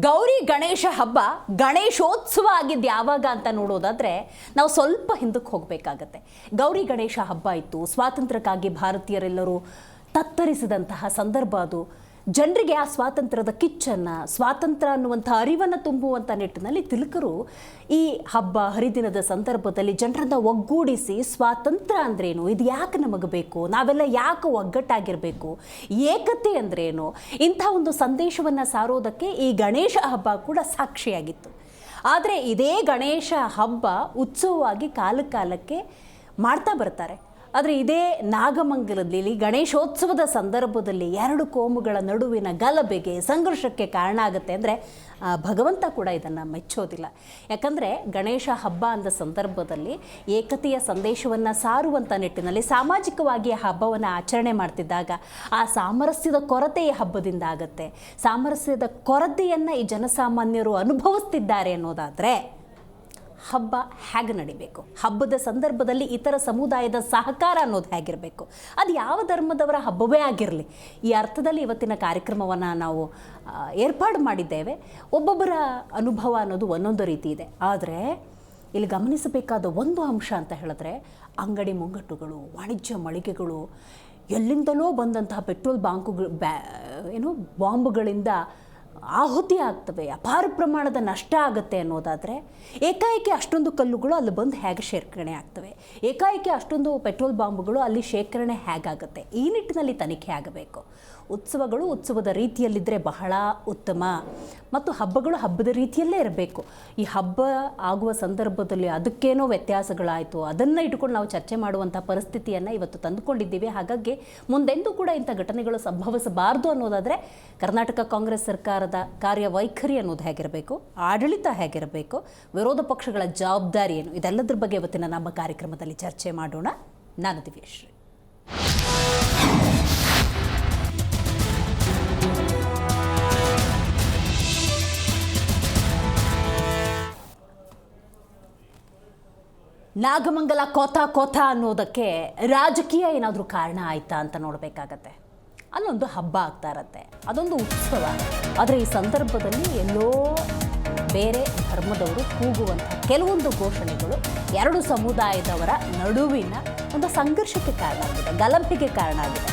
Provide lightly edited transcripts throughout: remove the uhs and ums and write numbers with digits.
ಗೌರಿ ಗಣೇಶ ಹಬ್ಬ ಗಣೇಶೋತ್ಸವ ಆಗಿದ್ದು ಯಾವಾಗ ಅಂತ ನೋಡೋದಾದ್ರೆ ನಾವು ಸ್ವಲ್ಪ ಹಿಂದಕ್ಕೆ ಹೋಗಬೇಕಾಗತ್ತೆ. ಗೌರಿ ಗಣೇಶ ಹಬ್ಬ ಇತ್ತು, ಸ್ವಾತಂತ್ರ್ಯಕ್ಕಾಗಿ ಭಾರತೀಯರೆಲ್ಲರೂ ತತ್ತರಿಸಿದಂತಹ ಸಂದರ್ಭ ಅದು. ಜನರಿಗೆ ಆ ಸ್ವಾತಂತ್ರ್ಯದ ಕಿಚ್ಚನ್ನು, ಸ್ವಾತಂತ್ರ್ಯ ಅನ್ನುವಂಥ ಅರಿವನ್ನು ತುಂಬುವಂಥ ನಿಟ್ಟಿನಲ್ಲಿ ತಿಲಕರು ಈ ಹಬ್ಬ ಹರಿದಿನದ ಸಂದರ್ಭದಲ್ಲಿ ಜನರನ್ನ ಒಗ್ಗೂಡಿಸಿ ಸ್ವಾತಂತ್ರ್ಯ ಅಂದ್ರೇನು, ಇದು ಯಾಕೆ ನಮಗೆ ಬೇಕು, ನಾವೆಲ್ಲ ಯಾಕೆ ಒಗ್ಗಟ್ಟಾಗಿರಬೇಕು, ಏಕತೆ ಅಂದ್ರೇನು, ಇಂಥ ಒಂದು ಸಂದೇಶವನ್ನು ಸಾರೋದಕ್ಕೆ ಈ ಗಣೇಶ ಹಬ್ಬ ಕೂಡ ಸಾಕ್ಷಿಯಾಗಿತ್ತು. ಆದರೆ ಇದೇ ಗಣೇಶ ಹಬ್ಬ ಉತ್ಸವವಾಗಿ ಕಾಲಕ್ಕೆ ಮಾಡ್ತಾ ಬರ್ತಾರೆ. ಆದರೆ ಇದೇ ನಾಗಮಂಗಲದಲ್ಲಿ ಗಣೇಶೋತ್ಸವದ ಸಂದರ್ಭದಲ್ಲಿ ಎರಡು ಕೋಮುಗಳ ನಡುವಿನ ಗಲಭೆಗೆ, ಸಂಘರ್ಷಕ್ಕೆ ಕಾರಣ ಆಗುತ್ತೆ ಅಂದರೆ ಭಗವಂತ ಕೂಡ ಇದನ್ನು ಮೆಚ್ಚೋದಿಲ್ಲ. ಯಾಕಂದರೆ ಗಣೇಶ ಹಬ್ಬ ಅಂದ ಸಂದರ್ಭದಲ್ಲಿ ಏಕತೆಯ ಸಂದೇಶವನ್ನು ಸಾರುವಂಥ ನಿಟ್ಟಿನಲ್ಲಿ ಸಾಮಾಜಿಕವಾಗಿ ಆ ಹಬ್ಬವನ್ನು ಆಚರಣೆ ಮಾಡ್ತಿದ್ದಾಗ ಆ ಸಾಮರಸ್ಯದ ಕೊರತೆ ಈ ಹಬ್ಬದಿಂದ ಆಗುತ್ತೆ. ಸಾಮರಸ್ಯದ ಕೊರತೆಯನ್ನು ಈ ಜನಸಾಮಾನ್ಯರು ಅನುಭವಿಸ್ತಿದ್ದಾರೆ ಅನ್ನೋದಾದರೆ ಹಬ್ಬ ಹೇಗೆ ನಡಿಬೇಕು, ಹಬ್ಬದ ಸಂದರ್ಭದಲ್ಲಿ ಇತರ ಸಮುದಾಯದ ಸಹಕಾರ ಅನ್ನೋದು ಹೇಗಿರಬೇಕು, ಅದು ಯಾವ ಧರ್ಮದವರ ಹಬ್ಬವೇ ಆಗಿರಲಿ, ಈ ಅರ್ಥದಲ್ಲಿ ಇವತ್ತಿನ ಕಾರ್ಯಕ್ರಮವನ್ನು ನಾವು ಏರ್ಪಾಡು ಮಾಡಿದ್ದೇವೆ. ಒಬ್ಬೊಬ್ಬರ ಅನುಭವ ಅನ್ನೋದು ಒಂದೊಂದು ರೀತಿ ಇದೆ. ಆದರೆ ಇಲ್ಲಿ ಗಮನಿಸಬೇಕಾದ ಒಂದು ಅಂಶ ಅಂತ ಹೇಳಿದ್ರೆ, ಅಂಗಡಿ ಮುಂಗಟ್ಟುಗಳು, ವಾಣಿಜ್ಯ ಮಳಿಗೆಗಳು, ಎಲ್ಲಿಂದಲೋ ಬಂದಂತಹ ಪೆಟ್ರೋಲ್ ಬಾಂಬ್ಗಳಿಂದ ಆಹುತಿ ಆಗ್ತವೆ, ಅಪಾರ ಪ್ರಮಾಣದ ನಷ್ಟ ಆಗುತ್ತೆ ಅನ್ನೋದಾದರೆ ಏಕಾಏಕಿ ಅಷ್ಟೊಂದು ಕಲ್ಲುಗಳು ಅಲ್ಲಿ ಬಂದು ಹೇಗೆ ಶೇಖರಣೆ ಆಗ್ತವೆ, ಏಕಾಏಕಿ ಅಷ್ಟೊಂದು ಪೆಟ್ರೋಲ್ ಬಾಂಬ್ಗಳು ಅಲ್ಲಿ ಶೇಖರಣೆ ಹೇಗಾಗುತ್ತೆ, ಈ ನಿಟ್ಟಿನಲ್ಲಿ ತನಿಖೆ ಆಗಬೇಕು. ಉತ್ಸವಗಳು ಉತ್ಸವದ ರೀತಿಯಲ್ಲಿದ್ದರೆ ಬಹಳ ಉತ್ತಮ, ಮತ್ತು ಹಬ್ಬಗಳು ಹಬ್ಬದ ರೀತಿಯಲ್ಲೇ ಇರಬೇಕು. ಈ ಹಬ್ಬ ಆಗುವ ಸಂದರ್ಭದಲ್ಲಿ ಅದಕ್ಕೇನೋ ವ್ಯತ್ಯಾಸಗಳಾಯಿತು, ಅದನ್ನು ಇಟ್ಕೊಂಡು ನಾವು ಚರ್ಚೆ ಮಾಡುವಂಥ ಪರಿಸ್ಥಿತಿಯನ್ನು ಇವತ್ತು ತಂದುಕೊಂಡಿದ್ದೀವಿ. ಹಾಗಾಗಿ ಮುಂದೆಂದೂ ಕೂಡ ಇಂಥ ಘಟನೆಗಳು ಸಂಭವಿಸಬಾರ್ದು ಅನ್ನೋದಾದರೆ ಕರ್ನಾಟಕ ಕಾಂಗ್ರೆಸ್ ಸರ್ಕಾರದ ಕಾರ್ಯವೈಖರಿ ಅನ್ನೋದು ಹೇಗಿರಬೇಕು, ಆಡಳಿತ ಹೇಗಿರಬೇಕು, ವಿರೋಧ ಪಕ್ಷಗಳ ಜವಾಬ್ದಾರಿ ಏನು, ಇದೆಲ್ಲದರ ಬಗ್ಗೆ ಇವತ್ತಿನ ನಮ್ಮ ಕಾರ್ಯಕ್ರಮದಲ್ಲಿ ಚರ್ಚೆ ಮಾಡೋಣ. ನಾನು ದಿವ್ಯಶ್ರೀ. ನಾಗಮಂಗಲ ಕೋತ ಅನ್ನೋದಕ್ಕೆ ರಾಜಕೀಯ ಏನಾದರೂ ಕಾರಣ ಆಯಿತಾ ಅಂತ ನೋಡಬೇಕಾಗತ್ತೆ. ಅಲ್ಲೊಂದು ಹಬ್ಬ ಆಗ್ತಾ ಇರತ್ತೆ, ಅದೊಂದು ಉತ್ಸವ. ಆದರೆ ಈ ಸಂದರ್ಭದಲ್ಲಿ ಎಲ್ಲೋ ಬೇರೆ ಧರ್ಮದವರು ಕೂಗುವಂಥ ಕೆಲವೊಂದು ಘೋಷಣೆಗಳು ಎರಡು ಸಮುದಾಯದವರ ನಡುವಿನ ಒಂದು ಸಂಘರ್ಷಕ್ಕೆ ಕಾರಣ ಆಗಿದೆ, ಗಲಭೆಗೆ ಕಾರಣ ಆಗಿದೆ.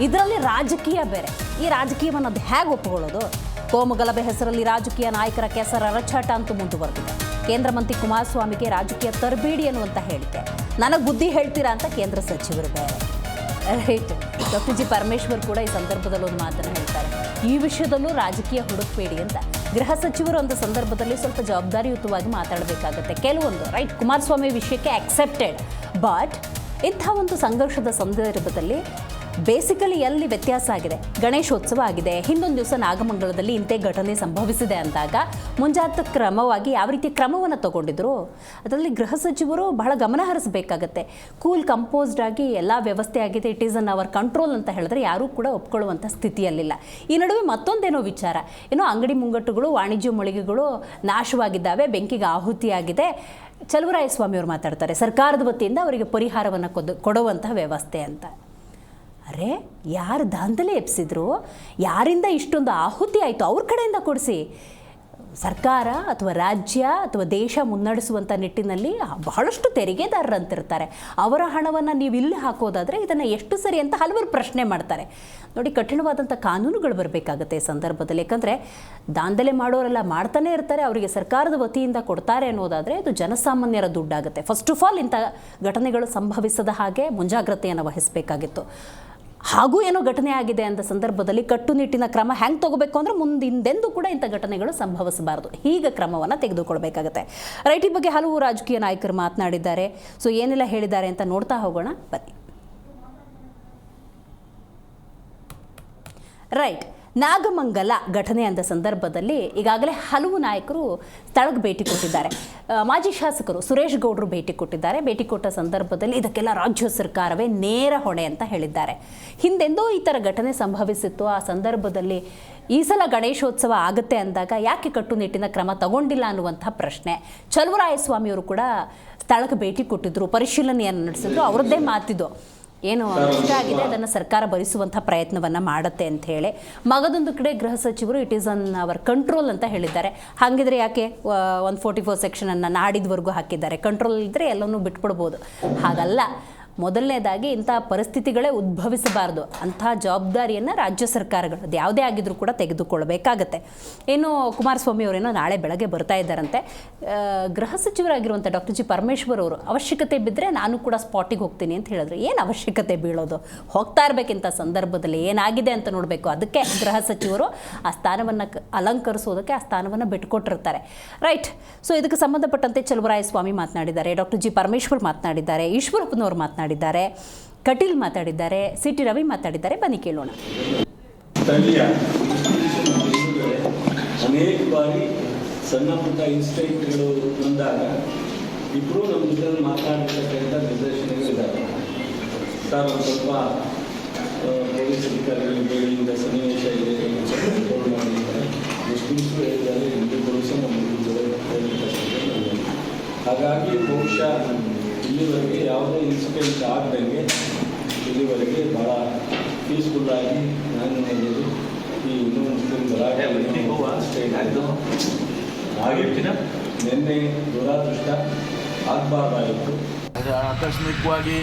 ಇದರಲ್ಲಿ ರಾಜಕೀಯ ಬೇರೆ. ಈ ರಾಜಕೀಯವನ್ನು ಅದು ಹೇಗೆ ಒಪ್ಪಿಕೊಳ್ಳೋದು? ಕೋಮುಗಲಭೆ ಹೆಸರಲ್ಲಿ ರಾಜಕೀಯ ನಾಯಕರ ಕೆಸರ ರಚ್ಚಾಟ ಅಂತೂ ಮುಂದುವರೆದಿದೆ. ಕೇಂದ್ರ ಮಂತ್ರಿ ಕುಮಾರಸ್ವಾಮಿಗೆ ರಾಜಕೀಯ ತರಬೇಡಿ ಅನ್ನುವಂಥ ಹೇಳಿಕೆ, ನನಗೆ ಬುದ್ಧಿ ಹೇಳ್ತೀರಾ ಅಂತ ಕೇಂದ್ರ ಸಚಿವರು ಬೇರೆ. ರೈಟ್, ಡಾಕ್ಟರ್ ಜಿ ಪರಮೇಶ್ವರ್ ಕೂಡ ಈ ಸಂದರ್ಭದಲ್ಲಿ ಒಂದು ಮಾತನ್ನು ಹೇಳ್ತಾರೆ, ಈ ವಿಷಯದಲ್ಲೂ ರಾಜಕೀಯ ಹುಡುಕಬೇಡಿ ಅಂತ. ಗೃಹ ಸಚಿವರು ಒಂದು ಸಂದರ್ಭದಲ್ಲಿ ಸ್ವಲ್ಪ ಜವಾಬ್ದಾರಿಯುತವಾಗಿ ಮಾತಾಡಬೇಕಾಗತ್ತೆ. ಕೆಲವೊಂದು ರೈಟ್, ಕುಮಾರಸ್ವಾಮಿ ವಿಷಯಕ್ಕೆ ಅಕ್ಸೆಪ್ಟೆಡ್, ಬಟ್ ಇಂಥ ಒಂದು ಸಂಘರ್ಷದ ಸಂದರ್ಭದಲ್ಲಿ ಬೇಸಿಕಲಿ ಎಲ್ಲಿ ವ್ಯತ್ಯಾಸ ಆಗಿದೆ, ಗಣೇಶೋತ್ಸವ ಆಗಿದೆ, ಹಿಂದೊಂದು ದಿವಸ ನಾಗಮಂಗಲದಲ್ಲಿ ಇಂಥ ಘಟನೆ ಸಂಭವಿಸಿದೆ ಅಂದಾಗ ಮುಂಜಾಗ್ರತಾ ಕ್ರಮವಾಗಿ ಯಾವ ರೀತಿ ಕ್ರಮವನ್ನು ತಗೊಂಡಿದ್ರು ಅದರಲ್ಲಿ ಗೃಹ ಸಚಿವರು ಬಹಳ ಗಮನ ಹರಿಸಬೇಕಾಗತ್ತೆ. ಕೂಲ್ ಕಂಪೋಸ್ಡ್ ಆಗಿ ಎಲ್ಲ ವ್ಯವಸ್ಥೆ ಆಗಿದೆ, it is an hour control ಅಂತ ಹೇಳಿದ್ರೆ ಯಾರೂ ಕೂಡ ಒಪ್ಕೊಳ್ಳುವಂಥ ಸ್ಥಿತಿಯಲ್ಲಿಲ್ಲ. ಈ ನಡುವೆ ಮತ್ತೊಂದೇನೋ ವಿಚಾರ, ಏನೋ ಅಂಗಡಿ ಮುಂಗಟ್ಟುಗಳು, ವಾಣಿಜ್ಯ ಮಳಿಗೆಗಳು ನಾಶವಾಗಿದ್ದಾವೆ, ಬೆಂಕಿಗೆ ಆಹುತಿಯಾಗಿದೆ. ಚಲುವರಾಯಸ್ವಾಮಿಯವರು ಮಾತಾಡ್ತಾರೆ, ಸರ್ಕಾರದ ವತಿಯಿಂದ ಅವರಿಗೆ ಪರಿಹಾರವನ್ನು ಕೊಡುವಂತಹ ವ್ಯವಸ್ಥೆ ಅಂತ. ಅರೆ, ಯಾರು ದಾಂಧಲೆ ಎಪ್ಸಿದ್ರು, ಯಾರಿಂದ ಇಷ್ಟೊಂದು ಆಹುತಿ ಆಯಿತು ಅವ್ರ ಕಡೆಯಿಂದ ಕೊಡಿಸಿ. ಸರ್ಕಾರ ಅಥವಾ ರಾಜ್ಯ ಅಥವಾ ದೇಶ ಮುನ್ನಡೆಸುವಂಥ ನಿಟ್ಟಿನಲ್ಲಿ ಬಹಳಷ್ಟು ತೆರಿಗೆದಾರರಂತಿರ್ತಾರೆ, ಅವರ ಹಣವನ್ನು ನೀವು ಇಲ್ಲಿ ಹಾಕೋದಾದರೆ ಇದನ್ನು ಎಷ್ಟು ಸರಿ ಅಂತ ಹಲವರು ಪ್ರಶ್ನೆ ಮಾಡ್ತಾರೆ. ನೋಡಿ, ಕಠಿಣವಾದಂಥ ಕಾನೂನುಗಳು ಬರಬೇಕಾಗತ್ತೆ ಈ ಸಂದರ್ಭದಲ್ಲಿ. ಯಾಕಂದರೆ ದಾಂಧಲೆ ಮಾಡೋರೆಲ್ಲ ಮಾಡ್ತಾನೆ ಇರ್ತಾರೆ, ಅವರಿಗೆ ಸರ್ಕಾರದ ವತಿಯಿಂದ ಕೊಡ್ತಾರೆ ಅನ್ನೋದಾದರೆ ಅದು ಜನಸಾಮಾನ್ಯರ ದುಡ್ಡಾಗುತ್ತೆ. ಫಸ್ಟ್ ಆಫ್ ಆಲ್ ಇಂಥ ಘಟನೆಗಳು ಸಂಭವಿಸದ ಹಾಗೆ ಮುಂಜಾಗ್ರತೆಯನ್ನು ವಹಿಸಬೇಕಾಗಿತ್ತು. ಹಾಗೂ ಏನೋ ಘಟನೆ ಆಗಿದೆ ಅಂತ ಸಂದರ್ಭದಲ್ಲಿ ಕಟ್ಟುನಿಟ್ಟಿನ ಕ್ರಮ ಹೆಂಗೆ ತಗೋಬೇಕು ಅಂದರೆ ಮುಂದಿಂದೆಂದೂ ಕೂಡ ಇಂಥ ಘಟನೆಗಳು ಸಂಭವಿಸಬಾರ್ದು, ಹೀಗೆ ಕ್ರಮವನ್ನು ತೆಗೆದುಕೊಳ್ಬೇಕಾಗತ್ತೆ. ರೈಟ್, ಈ ಬಗ್ಗೆ ಹಲವು ರಾಜಕೀಯ ನಾಯಕರು ಮಾತನಾಡಿದ್ದಾರೆ. ಸೊ ಏನೆಲ್ಲ ಹೇಳಿದ್ದಾರೆ ಅಂತ ನೋಡ್ತಾ ಹೋಗೋಣ ಬನ್ನಿ. ರೈಟ್, ನಾಗಮಂಗಲ ಘಟನೆ ಅಂದ ಸಂದರ್ಭದಲ್ಲಿ ಈಗಾಗಲೇ ಹಲವು ನಾಯಕರು ಸ್ಥಳಕ್ಕೆ ಭೇಟಿ ಕೊಟ್ಟಿದ್ದಾರೆ. ಮಾಜಿ ಶಾಸಕರು ಸುರೇಶ್ ಗೌಡರು ಭೇಟಿ ಕೊಟ್ಟಿದ್ದಾರೆ. ಭೇಟಿ ಕೊಟ್ಟ ಸಂದರ್ಭದಲ್ಲಿ ಇದಕ್ಕೆಲ್ಲ ರಾಜ್ಯ ಸರ್ಕಾರವೇ ನೇರ ಹೊಣೆ ಅಂತ ಹೇಳಿದ್ದಾರೆ. ಹಿಂದೆಂದೋ ಈ ಥರ ಘಟನೆ ಸಂಭವಿಸಿತ್ತು, ಆ ಸಂದರ್ಭದಲ್ಲಿ ಈ ಸಲ ಗಣೇಶೋತ್ಸವ ಆಗುತ್ತೆ ಅಂದಾಗ ಯಾಕೆ ಕಟ್ಟುನಿಟ್ಟಿನ ಕ್ರಮ ತಗೊಂಡಿಲ್ಲ ಅನ್ನುವಂಥ ಪ್ರಶ್ನೆ. ಚಲುವರಾಯಸ್ವಾಮಿಯವರು ಕೂಡ ಸ್ಥಳಕ್ಕೆ ಭೇಟಿ ಕೊಟ್ಟಿದ್ದರು, ಪರಿಶೀಲನೆಯನ್ನು ನಡೆಸಿದ್ರು, ಅವರದ್ದೇ ಮಾತಿದ್ದು. ಏನು ನಷ್ಟ ಆಗಿದೆ ಅದನ್ನು ಸರ್ಕಾರ ಭರಿಸುವಂಥ ಪ್ರಯತ್ನವನ್ನು ಮಾಡುತ್ತೆ ಅಂತ ಹೇಳಿ. ಮಗದೊಂದು ಕಡೆ ಗೃಹ ಸಚಿವರು it is on hour control ಅಂತ ಹೇಳಿದ್ದಾರೆ. ಹಾಗಿದ್ರೆ ಯಾಕೆ 144 ಸೆಕ್ಷನನ್ನು ನಾಡಿದ್ವರೆಗೂ ಹಾಕಿದ್ದಾರೆ? ಕಂಟ್ರೋಲ್ ಇದ್ದರೆ ಎಲ್ಲನೂ ಬಿಟ್ಬಿಡ್ಬೋದು. ಹಾಗಲ್ಲ, ಮೊದಲನೇದಾಗಿ ಇಂಥ ಪರಿಸ್ಥಿತಿಗಳೇ ಉದ್ಭವಿಸಬಾರ್ದು. ಅಂಥ ಜವಾಬ್ದಾರಿಯನ್ನು ರಾಜ್ಯ ಸರ್ಕಾರಗಳು ಅದು ಯಾವುದೇ ಆಗಿದ್ರೂ ಕೂಡ ತೆಗೆದುಕೊಳ್ಬೇಕಾಗತ್ತೆ. ಇನ್ನು ಕುಮಾರಸ್ವಾಮಿ ಅವರೇನೋ ನಾಳೆ ಬೆಳಗ್ಗೆ ಬರ್ತಾ ಇದ್ದಾರಂತೆ. ಗೃಹ ಸಚಿವರಾಗಿರುವಂಥ ಡಾಕ್ಟರ್ ಜಿ ಪರಮೇಶ್ವರ್ ಅವರು ಅವಶ್ಯಕತೆ ಬಿದ್ದರೆ ನಾನು ಕೂಡ ಸ್ಪಾಟಿಗೆ ಹೋಗ್ತೀನಿ ಅಂತ ಹೇಳಿದ್ರು. ಏನು ಅವಶ್ಯಕತೆ ಬೀಳೋದು? ಹೋಗ್ತಾ ಇರಬೇಕಿಂಥ ಸಂದರ್ಭದಲ್ಲಿ ಏನಾಗಿದೆ ಅಂತ ನೋಡಬೇಕು. ಅದಕ್ಕೆ ಗೃಹ ಸಚಿವರು ಆ ಸ್ಥಾನವನ್ನು ಅಲಂಕರಿಸೋದಕ್ಕೆ ಆ ಸ್ಥಾನವನ್ನು ಬಿಟ್ಕೊಟ್ಟಿರ್ತಾರೆ. ರೈಟ್. ಸೊ ಇದಕ್ಕೆ ಸಂಬಂಧಪಟ್ಟಂತೆ ಚಲುವರಾಯಸ್ವಾಮಿ ಮಾತನಾಡಿದ್ದಾರೆ, ಡಾಕ್ಟರ್ ಜಿ ಪರಮೇಶ್ವರ್ ಮಾತನಾಡಿದ್ದಾರೆ, ಈಶ್ವರಪ್ಪನವರು ಮಾತನಾಡಿದ್ದಾರೆ, ಕಟೀಲ್ ಮಾತಾಡಿದ್ದಾರೆ, ಸಿ ಟಿ ರವಿ ಮಾತಾಡಿದ್ದಾರೆ. ಬನ್ನಿ ಕೇಳೋಣ. ಅನೇಕ ಬಾರಿ ಸಣ್ಣ ಪುಟ್ಟ ಇನ್ಸಿಡೆಂಟ್ಗಳು ಬಂದಾಗ ಇಬ್ಬರು ನಮ್ಮ ಜೊತೆ ಮಾತಾಡಿರ್ತಕ್ಕಂಥ ನಿದರ್ಶನಗಳಿದ್ದಾವೆ. ಸರ್ ಒಂದು ಸ್ವಲ್ಪ ಪೊಲೀಸ್ ಅಧಿಕಾರಿಗಳಿಗೆ ಇಂಥ ಸನ್ನಿವೇಶ ಇದೆ ಕಂಟ್ರೋಲ್ ಮಾಡಿದ್ದಾರೆ, ಮುಸ್ಲಿಮ್ಸು ಹೇಳಿದ್ದಾರೆ, ಹಿಂದೂಗಳು ಸಹ ಹಾಗಾಗಿ ಬಹುಶಃ ಇಲ್ಲಿವರೆಗೆ ಯಾವುದೇ ಇನ್ಸಿಡೆಂಟ್ ಆಗದಂಗೆ ಇಲ್ಲಿವರೆಗೆ ಭಾಳ ಪೀಸ್ಫುಲ್ಲಾಗಿ ನಾನು ನೋಡಿದ್ದು ಈ ಇನ್ನೂ ಮುಸ್ಲಿಂ ಗಲಾಟೆ ಆಯಿತು. ಆಗಿರ್ತೀನ ನಿನ್ನೆ ದುರಾದೃಷ್ಟ ಆಗಬಾರ್ದಾಗಿತ್ತು. ಆಕಸ್ಮಿಕವಾಗಿ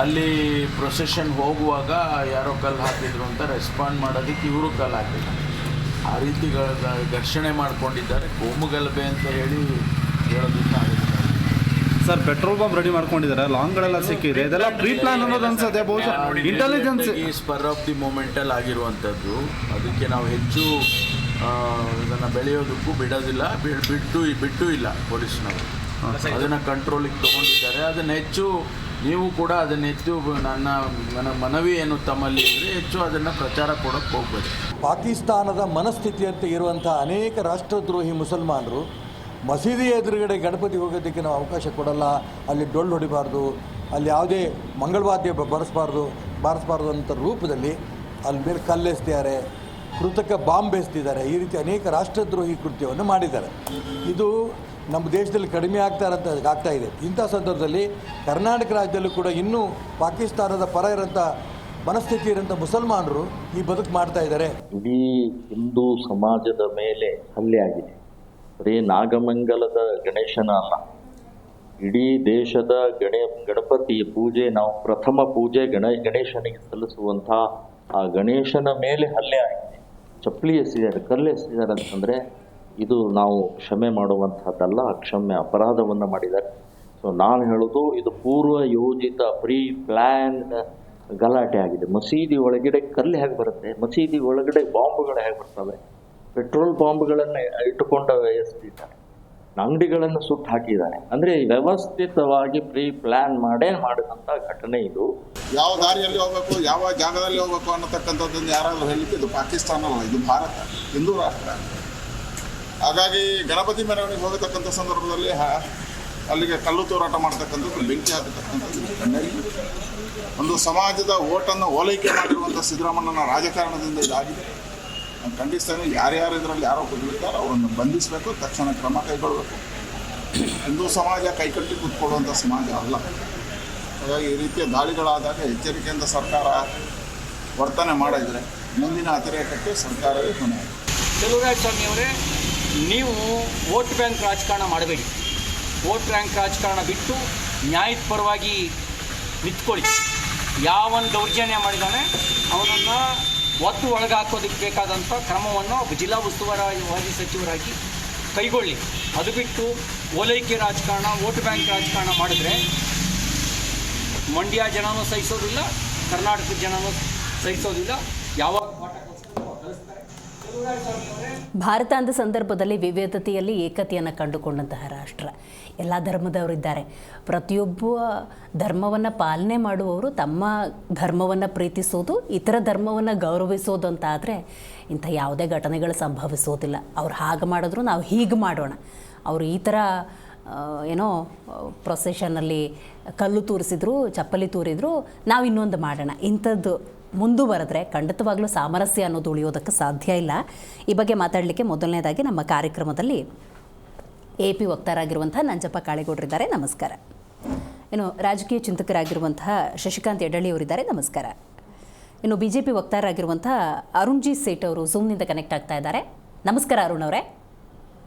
ಅಲ್ಲಿ ಪ್ರೊಸೆಷನ್ ಹೋಗುವಾಗ ಯಾರೋ ಕಲ್ಲು ಹಾಕಿದ್ರು ಅಂತ ರೆಸ್ಪಾಂಡ್ ಮಾಡೋದಕ್ಕೆ ಇವರು ಕಲ್ಲು ಹಾಕಿಲ್ಲ. ಆ ರೀತಿ ಘರ್ಷಣೆ ಮಾಡ್ಕೊಂಡಿದ್ದಾರೆ. ಕೋಮುಗಲಭೆ ಅಂತ ಹೇಳಿ ಹೇಳೋದಕ್ಕೆ ಆಗುತ್ತೆ. ಸರ್, ಪೆಟ್ರೋಲ್ ಬಂಪ್ ರೆಡಿ ಮಾಡ್ಕೊಂಡಿದ್ದಾರೆ, ಲಾಂಗ್ಗಳೆಲ್ಲ ಸಿಕ್ಕಿದೆ. ಇದೆಲ್ಲ ಪ್ರೀ ಪ್ಲಾನ್ ಅನ್ನೋದು ಅನ್ಸುತ್ತೆ. ಬಹುಶಃ ಇಂಟೆಲಿಜೆನ್ಸ್ ಸ್ಪರ್ ಆಫ್ ದಿ ಮೂಮೆಂಟಲ್ಲಿ ಆಗಿರುವಂಥದ್ದು. ಅದಕ್ಕೆ ನಾವು ಹೆಚ್ಚು ಇದನ್ನು ಬೆಳೆಯೋದಕ್ಕೂ ಬಿಡೋದಿಲ್ಲ, ಬಿಟ್ಟು ಇಲ್ಲ. ಪೊಲೀಸ್ನವರು ಅದನ್ನು ಕಂಟ್ರೋಲಿಗೆ ತೊಗೊಂಡಿದ್ದಾರೆ. ಅದನ್ನು ಹೆಚ್ಚು ನೀವು ಕೂಡ ಅದನ್ನು ಹೆಚ್ಚು ನನ್ನ ಮನವಿ ಏನು ತಮ್ಮಲ್ಲಿ ಅಂದರೆ ಹೆಚ್ಚು ಅದನ್ನು ಪ್ರಚಾರ ಕೊಡೋಕ್ಕೆ ಹೋಗ್ಬೋದು. ಪಾಕಿಸ್ತಾನದ ಮನಸ್ಥಿತಿಯಂತೆ ಇರುವಂಥ ಅನೇಕ ರಾಷ್ಟ್ರದ್ರೋಹಿ ಮುಸಲ್ಮಾನರು ಮಸೀದಿ ಎದುರುಗಡೆ ಗಣಪತಿ ಹೋಗೋದಕ್ಕೆ ನಾವು ಅವಕಾಶ ಕೊಡಲ್ಲ, ಅಲ್ಲಿ ಡೊಳ್ಳು ಹೊಡಿಬಾರ್ದು, ಅಲ್ಲಿ ಯಾವುದೇ ಮಂಗಳವಾದ್ಯ ಬಾರಿಸಬಾರ್ದು ಅಂತ ರೂಪದಲ್ಲಿ ಅಲ್ಲಿ ಮೇಲೆ ಕಲ್ಲೆಸ್ತಿದ್ದಾರೆ, ಕೃತಕ ಬಾಂಬ್ ಬೇಯಿಸ್ತಿದ್ದಾರೆ. ಈ ರೀತಿ ಅನೇಕ ರಾಷ್ಟ್ರದ್ರೋಹಿ ಕೃತ್ಯವನ್ನು ಮಾಡಿದ್ದಾರೆ. ಇದು ನಮ್ಮ ದೇಶದಲ್ಲಿ ಕಡಿಮೆ ಆಗ್ತಾ ಇದೆ. ಇಂಥ ಸಂದರ್ಭದಲ್ಲಿ ಕರ್ನಾಟಕ ರಾಜ್ಯದಲ್ಲೂ ಕೂಡ ಇನ್ನೂ ಪಾಕಿಸ್ತಾನದ ಪರ ಇರೋಂಥ ಮನಸ್ಥಿತಿ ಇರೋಂಥ ಮುಸಲ್ಮಾನರು ಈ ಬದುಕು ಮಾಡ್ತಾ ಇದ್ದಾರೆ. ಇಡೀ ಹಿಂದೂ ಸಮಾಜದ ಮೇಲೆ ಹಲ್ಲೆ ಆಗಿದೆ. ಬರೀ ನಾಗಮಂಗಲದ ಗಣೇಶನ ಅಲ್ಲ, ಇಡೀ ದೇಶದ ಗಣಪತಿ ಪೂಜೆ, ನಾವು ಪ್ರಥಮ ಪೂಜೆ ಗಣೇಶನಿಗೆ ಸಲ್ಲಿಸುವಂಥ ಆ ಗಣೇಶನ ಮೇಲೆ ಹಲ್ಲೆ ಆಗಿದೆ. ಚಪ್ಪಲಿ ಎಸೆದಿದ್ದಾರೆ, ಕಲ್ಲು ಎಸೆದಿದ್ದಾರೆ ಅಂತಂದರೆ ಇದು ನಾವು ಕ್ಷಮೆ ಮಾಡುವಂಥದ್ದಲ್ಲ, ಅಕ್ಷಮ್ಯ ಅಪರಾಧವನ್ನು ಮಾಡಿದ್ದಾರೆ. ಸೊ ನಾನು ಹೇಳೋದು ಇದು ಪೂರ್ವ ಯೋಜಿತ ಪ್ರೀ ಪ್ಲ್ಯಾನ್ಡ್ ಗಲಾಟೆ ಆಗಿದೆ. ಮಸೀದಿ ಒಳಗಡೆ ಕಲ್ಲು ಹೇಗೆ ಬರುತ್ತೆ? ಮಸೀದಿ ಒಳಗಡೆ ಬಾಂಬ್ಗಳು ಹೇಗೆ ಬರ್ತವೆ? ಪೆಟ್ರೋಲ್ ಬಾಂಬ್ಗಳನ್ನು ಇಟ್ಟುಕೊಂಡು ಎಸೆದಿದ್ದಾರೆ, ಅಂಗಡಿಗಳನ್ನು ಸುಟ್ಟು ಹಾಕಿದ್ದಾರೆ. ಅಂದರೆ ವ್ಯವಸ್ಥಿತವಾಗಿ ಪ್ರೀ ಪ್ಲ್ಯಾನ್ ಮಾಡಿದಂಥ ಘಟನೆ ಇದು. ಯಾವ ದಾರಿಯಲ್ಲಿ ಹೋಗಬೇಕು, ಯಾವ ಜಾಗದಲ್ಲಿ ಹೋಗಬೇಕು ಅನ್ನತಕ್ಕಂಥದ್ದನ್ನು ಯಾರಾದರೂ ಹೇಳಲಿಕ್ಕೆ ಇದು ಪಾಕಿಸ್ತಾನ ಅಲ್ಲ, ಇದು ಭಾರತ, ಹಿಂದೂ ರಾಷ್ಟ್ರ. ಹಾಗಾಗಿ ಗಣಪತಿ ಮೆರವಣಿಗೆ ಹೋಗತಕ್ಕಂಥ ಸಂದರ್ಭದಲ್ಲಿ ಅಲ್ಲಿಗೆ ಕಲ್ಲು ತೂರಾಟ ಮಾಡ್ತಕ್ಕಂಥದ್ದು, ಬೆಂಕಿ ಹಾಕತಕ್ಕಂಥದ್ದು ಒಂದು ಸಮಾಜದ ಓಟನ್ನು ಓಲೈಕೆ ಮಾಡಿರುವಂಥ ಸಿದ್ದರಾಮಣ್ಣನ ರಾಜಕಾರಣದಿಂದ ಇದಾಗಿದೆ. ನಾನು ಖಂಡಿಸ್ತೇನೆ. ಯಾರ್ಯಾರು ಇದರಲ್ಲಿ ಆರೋಪಗಳಿರ್ತಾರೋ ಅವರನ್ನು ಬಂಧಿಸಬೇಕು, ತಕ್ಷಣ ಕ್ರಮ ಕೈಗೊಳ್ಳಬೇಕು. ಹಿಂದೂ ಸಮಾಜ ಕೈಕಟ್ಟಿ ಕೂತ್ಕೊಳ್ಳುವಂಥ ಸಮಾಜ ಅಲ್ಲ. ಹಾಗಾಗಿ ಈ ರೀತಿಯ ದಾಳಿಗಳಾದಾಗ ಎಚ್ಚರಿಕೆಯಿಂದ ಸರ್ಕಾರ ವರ್ತನೆ ಮಾಡಿದರೆ ಮುಂದಿನ ಅತಿರೇಕಕ್ಕೆ ಸರ್ಕಾರವೇ ಹೊಣೆ. ಚಲುವರಾಯಸ್ವಾಮಿಯವರೇ, ನೀವು ವೋಟ್ ಬ್ಯಾಂಕ್ ರಾಜಕಾರಣ ಮಾಡಬೇಡಿ. ವೋಟ್ ಬ್ಯಾಂಕ್ ರಾಜಕಾರಣ ಬಿಟ್ಟು ನ್ಯಾಯದ ಪರವಾಗಿ ನಿಂತ್ಕೊಳ್ಳಿ. ಯಾವನು ದೌರ್ಜನ್ಯ ಮಾಡಿದ್ದಾನೆ ಅವನನ್ನು ಒತ್ತು ಒಳಗಾಕೋದಕ್ಕೆ ಬೇಕಾದಂಥ ಕ್ರಮವನ್ನು ಜಿಲ್ಲಾ ಉಸ್ತುವಾರಿ ಸಚಿವರಾಗಿ ಕೈಗೊಳ್ಳಿ. ಅದು ಬಿಟ್ಟು ಓಲೈಕೆ ರಾಜಕಾರಣ, ವೋಟ್ ಬ್ಯಾಂಕ್ ರಾಜಕಾರಣ ಮಾಡಿದ್ರೆ ಮಂಡ್ಯ ಜನನೂ ಸಹಿಸೋದಿಲ್ಲ, ಕರ್ನಾಟಕದ ಜನನೂ ಸಹಿಸೋದಿಲ್ಲ. ಯಾವಾಗ ಭಾರತ ಅಂದ ಸಂದರ್ಭದಲ್ಲಿ ವಿವಿಧತೆಯಲ್ಲಿ ಏಕತೆಯನ್ನು ಕಂಡುಕೊಂಡಂತಹ ರಾಷ್ಟ್ರ. ಎಲ್ಲ ಧರ್ಮದವರಿದ್ದಾರೆ. ಪ್ರತಿಯೊಬ್ಬ ಧರ್ಮವನ್ನು ಪಾಲನೆ ಮಾಡುವವರು ತಮ್ಮ ಧರ್ಮವನ್ನು ಪ್ರೀತಿಸೋದು, ಇತರ ಧರ್ಮವನ್ನು ಗೌರವಿಸೋದು ಅಂತ ಆದರೆ ಇಂಥ ಯಾವುದೇ ಘಟನೆಗಳು ಸಂಭವಿಸೋದಿಲ್ಲ. ಅವ್ರು ಹಾಗೆ ಮಾಡಿದ್ರು ನಾವು ಹೀಗೆ ಮಾಡೋಣ, ಅವರು ಈ ಥರ ಏನೋ ಪ್ರೊಸೆಷನಲ್ಲಿ ಕಲ್ಲು ತೂರಿಸಿದ್ರು, ಚಪ್ಪಲಿ ತೂರಿದ್ರು, ನಾವು ಇನ್ನೊಂದು ಮಾಡೋಣ, ಇಂಥದ್ದು ಮುಂದುವರೆದ್ರೆ ಖಂಡಿತವಾಗ್ಲೂ ಸಾಮರಸ್ಯ ಅನ್ನೋದು ಉಳಿಯೋದಕ್ಕೆ ಸಾಧ್ಯ ಇಲ್ಲ. ಈ ಬಗ್ಗೆ ಮಾತಾಡಲಿಕ್ಕೆ ಮೊದಲನೇದಾಗಿ ನಮ್ಮ ಕಾರ್ಯಕ್ರಮದಲ್ಲಿ AP ವಕ್ತಾರಾಗಿರುವಂಥ ನಂಜಪ್ಪ ಕಾಳೇಗೌಡರಿದ್ದಾರೆ. ನಮಸ್ಕಾರ. ಇನ್ನು ರಾಜಕೀಯ ಚಿಂತಕರಾಗಿರುವಂತಹ ಶಶಿಕಾಂತ್ ಯಡಳ್ಳಿ ಅವರಿದ್ದಾರೆ. ನಮಸ್ಕಾರ. ಇನ್ನು BJP ವಕ್ತಾರರಾಗಿರುವಂತಹ ಅರುಣ್ ಜಿ ಸೇಠ್ ಅವರು ಝೂಮ್ನಿಂದ ಕನೆಕ್ಟ್ ಆಗ್ತಾ ಇದ್ದಾರೆ. ನಮಸ್ಕಾರ ಅರುಣ್ ಅವರೇ.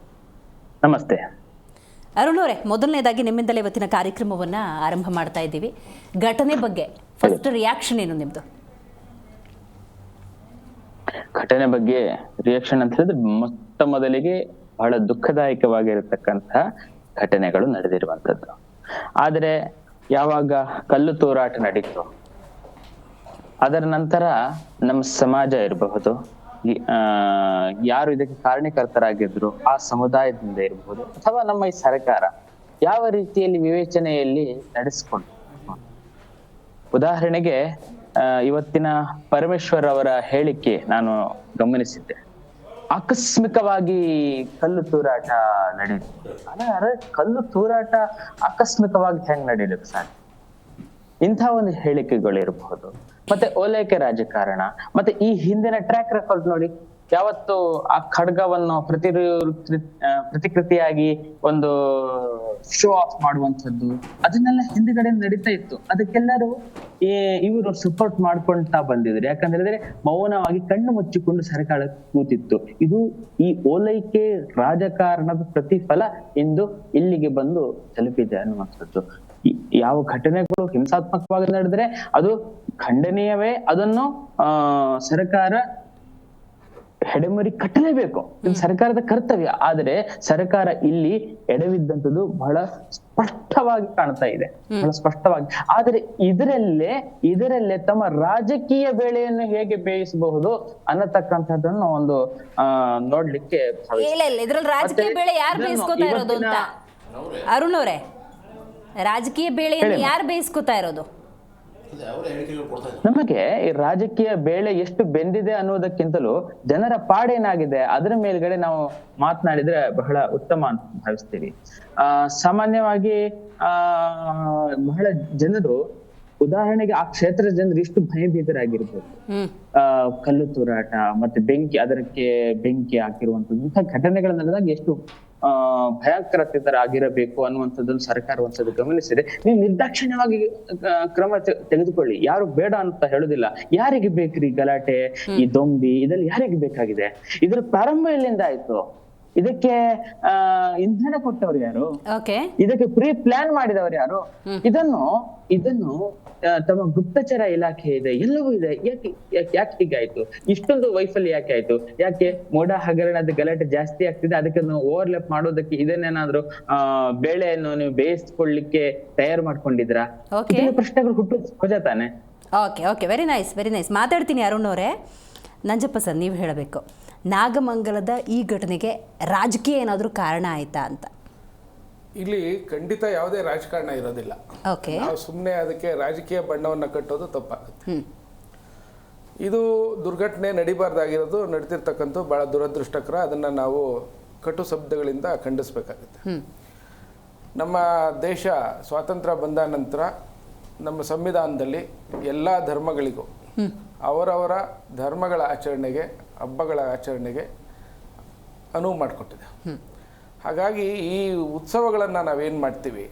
ನಮಸ್ತೆ ಅರುಣ್ ಅವರೇ, ಮೊದಲನೇದಾಗಿ ನಿಮ್ಮಿಂದಲೇ ಇವತ್ತಿನ ಕಾರ್ಯಕ್ರಮವನ್ನು ಆರಂಭ ಮಾಡ್ತಾ ಇದ್ದೀವಿ. ಘಟನೆ ಬಗ್ಗೆ ಫಸ್ಟ್ ರಿಯಾಕ್ಷನ್ ಏನು ನಿಮ್ಮದು? ಘಟನೆ ಬಗ್ಗೆ ರಿಯಾಕ್ಷನ್ ಅಂತ ಹೇಳಿದ್ರೆ ಮೊಟ್ಟ ಮೊದಲಿಗೆ ಬಹಳ ದುಃಖದಾಯಕವಾಗಿರತಕ್ಕಂತಹ ಘಟನೆಗಳು ನಡೆದಿರುವಂತದ್ದು. ಆದರೆ ಯಾವಾಗ ಕಲ್ಲು ತೂರಾಟ ನಡೀತು, ಅದರ ನಂತರ ನಮ್ಮ ಸಮಾಜ ಇರಬಹುದು, ಯಾರು ಇದಕ್ಕೆ ಕಾರಣಕರ್ತರಾಗಿದ್ರು ಆ ಸಮುದಾಯದಿಂದ ಇರಬಹುದು, ಅಥವಾ ನಮ್ಮ ಈ ಸರ್ಕಾರ ಯಾವ ರೀತಿಯಲ್ಲಿ ವಿವೇಚನೆಯಲ್ಲಿ ನಡೆಸಿಕೊಂಡು, ಉದಾಹರಣೆಗೆ ಇವತ್ತಿನ ಪರಮೇಶ್ವರ್ ಅವರ ಹೇಳಿಕೆ ನಾನು ಗಮನಿಸಿದ್ದೆ. ಆಕಸ್ಮಿಕವಾಗಿ ಕಲ್ಲು ತೂರಾಟ ನಡೆಯುತ್ತೆ. ಅರೆ, ಕಲ್ಲು ತೂರಾಟ ಆಕಸ್ಮಿಕವಾಗಿ ಹೆಂಗ್ ನಡೀಲಿಕ್ಕೆ ಸಾಧ್ಯ? ಇಂಥ ಒಂದು ಹೇಳಿಕೆಗಳಿರಬಹುದು. ಮತ್ತೆ ಓಲೈಕೆ ರಾಜಕಾರಣ, ಮತ್ತೆ ಈ ಹಿಂದಿನ ಟ್ರ್ಯಾಕ್ ರೆಕಾರ್ಡ್ ನೋಡಿ. ಯಾವತ್ತು ಆ ಖಡ್ಗವನ್ನು ಪ್ರತಿಕೃತಿಯಾಗಿ ಒಂದು ಶೋ ಆಫ್ ಮಾಡುವಂಥದ್ದು, ಅದನ್ನೆಲ್ಲ ಹಿಂದ್ಗಡೆ ನಡೀತಾ ಇತ್ತು. ಅದಕ್ಕೆಲ್ಲರೂ ಇವರು ಸಪೋರ್ಟ್ ಮಾಡ್ಕೊಂತಾ ಬಂದಿದ್ರು. ಯಾಕಂದ್ರೆ ಮೌನವಾಗಿ ಕಣ್ಣು ಮುಚ್ಚಿಕೊಂಡು ಸರ್ಕಾರ ಕೂತಿತ್ತು. ಇದು ಈ ಓಲೈಕೆ ರಾಜಕಾರಣದ ಪ್ರತಿಫಲ ಇಂದು ಇಲ್ಲಿಗೆ ಬಂದು ತಲುಪಿದೆ ಅನ್ನುವಂಥದ್ದು. ಯಾವ ಘಟನೆಗಳು ಹಿಂಸಾತ್ಮಕವಾಗಿ ನಡೆದ್ರೆ ಅದು ಖಂಡನೀಯವೇ, ಅದನ್ನು ಸರ್ಕಾರ ಹೆಡೆಮರಿ ಕಟ್ಟಲೇಬೇಕು. ಇದು ಸರ್ಕಾರದ ಕರ್ತವ್ಯ. ಆದ್ರೆ ಸರ್ಕಾರ ಇಲ್ಲಿ ಎಡವಿದ್ದಂಥದ್ದು ಬಹಳ ಸ್ಪಷ್ಟವಾಗಿ ಕಾಣ್ತಾ ಇದೆ, ಬಹಳ ಸ್ಪಷ್ಟವಾಗಿ. ಆದ್ರೆ ಇದರಲ್ಲೇ ತಮ್ಮ ರಾಜಕೀಯ ಬೇಳೆಯನ್ನು ಹೇಗೆ ಬೇಯಿಸಬಹುದು ಅನ್ನತಕ್ಕಂಥದ್ದನ್ನು ಒಂದು ನೋಡ್ಲಿಕ್ಕೆ ಇದ್ರಲ್ಲಿ ರಾಜಕೀಯ ಬೇಳೆ ಯಾರು ಬೇಯಿಸ್ಕೊತಾ ಇರೋದು ಅಂತ ಅರುಣ್ ಅವರೇ, ರಾಜಕೀಯ ಬೇಳೆಯನ್ನು ಯಾರು ಬೇಯಿಸ್ಕೊತಾ ಇರೋದು? ನಮಗೆ ಈ ರಾಜಕೀಯ ಬೇಳೆ ಎಷ್ಟು ಬೆಂದಿದೆ ಅನ್ನೋದಕ್ಕಿಂತಲೂ ಜನರ ಪಾಡೇನಾಗಿದೆ ಅದರ ಮೇಲ್ಗಡೆ ನಾವು ಮಾತನಾಡಿದ್ರೆ ಬಹಳ ಉತ್ತಮ ಅಂತ ಭಾವಿಸ್ತೀವಿ. ಸಾಮಾನ್ಯವಾಗಿ ಬಹಳ ಜನರು, ಉದಾಹರಣೆಗೆ ಆ ಕ್ಷೇತ್ರದ ಜನರು ಇಷ್ಟು ಭಯಭೀತರಾಗಿರ್ಬೋದು. ಕಲ್ಲು ತೂರಾಟ ಮತ್ತೆ ಅದಕ್ಕೆ ಬೆಂಕಿ ಹಾಕಿರುವಂತದ್ದು, ಇಂಥ ಘಟನೆಗಳು ನಡೆದಾಗ ಎಷ್ಟು ಭಯಂಕರತೆರಾಗಿರಬೇಕು ಅನ್ನುವಂಥದ್ದನ್ನು ಸರ್ಕಾರ ಒಂದ್ಸಲ ಗಮನಿಸಿದೆ. ನೀವು ನಿರ್ದಾಕ್ಷಿಣ್ಯವಾಗಿ ಕ್ರಮ ತೆಗೆದುಕೊಳ್ಳಿ, ಯಾರು ಬೇಡ ಅಂತ ಹೇಳುದಿಲ್ಲ. ಯಾರಿಗೆ ಬೇಕ್ರಿ ಗಲಾಟೆ, ಈ ದೊಂಬಿ, ಇದೆಲ್ಲ ಯಾರಿಗೆ ಬೇಕಾಗಿದೆ? ಇದ್ರ ಪ್ರಾರಂಭ ಎಲ್ಲಿಂದ ಆಯ್ತು? ಇದಕ್ಕೆ ಇಂಧನ ಕೊಟ್ಟವ್ರು ಯಾರು? ಇದಕ್ಕೆ ಪ್ರೀ ಪ್ಲಾನ್ ಮಾಡಿದವರು ಯಾರು? ಇದನ್ನು ತಮ್ಮ ಗುಪ್ತಚರ ಇಲಾಖೆ ಇದೆ, ಎಲ್ಲವೂ ಇದೆ. ಯಾಕೆ ಹೀಗಾಯ್ತು? ಇಷ್ಟೊಂದು ವೈಫಲ್ಯ ಯಾಕೆ ಆಯ್ತು? ಯಾಕೆ ಮೋಡ ಹಗರಣದ ಗಲಾಟೆ ಜಾಸ್ತಿ ಆಗ್ತಿದೆ? ಅದಕ್ಕೆ ಓವರ್ಲ್ಯಾಪ್ ಮಾಡೋದಕ್ಕೆ ಇದನ್ನೇನಾದ್ರೂ ಬೇಳೆಯನ್ನು ನೀವು ಬೇಯಿಸ್ಕೊಳ್ಳಿಕ್ಕೆ ತಯಾರು ಮಾಡ್ಕೊಂಡಿದ್ರಾ? ಪ್ರಶ್ನೆಗಳು ಹುಟ್ಟುದು ಸಹಜ ತಾನೆ. Okay, very nice. ಮಾತಾಡ್ತೀನಿ ಅರುಣ್ ಅವರೇ. ನಂಜಪ್ಪ ಸರ್, ನೀವು ಹೇಳಬೇಕು, ನಾಗಮಂಗಲದ ಈ ಘಟನೆಗೆ ರಾಜಕೀಯ ಏನಾದರೂ ಕಾರಣ ಆಯ್ತಾ ಅಂತ? ಇಲ್ಲಿ ಖಂಡಿತ ಯಾವುದೇ ರಾಜಕಾರಣ ಇರೋದಿಲ್ಲ. ನಾವು ಸುಮ್ಮನೆ ಅದಕ್ಕೆ ರಾಜಕೀಯ ಬಣ್ಣವನ್ನು ಕಟ್ಟೋದು ತಪ್ಪಾಗುತ್ತೆ. ಇದು ದುರ್ಘಟನೆ ನಡಿಬಾರ್ದಾಗಿರೋದು, ನಡೆದಿರ್ತಕ್ಕಂಥ ಬಹಳ ದುರದೃಷ್ಟಕರ. ಅದನ್ನು ನಾವು ಕಟು ಶಬ್ದಗಳಿಂದ ಖಂಡಿಸಬೇಕಾಗುತ್ತೆ. ನಮ್ಮ ದೇಶ ಸ್ವಾತಂತ್ರ್ಯ ಬಂದ ನಂತರ ನಮ್ಮ ಸಂವಿಧಾನದಲ್ಲಿ ಎಲ್ಲ ಧರ್ಮಗಳಿಗೂ ಅವರವರ ಧರ್ಮಗಳ ಆಚರಣೆಗೆ, ಹಬ್ಬಗಳ ಆಚರಣೆಗೆ ಅನುವು ಮಾಡಿಕೊಟ್ಟಿದೆ. ಹಾಗಾಗಿ ಈ ಉತ್ಸವಗಳನ್ನು ನಾವೇನು ಮಾಡ್ತೀವಿ,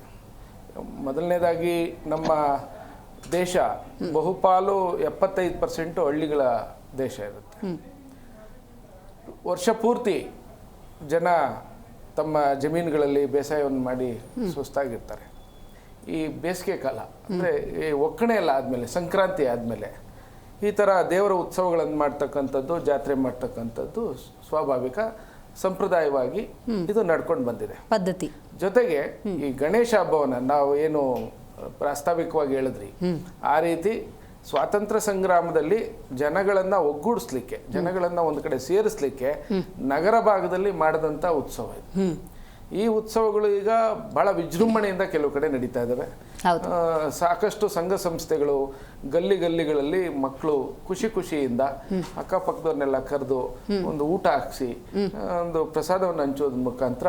ಮೊದಲನೇದಾಗಿ ನಮ್ಮ ದೇಶ ಬಹುಪಾಲು 75% ಹಳ್ಳಿಗಳ ದೇಶ ಇರುತ್ತೆ. ವರ್ಷ ಪೂರ್ತಿ ಜನ ತಮ್ಮ ಜಮೀನುಗಳಲ್ಲಿ ಬೇಸಾಯವನ್ನು ಮಾಡಿ ಸುಸ್ತಾಗಿರ್ತಾರೆ. ಈ ಬೇಸಿಗೆ ಕಾಲ ಅಂದರೆ ಈ ಒಕ್ಕಣೆ ಎಲ್ಲ ಆದಮೇಲೆ, ಸಂಕ್ರಾಂತಿ ಆದಮೇಲೆ ಈ ಥರ ದೇವರ ಉತ್ಸವಗಳನ್ನು ಮಾಡ್ತಕ್ಕಂಥದ್ದು, ಜಾತ್ರೆ ಮಾಡ್ತಕ್ಕಂಥದ್ದು ಸ್ವಾಭಾವಿಕ, ಸಂಪ್ರದಾಯವಾಗಿ ಇದು ನಡ್ಕೊಂಡು ಬಂದಿದೆ ಪದ್ಧತಿ. ಜೊತೆಗೆ ಈ ಗಣೇಶ ಹಬ್ಬವನ್ನು ನಾವು ಏನು ಪ್ರಾಸ್ತಾವಿಕವಾಗಿ ಹೇಳಿದ್ರಿ, ಆ ರೀತಿ ಸ್ವಾತಂತ್ರ್ಯ ಸಂಗ್ರಾಮದಲ್ಲಿ ಜನಗಳನ್ನು ಒಗ್ಗೂಡಿಸ್ಲಿಕ್ಕೆ, ಜನಗಳನ್ನು ಒಂದು ಕಡೆ ಸೇರಿಸ್ಲಿಕ್ಕೆ ನಗರ ಭಾಗದಲ್ಲಿ ಮಾಡಿದಂಥ ಉತ್ಸವ ಇದು. ಈ ಉತ್ಸವಗಳು ಈಗ ಬಹಳ ವಿಜೃಂಭಣೆಯಿಂದ ಕೆಲವು ಕಡೆ ನಡೀತಾ ಇದ್ದಾವೆ. ಸಾಕಷ್ಟು ಸಂಘ ಸಂಸ್ಥೆಗಳು ಗಲ್ಲಿಗಳಲ್ಲಿ ಮಕ್ಕಳು ಖುಷಿಯಿಂದ ಅಕ್ಕಪಕ್ಕದವ್ರನ್ನೆಲ್ಲ ಕರೆದು ಒಂದು ಊಟ ಹಾಕ್ಸಿ ಒಂದು ಪ್ರಸಾದವನ್ನು ಹಂಚೋದ್ರ ಮುಖಾಂತರ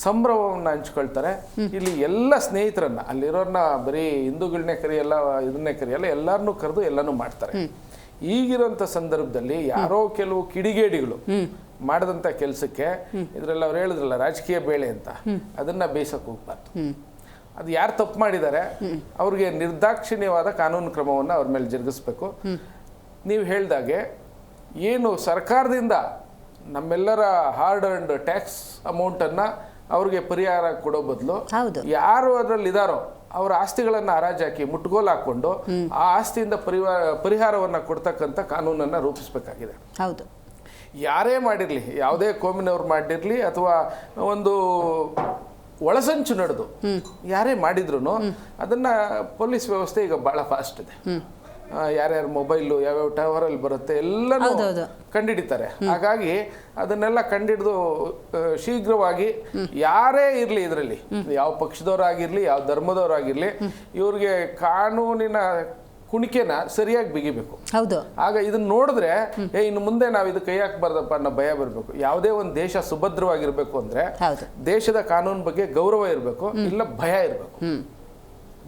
ಸಂಭ್ರಮವನ್ನು ಹಂಚ್ಕೊಳ್ತಾರೆ. ಇಲ್ಲಿ ಎಲ್ಲ ಸ್ನೇಹಿತರನ್ನ, ಅಲ್ಲಿರೋರ್ನ ಬರೀ ಹಿಂದೂಗಳನ್ನೇ ಕರೆಯಲ್ಲ, ಇದನ್ನೇ ಕರೆಯಲ್ಲ, ಎಲ್ಲರನ್ನೂ ಕರೆದು ಎಲ್ಲನೂ ಮಾಡ್ತಾರೆ. ಈಗಿರೋಂಥ ಸಂದರ್ಭದಲ್ಲಿ ಯಾರೋ ಕೆಲವು ಕಿಡಿಗೇಡಿಗಳು ಮಾಡಿದಂಥ ಕೆಲಸಕ್ಕೆ, ಇದರಲ್ಲಿ ಅವ್ರು ಹೇಳಿದ್ರಲ್ಲ ರಾಜಕೀಯ ಬೇಳೆ ಅಂತ, ಅದನ್ನ ಬೇಯಿಸಕ್ಕೆ ಹೋಗ್ಬಾರ್ದು. ಅದು ಯಾರು ತಪ್ಪು ಮಾಡಿದ್ದಾರೆ ಅವ್ರಿಗೆ ನಿರ್ದಾಕ್ಷಿಣ್ಯವಾದ ಕಾನೂನು ಕ್ರಮವನ್ನು ಅವ್ರ ಮೇಲೆ ಜರುಗಿಸ್ಬೇಕು. ನೀವು ಹೇಳ್ದಾಗೆ ಏನು ಸರ್ಕಾರದಿಂದ ನಮ್ಮೆಲ್ಲರ ಹಾರ್ಡ್ ಅಂಡ್ ಟ್ಯಾಕ್ಸ್ ಅಮೌಂಟನ್ನು ಅವ್ರಿಗೆ ಪರಿಹಾರ ಕೊಡೋ ಬದಲು ಯಾರು ಅದರಲ್ಲಿ ಇದ್ದಾರೋ ಅವರ ಆಸ್ತಿಗಳನ್ನು ಹರಾಜಾಕಿ ಮುಟ್ಗೋಲು ಹಾಕ್ಕೊಂಡು ಆ ಆಸ್ತಿಯಿಂದ ಪರಿಹಾರವನ್ನು ಕೊಡ್ತಕ್ಕಂಥ ಕಾನೂನನ್ನು ರೂಪಿಸಬೇಕಾಗಿದೆ. ಹೌದು, ಯಾರೇ ಮಾಡಿರಲಿ, ಯಾವುದೇ ಕೋಮಿನವ್ರು ಮಾಡಿರಲಿ ಅಥವಾ ಒಂದು ಒಳಸಂಚು ನಡೆದು ಯಾರೇ ಮಾಡಿದ್ರು ಅದನ್ನು ಪೊಲೀಸ್ ವ್ಯವಸ್ಥೆ ಈಗ ಭಾಳ ಫಾಸ್ಟ್ ಇದೆ. ಯಾರ್ಯಾರ ಮೊಬೈಲು ಯಾವ್ಯಾವ ಟವರಲ್ಲಿ ಬರುತ್ತೆ ಎಲ್ಲನೂ ಕಂಡಿಡಿತಾರೆ. ಹಾಗಾಗಿ ಅದನ್ನೆಲ್ಲ ಕಂಡಿಡಿದು ಶೀಘ್ರವಾಗಿ ಯಾರೇ ಇರಲಿ, ಇದರಲ್ಲಿ ಯಾವ ಪಕ್ಷದವರಾಗಿರಲಿ ಯಾವ ಧರ್ಮದವರಾಗಿರಲಿ, ಇವ್ರಿಗೆ ಕಾನೂನಿನ ಕುಣಿಕೆನ ಸರಿಯಾಗಿ ಬಿಗಿಬೇಕು. ಹೌದು. ಆಗ ಇದನ್ನ ನೋಡಿದ್ರೆ ಇನ್ನು ಮುಂದೆ ನಾವು ಇದು ಕೈ ಹಾಕಬಾರ್ದಪ್ಪ ಅನ್ನೋ ಭಯ ಬರಬೇಕು. ಯಾವುದೇ ಒಂದು ದೇಶ ಸುಭದ್ರವಾಗಿರ್ಬೇಕು ಅಂದ್ರೆ ದೇಶದ ಕಾನೂನು ಬಗ್ಗೆ ಗೌರವ ಇರಬೇಕು, ಇಲ್ಲ ಭಯ ಇರಬೇಕು.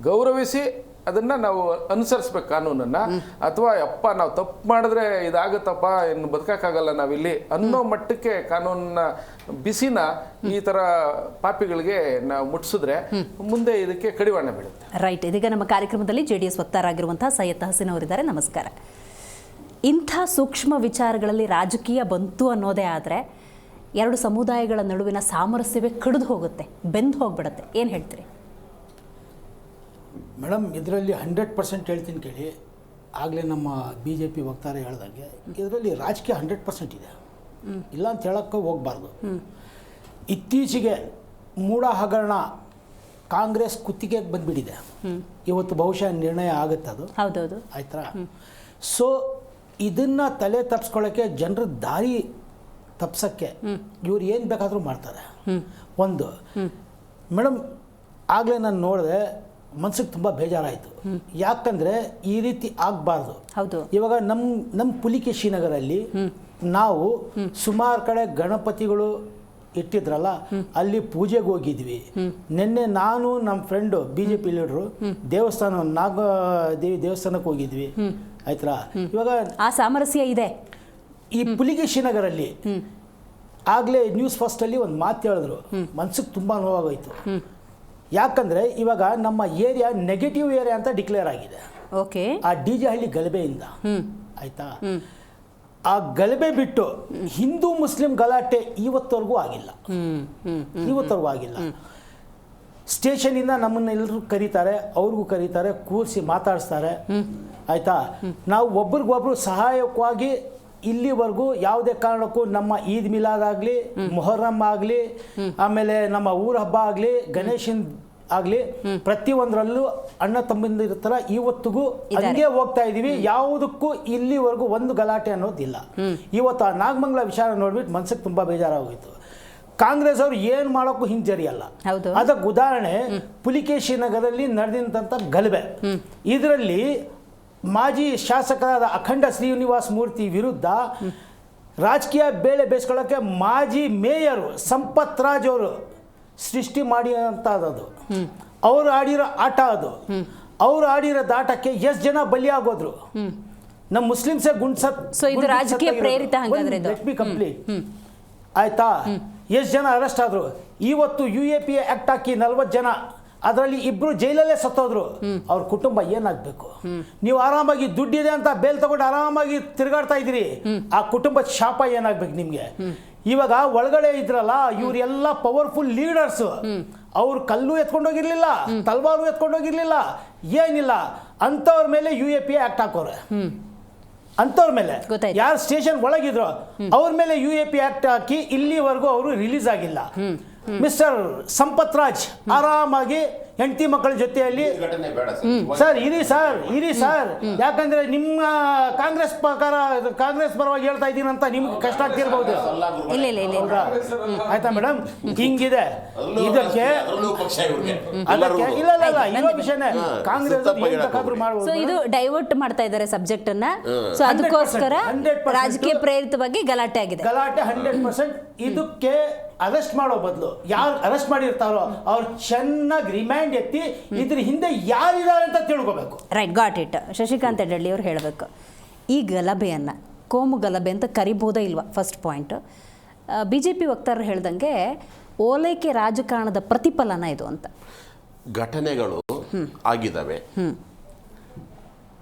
ಗೌರವಿಸಿ ಅದನ್ನ ನಾವು ಅನುಸರಿಸ್ಬೇಕು ಕಾನೂನನ್ನ. ಅಥವಾ ಅಪ್ಪ ನಾವು ತಪ್ಪು ಮಾಡಿದ್ರೆ ಇದಾಗುತ್ತಪ್ಪ, ಇನ್ನು ಬದುಕಕ್ಕಾಗಲ್ಲ ನಾವಿಲ್ಲಿ ಅನ್ನೋ ಮಟ್ಟಕ್ಕೆ ಕಾನೂನಿನ ಬಿಸಿನ ಈ ತರ ಪಾಪಿಗಳಿಗೆ ನಾವು ಮುಟ್ಸಿದ್ರೆ ಮುಂದೆ ಇದಕ್ಕೆ ಕಡಿವಾಣ ಬೀಳುತ್ತೆ. ರೈಟ್. ಇದೀಗ ನಮ್ಮ ಕಾರ್ಯಕ್ರಮದಲ್ಲಿ JDS ವಕ್ತಾರರಾಗಿರುವಂತಹ ಸೈಯದ್ ತಹಸೀನ್ ಅವರಿದ್ದಾರೆ. ನಮಸ್ಕಾರ. ಇಂಥ ಸೂಕ್ಷ್ಮ ವಿಚಾರಗಳಲ್ಲಿ ರಾಜಕೀಯ ಬಂತು ಅನ್ನೋದೇ ಆದರೆ ಎರಡು ಸಮುದಾಯಗಳ ನಡುವಿನ ಸಾಮರಸ್ಯವೇ ಕಡಿದು ಹೋಗುತ್ತೆ, ಬೆಂದು ಹೋಗ್ಬಿಡುತ್ತೆ. ಏನು ಹೇಳ್ತೀರಿ ಮೇಡಮ್? ಇದರಲ್ಲಿ 100% ಹೇಳ್ತೀನಿ ಕೇಳಿ. ಆಗಲೇ ನಮ್ಮ BJP ವಕ್ತಾರ ಹೇಳ್ದಂಗೆ ಇದರಲ್ಲಿ ರಾಜಕೀಯ 100% ಇದೆ, ಇಲ್ಲ ಅಂತ ಹೇಳೋಕ್ಕೆ ಹೋಗಬಾರ್ದು. ಇತ್ತೀಚೆಗೆ ಮೂಢ ಹಗರಣ ಕಾಂಗ್ರೆಸ್ ಕುತ್ತಿಗೆಗೆ ಬಂದುಬಿಟ್ಟಿದೆ. ಇವತ್ತು ಬಹುಶಃ ನಿರ್ಣಯ ಆಗುತ್ತೆ ಅದು. ಹೌದೌದು, ಆಯ್ತಾ? ಸೊ ಇದನ್ನು ತಲೆ ತಪ್ಪಿಸ್ಕೊಳ್ಳೋಕ್ಕೆ, ಜನರ ದಾರಿ ತಪ್ಸೋಕ್ಕೆ ಇವ್ರು ಏನು ಬೇಕಾದರೂ ಮಾಡ್ತಾರೆ. ಒಂದು ಮೇಡಮ್, ಆಗಲೇ ನಾನು ನೋಡಿದೆ, ಮನ್ಸಿಗೆ ತುಂಬ ಬೇಜಾರಾಯಿತು. ಯಾಕಂದರೆ ಈ ರೀತಿ ಆಗಬಾರ್ದು. ಹೌದು. ಇವಾಗ ನಮ್ಮ ಪುಲಿಕೇಶಿ ನಗರಲ್ಲಿ ನಾವು ಸುಮಾರು ಕಡೆ ಗಣಪತಿಗಳು ಇಟ್ಟಿದ್ರಲ್ಲ, ಅಲ್ಲಿ ಪೂಜೆಗೆ ಹೋಗಿದ್ವಿ. ನಿನ್ನೆ ನಾನು ನಮ್ಮ ಫ್ರೆಂಡು BJP ಲೀಡ್ರು ದೇವಸ್ಥಾನ ನಾಗದೇವಿ ದೇವಸ್ಥಾನಕ್ಕೆ ಹೋಗಿದ್ವಿ. ಆಯ್ತಾ? ಇವಾಗ ಆ ಸಾಮರಸ್ಯ ಇದೆ ಈ ಪುಲಿಕೇಶಿ ನಗರಲ್ಲಿ. ಆಗಲೇ ನ್ಯೂಸ್ ಫಸ್ಟಲ್ಲಿ ಒಂದು ಮಾತು ಹೇಳಿದ್ರು, ಮನ್ಸಿಗೆ ತುಂಬ ನೋವಾಗೋಯ್ತು. ಯಾಕಂದರೆ ಇವಾಗ ನಮ್ಮ ಏರಿಯಾ ನೆಗೆಟಿವ್ ಏರಿಯಾ ಅಂತ ಡಿಕ್ಲೇರ್ ಆಗಿದೆ. ಓಕೆ. ಆ DJ ಹಳ್ಳಿ ಗಲಭೆಯಿಂದ. ಆಯ್ತಾ? ಆ ಗಲಭೆ ಬಿಟ್ಟು ಹಿಂದೂ ಮುಸ್ಲಿಂ ಗಲಾಟೆ ಇವತ್ತವರೆಗೂ ಆಗಿಲ್ಲ. ಸ್ಟೇಷನಿಂದ ನಮ್ಮನ್ನೆಲ್ಲರೂ ಕರೀತಾರೆ, ಅವ್ರಿಗೂ ಕರೀತಾರೆ, ಕೂರಿಸಿ ಮಾತಾಡಿಸ್ತಾರೆ. ಆಯ್ತಾ? ನಾವು ಒಬ್ರಿಗೊಬ್ರು ಸಹಾಯಕವಾಗಿ ಇಲ್ಲಿವರೆಗೂ ಯಾವುದೇ ಕಾರಣಕ್ಕೂ ನಮ್ಮ ಈದ್ ಮಿಲಾದ್ ಆಗಲಿ, ಮೊಹರಂ ಆಗಲಿ, ಆಮೇಲೆ ನಮ್ಮ ಊರ ಹಬ್ಬ ಆಗಲಿ, ಗಣೇಶನ್ ಆಗಲಿ, ಪ್ರತಿಯೊಂದರಲ್ಲೂ ಅಣ್ಣ ತಮ್ಮಂದಿರ ಥರ ಇವತ್ತಿಗೂ ಹಂಗೆ ಹೋಗ್ತಾ ಇದ್ದೀವಿ. ಯಾವುದಕ್ಕೂ ಇಲ್ಲಿವರೆಗೂ ಒಂದು ಗಲಾಟೆ ಅನ್ನೋದಿಲ್ಲ. ಇವತ್ತು ಆ ನಾಗಮಂಗಲ ವಿಚಾರ ನೋಡ್ಬಿಟ್ಟು ಮನ್ಸಿಗೆ ತುಂಬ ಬೇಜಾರಾಗೋಯಿತು. ಕಾಂಗ್ರೆಸ್ ಅವರು ಏನು ಮಾಡೋಕ್ಕೂ ಹಿಂಜರಿಯಲ್ಲ. ಅದಕ್ಕೆ ಉದಾಹರಣೆ ಪುಲಿಕೇಶಿ ನಗರದಲ್ಲಿ ನಡೆದಂಥ ಗಲಭೆ. ಇದರಲ್ಲಿ ಮಾಜಿ ಶಾಸಕರಾದ ಅಖಂಡ ಶ್ರೀನಿವಾಸ ಮೂರ್ತಿ ವಿರುದ್ಧ ರಾಜಕೀಯ ಬೇಳೆ ಬೇಯಿಸ್ಕೊಳ್ಳೋಕ್ಕೆ ಮಾಜಿ ಮೇಯರು ಸಂಪತ್ ರಾಜ್ ಅವರು ಸೃಷ್ಟಿ ಮಾಡಿದಂಥದ್ದು. ಅವರು ಆಡಿರೋ ಆಟ ಅದು. ಅವರು ಆಡಿರೋದು ಆಟಕ್ಕೆ ಎಷ್ಟು ಜನ ಬಲಿಯಾಗೋದ್ರು. ನಮ್ಮ ಮುಸ್ಲಿಮ್ಸೇ ರಾಜಕೀಯ ಪ್ರೇರಿತ. ಕಂಪ್ಲೀಟ್ ಆಯ್ತಾ? ಎಷ್ಟು ಜನ ಅರೆಸ್ಟ್ ಆದ್ರು. ಇವತ್ತು UAPA ಆಕ್ಟ್ ಹಾಕಿ 40 ಜನ, ಅದರಲ್ಲಿ 2 ಜೈಲಲ್ಲೇ ಸತ್ತೋದ್ರು. ಅವ್ರ ಕುಟುಂಬ ಏನಾಗಬೇಕು? ನೀವು ಆರಾಮಾಗಿ ದುಡ್ಡಿದೆ ಅಂತ ಬೇಲ್ ತಗೊಂಡು ಆರಾಮಾಗಿ ತಿರುಗಾಡ್ತಾ ಇದ್ದೀರಿ, ಆ ಕುಟುಂಬದ ಶಾಪ ಏನಾಗ್ಬೇಕು ನಿಮ್ಗೆ? ಇವಾಗ ಒಳಗಡೆ ಇದ್ರಲ್ಲ ಇವರೆಲ್ಲ ಪವರ್ಫುಲ್ ಲೀಡರ್ಸ್, ಅವ್ರು ಕಲ್ಲು ಎತ್ಕೊಂಡೋಗಿರ್ಲಿಲ್ಲ, ತಲ್ವಾರು ಎತ್ಕೊಂಡೋಗಿರ್ಲಿಲ್ಲ, ಏನಿಲ್ಲ. ಅಂಥವ್ರ ಮೇಲೆ UAPA ಆಕ್ಟ್ ಹಾಕೋರೆ. ಅಂಥವ್ರ ಮೇಲೆ ಯಾರು ಸ್ಟೇಷನ್ ಒಳಗಿದ್ರು ಅವ್ರ ಮೇಲೆ UAPA ಆಕ್ಟ್ ಹಾಕಿ ಇಲ್ಲಿವರೆಗೂ ಅವರು ರಿಲೀಸ್ ಆಗಿಲ್ಲ. ಮಿಸ್ಟರ್ ಸಂಪತ್ ರಾಜ್ ಆರಾಮಾಗಿ ಹೆಂಡತಿ ಮಕ್ಕಳ ಜೊತೆಯಲ್ಲಿ ಸರ್ ಇರಿ ಸರ್, ಯಾಕಂದ್ರೆ ನಿಮ್ಮ ಕಾಂಗ್ರೆಸ್ ಪರವಾಗಿ ಹೇಳ್ತಾ ಇದ್ದೀನಿ ಅಂತ ನಿಮ್ಗೆ ಕಷ್ಟ ಆಗ್ತಿರ್ಬಹುದು. ಆಯ್ತಾ ಮೇಡಮ್? ಹಿಂಗಿದೆ ಇದಕ್ಕೆ ಅದಕ್ಕೆ ಇಲ್ಲ ಇರೋ ವಿಷಯನೇ ಕಾಂಗ್ರೆಸ್ ಮಾಡ್ಬೋದು. ಇದು ಡೈವರ್ಟ್ ಮಾಡ್ತಾ ಇದ್ದಾರೆ ಸಬ್ಜೆಕ್ಟ್ ಅನ್ನ. ಸೊ ಅದಕ್ಕೋಸ್ಕರ ರಾಜಕೀಯ ಪ್ರೇರಿತವಾಗಿ ಗಲಾಟೆ ಆಗಿದೆ. ಗಲಾಟೆ 100%. ಇದಕ್ಕೆ ಅರೆಸ್ಟ್ ಮಾಡೋ ಬದಲು ಯಾರು ಅರೆಸ್ಟ್ ಮಾಡಿರ್ತಾರೋ ಅವ್ರು ಚೆನ್ನಾಗಿ ರಿಮ್ಯಾಂಡ್ ಎತ್ತಿ ಇದ್ರ ಹಿಂದೆ ಯಾರಿದ್ದಾರೆ ಅಂತ ತಿಳ್ಕೋಬೇಕು. Right, got it. Shashikant Yadrali ಅವರು ಹೇಳಬೇಕು, ಈ ಗಲಭೆಯನ್ನು ಕೋಮು ಗಲಭೆ ಅಂತ ಕರಿಬೋದೇ ಇಲ್ವಾ? First point. BJP ವಕ್ತಾರರು ಹೇಳ್ದಂಗೆ ಓಲೈಕೆ ರಾಜಕಾರಣದ ಪ್ರತಿಫಲನ ಇದು ಅಂತ. ಘಟನೆಗಳು ಆಗಿದ್ದಾವೆ.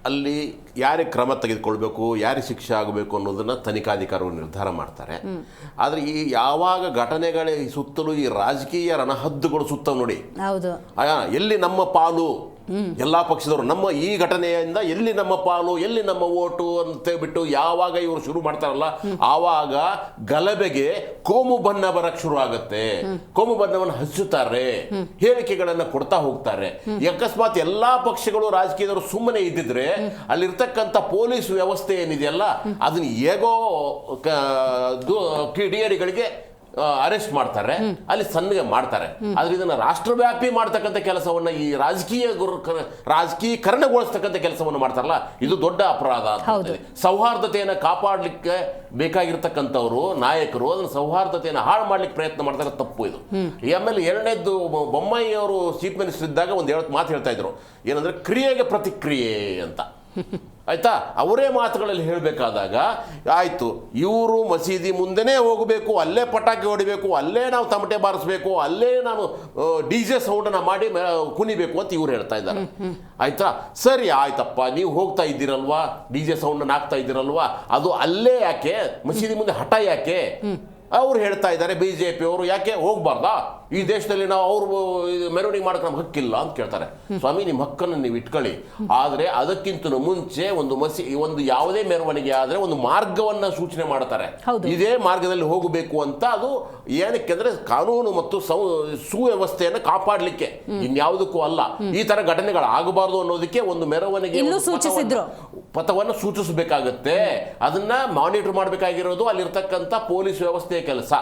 ಅಲ್ಲಿ ಯಾರಿಗೆ ಕ್ರಮ ತೆಗೆದುಕೊಳ್ಬೇಕು, ಯಾರಿಗೆ ಶಿಕ್ಷೆ ಆಗಬೇಕು ಅನ್ನೋದನ್ನು ತನಿಖಾಧಿಕಾರಿಗಳು ನಿರ್ಧಾರ ಮಾಡ್ತಾರೆ. ಆದರೆ ಈ ಯಾವಾಗ ಘಟನೆಗಳ ಸುತ್ತಲೂ ಈ ರಾಜಕೀಯ ರಣಹದ್ದುಗಳು ಸುತ್ತವು ನೋಡಿ, ಎಲ್ಲಿ ನಮ್ಮ ಪಾಲು, ಎಲ್ಲ ಪಕ್ಷದವರು ನಮ್ಮ ಈ ಘಟನೆಯಿಂದ ಎಲ್ಲಿ ನಮ್ಮ ಪಾಲು, ಎಲ್ಲಿ ನಮ್ಮ ಓಟು ಅಂತ ಬಿಟ್ಟು ಯಾವಾಗ ಇವರು ಶುರು ಮಾಡ್ತಾರಲ್ಲ, ಆವಾಗ ಗಲಭೆಗೆ ಕೋಮು ಬಣ್ಣ ಬರಕ್ ಶುರು ಆಗುತ್ತೆ. ಕೋಮು ಬಣ್ಣವನ್ನು ಹಚ್ಚುತ್ತಾರೆ, ಹೇಳಿಕೆಗಳನ್ನ ಕೊಡ್ತಾ ಹೋಗ್ತಾರೆ. ಅಕಸ್ಮಾತ್ ಎಲ್ಲಾ ಪಕ್ಷಗಳು ರಾಜಕೀಯದವರು ಸುಮ್ಮನೆ ಇದ್ದಿದ್ರೆ ಅಲ್ಲಿರ್ತಕ್ಕಂಥ ಪೊಲೀಸ್ ವ್ಯವಸ್ಥೆ ಏನಿದೆಯಲ್ಲ ಅದನ್ನ ಹೇಗೋ ಕಿಡಿಗೇಡಿಗಳಿಗೆ ಅರೆಸ್ಟ್ ಮಾಡ್ತಾರೆ, ಅಲ್ಲಿ ಸಣ್ಣಗೆ ಮಾಡ್ತಾರೆ. ಆದ್ರೆ ಇದನ್ನ ರಾಷ್ಟ್ರವ್ಯಾಪಿ ಮಾಡ್ತಕ್ಕಂಥ ಕೆಲಸವನ್ನ ಈ ರಾಜಕೀಕರಣಗೊಳಿಸ್ತಕ್ಕಂಥ ಕೆಲಸವನ್ನು ಮಾಡ್ತಾರಲ್ಲ, ಇದು ದೊಡ್ಡ ಅಪರಾಧ. ಸೌಹಾರ್ದತೆಯನ್ನು ಕಾಪಾಡಲಿಕ್ಕೆ ಬೇಕಾಗಿರ್ತಕ್ಕಂಥವ್ರು ನಾಯಕರು ಅದನ್ನ ಸೌಹಾರ್ದತೆಯನ್ನು ಹಾಳು ಮಾಡ್ಲಿಕ್ಕೆ ಪ್ರಯತ್ನ ಮಾಡ್ತಾರೆ, ತಪ್ಪು ಇದು. ಆಮೇಲೆ ಎರಡನೇದ್ದು, ಬೊಮ್ಮಾಯಿ ಅವರು ಚೀಫ್ ಮಿನಿಸ್ಟರ್ ಇದ್ದಾಗ ಒಂದು ಮಾತು ಹೇಳ್ತಾ ಇದ್ರು, ಏನಂದ್ರೆ ಕ್ರಿಯೆಗೆ ಪ್ರತಿಕ್ರಿಯೆ ಅಂತ. ಆಯ್ತಾ, ಅವರೇ ಮಾತುಗಳಲ್ಲಿ ಹೇಳಬೇಕಾದಾಗ ಆಯ್ತು, ಇವರು ಮಸೀದಿ ಮುಂದೆನೇ ಹೋಗಬೇಕು, ಅಲ್ಲೇ ಪಟಾಕಿ ಹೊಡಿಬೇಕು, ಅಲ್ಲೇ ನಾವು ತಮಟೆ ಬಾರಿಸ್ಬೇಕು, ಅಲ್ಲೇ ನಾನು DJ ಸೌಂಡನ್ನು ಮಾಡಿ ಕುಣಿಬೇಕು ಅಂತ ಇವ್ರು ಹೇಳ್ತಾ ಇದ್ದಾರೆ. ಆಯ್ತಾ, ಸರಿ ಆಯ್ತಪ್ಪ, ನೀವು ಹೋಗ್ತಾ ಇದ್ದೀರಲ್ವಾ, DJ ಸೌಂಡನ್ನು ಹಾಕ್ತಾ ಇದ್ದೀರಲ್ವಾ, ಅದು ಅಲ್ಲೇ ಯಾಕೆ, ಮಸೀದಿ ಮುಂದೆ ಹಠ ಯಾಕೆ? ಅವ್ರು ಹೇಳ್ತಾ ಇದ್ದಾರೆ BJP ಅವರು, ಯಾಕೆ ಹೋಗ್ಬಾರ್ದಾ ಈ ದೇಶದಲ್ಲಿ, ನಾವು ಅವ್ರು ಮೆರವಣಿಗೆ ಮಾಡಕ್ಕೆ ನಮ್ಗೆ ಹಕ್ಕಿಲ್ಲ ಅಂತ ಕೇಳ್ತಾರೆ. ಸ್ವಾಮಿ, ನಿಮ್ಮ ಹಕ್ಕನ್ನು ನೀವು ಇಟ್ಕೊಳ್ಳಿ, ಆದರೆ ಅದಕ್ಕಿಂತ ಮುಂಚೆ ಒಂದು ಯಾವುದೇ ಮೆರವಣಿಗೆ ಆದರೆ ಒಂದು ಮಾರ್ಗವನ್ನ ಸೂಚನೆ ಮಾಡ್ತಾರೆ, ಇದೇ ಮಾರ್ಗದಲ್ಲಿ ಹೋಗಬೇಕು ಅಂತ. ಅದು ಏನಕ್ಕೆ ಅಂದ್ರೆ ಕಾನೂನು ಮತ್ತು ಸುವ್ಯವಸ್ಥೆಯನ್ನು ಕಾಪಾಡಲಿಕ್ಕೆ, ಇನ್ಯಾವುದಕ್ಕೂ ಅಲ್ಲ. ಈ ತರ ಘಟನೆಗಳು ಆಗಬಾರ್ದು ಅನ್ನೋದಕ್ಕೆ ಒಂದು ಮೆರವಣಿಗೆ ಪಥವನ್ನು ಸೂಚಿಸಬೇಕಾಗತ್ತೆ. ಅದನ್ನ ಮಾನಿಟರ್ ಮಾಡಬೇಕಾಗಿರೋದು ಅಲ್ಲಿರ್ತಕ್ಕಂಥ ಪೊಲೀಸ್ ವ್ಯವಸ್ಥೆಯ ಕೆಲಸ.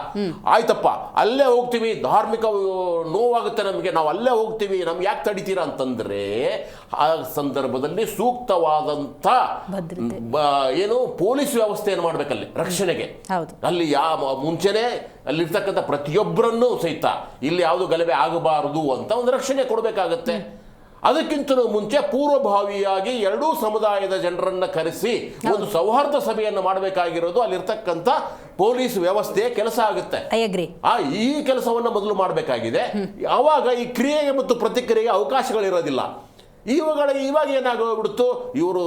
ಆಯ್ತಪ್ಪ, ಅಲ್ಲೇ ಹೋಗ್ತೀವಿ, ಧಾರ್ಮಿಕ ನೋವಾಗುತ್ತೆ ನಮಗೆ, ನಾವು ಅಲ್ಲೇ ಹೋಗ್ತೀವಿ, ನಮ್ಗೆ ಯಾಕೆ ತಡಿತೀರಾ ಅಂತಂದ್ರೆ ಆ ಸಂದರ್ಭದಲ್ಲಿ ಸೂಕ್ತವಾದಂತ ಏನು ಪೊಲೀಸ್ ವ್ಯವಸ್ಥೆಯನ್ನು ಮಾಡ್ಬೇಕಲ್ಲಿ ರಕ್ಷಣೆಗೆ. ಅಲ್ಲಿ ಮುಂಚೆನೆ ಅಲ್ಲಿರ್ತಕ್ಕಂಥ ಪ್ರತಿಯೊಬ್ಬರನ್ನು ಸಹಿತ ಇಲ್ಲಿ ಯಾವುದು ಗಲಭೆ ಆಗಬಾರದು ಅಂತ ಒಂದು ರಕ್ಷಣೆ ಕೊಡಬೇಕಾಗತ್ತೆ. ಅದಕ್ಕಿಂತ ಮುಂಚೆ ಪೂರ್ವಭಾವಿಯಾಗಿ ಎರಡೂ ಸಮುದಾಯದ ಜನರನ್ನ ಕರೆಸಿ ಒಂದು ಸೌಹಾರ್ದ ಸಭೆಯನ್ನು ಮಾಡಬೇಕಾಗಿರೋದು ಅಲ್ಲಿರ್ತಕ್ಕಂಥ ಪೊಲೀಸ್ ವ್ಯವಸ್ಥೆಯ ಕೆಲಸ ಆಗುತ್ತೆ. ಈ ಕೆಲಸವನ್ನ ಮೊದಲು ಮಾಡಬೇಕಾಗಿದೆ. ಆವಾಗ ಈ ಕ್ರಿಯೆಗೆ ಮತ್ತು ಪ್ರತಿಕ್ರಿಯೆಗೆ ಅವಕಾಶಗಳಿರೋದಿಲ್ಲ. ಇವಾಗ ಏನಾಗೋಗ್ಬಿಡ್ತು, ಇವರು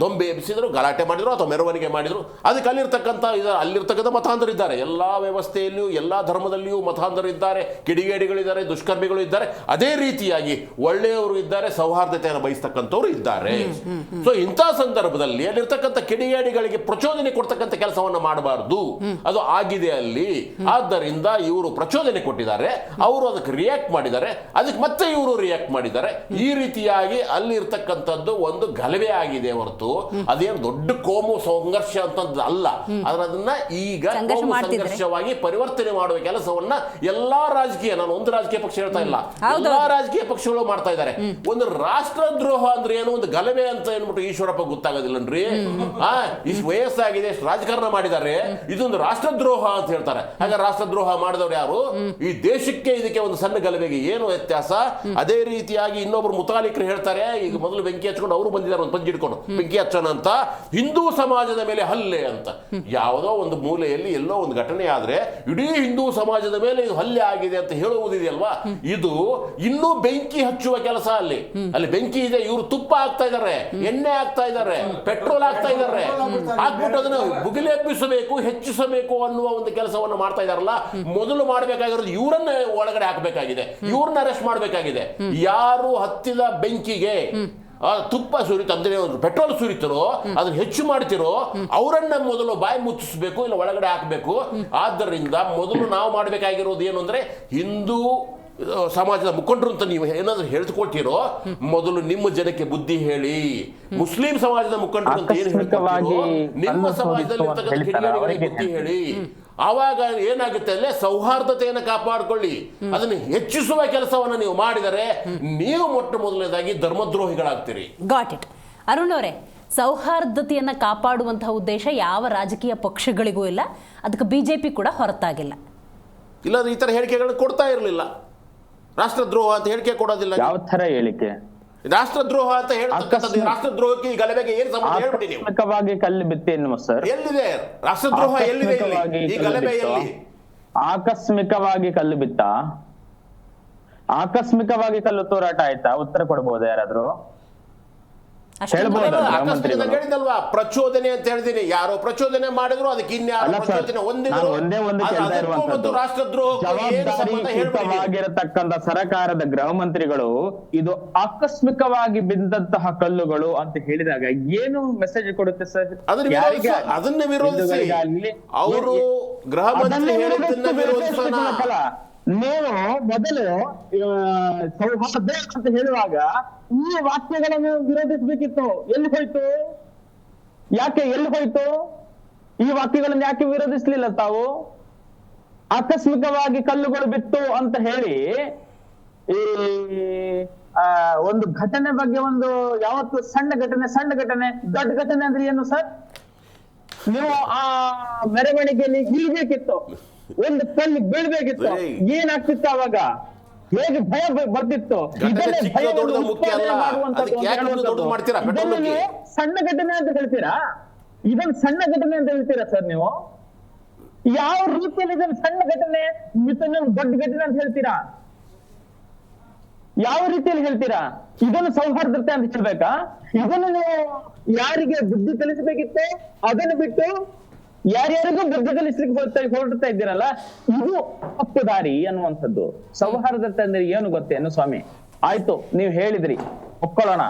ದೊಂಬೆ ಎಬ್ಬಿಸಿದ್ರು, ಗಲಾಟೆ ಮಾಡಿದ್ರು ಅಥವಾ ಮೆರವಣಿಗೆ ಮಾಡಿದ್ರು, ಅದಕ್ಕೆ ಅಲ್ಲಿರ್ತಕ್ಕಂಥ ಮತಾಂಧರಿದ್ದಾರೆ. ಎಲ್ಲ ವ್ಯವಸ್ಥೆಯಲ್ಲಿಯೂ ಎಲ್ಲ ಧರ್ಮದಲ್ಲಿಯೂ ಮತಾಂಧರಿದ್ದಾರೆ, ಕಿಡಿಗೇಡಿಗಳಿದ್ದಾರೆ, ದುಷ್ಕರ್ಮಿಗಳು ಇದ್ದಾರೆ. ಅದೇ ರೀತಿಯಾಗಿ ಒಳ್ಳೆಯವರು ಇದ್ದಾರೆ, ಸೌಹಾರ್ದತೆಯನ್ನು ಬಯಸ್ತಕ್ಕಂಥವ್ರು ಇದ್ದಾರೆ. ಸೊ ಇಂಥ ಸಂದರ್ಭದಲ್ಲಿ ಅಲ್ಲಿರ್ತಕ್ಕಂಥ ಕಿಡಿಗೇಡಿಗಳಿಗೆ ಪ್ರಚೋದನೆ ಕೊಡ್ತಕ್ಕಂಥ ಕೆಲಸವನ್ನ ಮಾಡಬಾರ್ದು, ಅದು ಆಗಿದೆ ಅಲ್ಲಿ. ಆದ್ದರಿಂದ ಇವರು ಪ್ರಚೋದನೆ ಕೊಟ್ಟಿದ್ದಾರೆ, ಅವರು ಅದಕ್ಕೆ ರಿಯಾಕ್ಟ್ ಮಾಡಿದ್ದಾರೆ, ಅದಕ್ಕೆ ಮತ್ತೆ ಇವರು ರಿಯಾಕ್ಟ್ ಮಾಡಿದ್ದಾರೆ. ಈ ರೀತಿಯಾಗಿ ಅಲ್ಲಿ ಇರ್ತಕ್ಕಂಥದ್ದು ಒಂದು ಗಲಭೆ ಆಗಿದೆ ಹೊರತು ಅದೇನು ದೊಡ್ಡ ಕೋಮು ಸಂಘರ್ಷ ಅಂತದ್ದು ಅಲ್ಲ. ಆದ್ರೆ ಅದನ್ನ ಈಗ ಸಂಘರ್ಷವಾಗಿ ಪರಿವರ್ತನೆ ಮಾಡುವ ಕೆಲಸವನ್ನ ಎಲ್ಲಾ ರಾಜಕೀಯ, ನಾನು ಒಂದು ರಾಜಕೀಯ ಪಕ್ಷ ಹೇಳ್ತಾ ಇಲ್ಲ, ಎಲ್ಲಾ ರಾಜಕೀಯ ಪಕ್ಷಗಳು ಮಾಡ್ತಾ ಇದ್ದಾರೆ. ಒಂದು ರಾಷ್ಟ್ರದ್ರೋಹ ಅಂದ್ರೆ ಏನು, ಒಂದು ಗಲಭೆ ಅಂತ ಏನ್ಬಿಟ್ಟು ಈಶ್ವರಪ್ಪ ಗೊತ್ತಾಗೋದಿಲ್ಲನ್ರಿ. ಇಷ್ಟು ವಯಸ್ಸಾಗಿದೆ, ಇಷ್ಟು ರಾಜಕಾರಣ ಮಾಡಿದ್ದಾರೆ, ಇದೊಂದು ರಾಷ್ಟ್ರದ್ರೋಹ ಅಂತ ಹೇಳ್ತಾರೆ. ಹಾಗ ರಾಷ್ಟ್ರದ್ರೋಹ ಮಾಡಿದವರು ಯಾರು? ಈ ದೇಶಕ್ಕೆ ಇದಕ್ಕೆ ಒಂದು ಸಣ್ಣ ಗಲಭೆಗೆ ಏನು ವ್ಯತ್ಯಾಸ? ಅದೇ ರೀತಿಯಾಗಿ ಇನ್ನೊಬ್ರು ಮುತಾಲಿಕರು ಹೇಳ್ತಾರೆ, ಈಗ ಮೊದಲು ಬೆಂಕಿ ಹಚ್ಕೊಂಡು ಅವರು ಬಂದಿದ್ದಾರೆ, ಒಂದು ಪಂಜಿ ಇಟ್ಕೊಂಡು ಬೆಂಕಿ ಹಚ್ಚೋಣ ಅಂತ, ಹಿಂದೂ ಸಮಾಜದ ಮೇಲೆ ಹಲ್ಲೆ ಅಂತ. ಯಾವುದೋ ಒಂದು ಮೂಲೆಯಲ್ಲಿ ಎಲ್ಲೋ ಒಂದು ಘಟನೆ ಆದ್ರೆ ಇಡೀ ಹಿಂದೂ ಸಮಾಜದ ಮೇಲೆ ಇದು ಹಲ್ಲೆ ಆಗಿದೆ ಅಂತ ಹೇಳುವುದಿದೆಯಲ್ವಾ, ಇದು ಇನ್ನೂ ಬೆಂಕಿ ಹಚ್ಚುವ ಕೆಲಸ. ಅಲ್ಲಿ ಬೆಂಕಿ ಇದೆ, ಇವರು ತುಪ್ಪ ಹಾಕ್ತಾ ಇದ್ದಾರೆ, ಎಣ್ಣೆ ಹಾಕ್ತಾ ಇದ್ದಾರೆ, ಪೆಟ್ರೋಲ್ ಹಾಕ್ತಾ ಇದ್ದಾರೆ, ಹಾಕ್ಬಿಟ್ಟು ಅದನ್ನು ಬುಗಿಲೆಬ್ಬಿಸಬೇಕು, ಹೆಚ್ಚಿಸಬೇಕು ಅನ್ನುವ ಒಂದು ಕೆಲಸವನ್ನು ಮಾಡ್ತಾ ಇದಾರಲ್ಲ. ಮೊದಲು ಮಾಡಬೇಕಾಗಿರೋದು ಇವರನ್ನ ಒಳಗಡೆ ಹಾಕಬೇಕಾಗಿದೆ, ಇವ್ರನ್ನ ಅರೆಸ್ಟ್ ಮಾಡಬೇಕಾಗಿದೆ. ಯಾರು ಹತ್ತಿದ ಬೆಂಕಿಗೆ ತುಪ್ಪ ಸುರಿತ ಅಂದ್ರೆ ಪೆಟ್ರೋಲ್ ಸುರಿತಿರೋ, ಅದನ್ನ ಹೆಚ್ಚು ಮಾಡ್ತಿರೋ ಅವರನ್ನ ಮೊದಲು ಬಾಯಿ ಮುಚ್ಚಿಸ್ಬೇಕು, ಇಲ್ಲ ಒಳಗಡೆ ಹಾಕಬೇಕು. ಆದ್ದರಿಂದ ಮೊದಲು ನಾವು ಮಾಡಬೇಕಾಗಿರೋದು ಏನು ಅಂದ್ರೆ, ಹಿಂದೂ ಸಮಾಜದ ಮುಖಂಡರು ಅಂತ ನೀವು ಏನಾದ್ರೂ ಹೇಳ್ಕೊಳ್ತೀರೋ, ಮೊದಲು ನಿಮ್ಮ ಜನಕ್ಕೆ ಬುದ್ಧಿ ಹೇಳಿ. ಮುಸ್ಲಿಂ ಸಮಾಜದ ಮುಖಂಡರು ಅಂತ ಏನು ಹೇಳ್ಕೊಳ್ತೀರೋ, ನಿಮ್ಮ ಸಮಾಜದಲ್ಲಿ ಬುದ್ಧಿ ಹೇಳಿ. ಆವಾಗ ಏನಾಗುತ್ತೆ ಅಲ್ಲೇ ಸೌಹಾರ್ದತೆಯನ್ನು ಕಾಪಾಡಿಕೊಳ್ಳಿ. ಅದನ್ನು ಹೆಚ್ಚಿಸುವ ಕೆಲಸವನ್ನು ನೀವು ಮಾಡಿದರೆ ನೀವು ಮೊಟ್ಟ ಮೊದಲನೇದಾಗಿ ಧರ್ಮದ್ರೋಹಿಗಳಾಗ್ತೀರಿ. Got it. ಅರುಣ್ ಅವರೇ, ಸೌಹಾರ್ದತೆಯನ್ನ ಕಾಪಾಡುವಂತಹ ಉದ್ದೇಶ ಯಾವ ರಾಜಕೀಯ ಪಕ್ಷಗಳಿಗೂ ಇಲ್ಲ, ಅದಕ್ಕೆ BJP ಕೂಡ ಹೊರತಾಗಿಲ್ಲ. ಇಲ್ಲ, ಈ ತರ ಹೇಳಿಕೆಗಳನ್ನು ಕೊಡ್ತಾ ಇರಲಿಲ್ಲ. ರಾಷ್ಟ್ರದ್ರೋಹ ಅಂತ ಹೇಳಿಕೆ ಕೊಡೋದಿಲ್ಲ. ಯಾವ ತರ ಹೇಳಿಕೆ? ರಾಷ್ಟ್ರದ್ರೋಹ ಅಂತ ಹೇಳ್ತಕ್ಕಂಥದ್ದು, ರಾಷ್ಟ್ರದ್ರೋಹಕ್ಕೆ ಈ ಗಲಭೆಗೆ ಏನು ಸಂಬಂಧ ಹೇಳ್ಬಿಡಿ ನೀವು. ಆಕಸ್ಮಿಕವಾಗಿ ಕಲ್ಲು ಬಿತ್ತೇನು ಸರ್? ಎಲ್ಲಿದೆ ರಾಷ್ಟ್ರದ್ರೋಹ? ಎಲ್ಲಿದೆ ಈ ಗಲಭೆ? ಎಲ್ಲಿ ಆಕಸ್ಮಿಕವಾಗಿ ಕಲ್ಲು ಬಿತ್ತ? ಆಕಸ್ಮಿಕವಾಗಿ ಕಲ್ಲು ತೂರಾಟ ಆಯ್ತಾ? ಉತ್ತರ ಕೊಡ್ಬೋದು ಯಾರಾದ್ರೂ? ಹೇಳ್ಬೋದು ಆಕಸ್ಮಿಕ ಹೇಳಿದಲ್ವಾ, ಪ್ರಚೋದನೆ ಅಂತ ಹೇಳಿದೀನಿ. ಯಾರೋ ಪ್ರಚೋದನೆ ಮಾಡಿದ್ರು ಅದಕ್ಕೆ ಇನ್ಯಾರೋ ಪ್ರಚೋದನೆ ಹೊಂದಿದ್ರು. ಒಂದೇ ಒಂದು ಕೇಳ್ತಾ ಇರುವಂತದ್ದು, ಜವಾಬ್ದಾರಿಯುತವಾಗಿರತಕ್ಕಂತ ಸರ್ಕಾರದ ಗೃಹ ಮಂತ್ರಿಗಳು ಇದು ಆಕಸ್ಮಿಕವಾಗಿ ಬಿದ್ದಂತಹ ಕಲ್ಲುಗಳು ಅಂತ ಹೇಳಿದಾಗ ಏನು ಮೆಸೇಜ್ ಕೊಡುತ್ತೆ ಸರ್? ಅದನ್ನ ವಿರೋಧಿಸಿ ಅವರು ಗೃಹ ಮಂತ್ರಿ ಹೇಳಿದ್ದನ್ನ ವಿರೋಧಿಸೋಣ. ನೀವು ಮೊದಲು ಸೌಹಾರ್ದ ಅಂತ ಹೇಳುವಾಗ ಈ ವಾಕ್ಯಗಳನ್ನು ವಿರೋಧಿಸಬೇಕಿತ್ತು. ಎಲ್ಲಿ ಹೋಯ್ತು? ಯಾಕೆ ಎಲ್ಲಿ ಹೋಯ್ತು? ಈ ವಾಕ್ಯಗಳನ್ನು ಯಾಕೆ ವಿರೋಧಿಸ್ಲಿಲ್ಲ ತಾವು? ಆಕಸ್ಮಿಕವಾಗಿ ಕಲ್ಲುಗಳು ಬಿತ್ತು ಅಂತ ಹೇಳಿ ಈ ಒಂದು ಘಟನೆ ಬಗ್ಗೆ ಒಂದು ಯಾವತ್ತು ಸಣ್ಣ ಘಟನೆ ದೊಡ್ಡ ಘಟನೆ ಅಂದ್ರೆ ಏನು ಸರ್? ನೀವು ಆ ಮೆರವಣಿಗೆಯಲ್ಲಿ ಇಲ್ಬೇಕಿತ್ತು, ಒಂದು ಕಲ್ಲು ಬೀಳ್ಬೇಕಿತ್ತು, ಏನಾಗ್ತಿತ್ತು ಅವಾಗ? ಹೇಗೆ ಭಯ ಬರ್ತಿತ್ತು? ಸಣ್ಣ ಘಟನೆ ಅಂತ ಹೇಳ್ತೀರಾ? ಇದನ್ನು ಸಣ್ಣ ಘಟನೆ ಅಂತ ಹೇಳ್ತೀರಾ ಸರ್ ನೀವು? ಯಾವ ರೀತಿಯಲ್ಲಿ ಇದನ್ನು ಸಣ್ಣ ಘಟನೆ ದೊಡ್ಡ ಘಟನೆ ಅಂತ ಹೇಳ್ತೀರಾ? ಯಾವ ರೀತಿಯಲ್ಲಿ ಹೇಳ್ತೀರಾ? ಇದನ್ನು ಸೌಹಾರ್ದತೆ ಅಂತ ಹೇಳ್ಬೇಕಾ? ಇದನ್ನು ನೀವು ಯಾರಿಗೆ ಬುದ್ಧಿ ಕಲಿಸಬೇಕಿತ್ತು ಅದನ್ನು ಬಿಟ್ಟು ಯಾರ್ಯಾರಿಗೂ ಬುದ್ಧಿ ಕಲಿಸ್ಲಿಕ್ಕೆ ಹೊರಡ್ತಾ ಇದ್ದೀರಲ್ಲ, ಇದು ತಪ್ಪು ದಾರಿ ಅನ್ನುವಂಥದ್ದು. ಸೌಹಾರ್ದತೆ ಅಂದ್ರೆ ಏನು ಗೊತ್ತೇನು ಸ್ವಾಮಿ? ಆಯ್ತು, ನೀವು ಹೇಳಿದ್ರಿ, ಒಪ್ಕೊಳ್ಳೋಣ.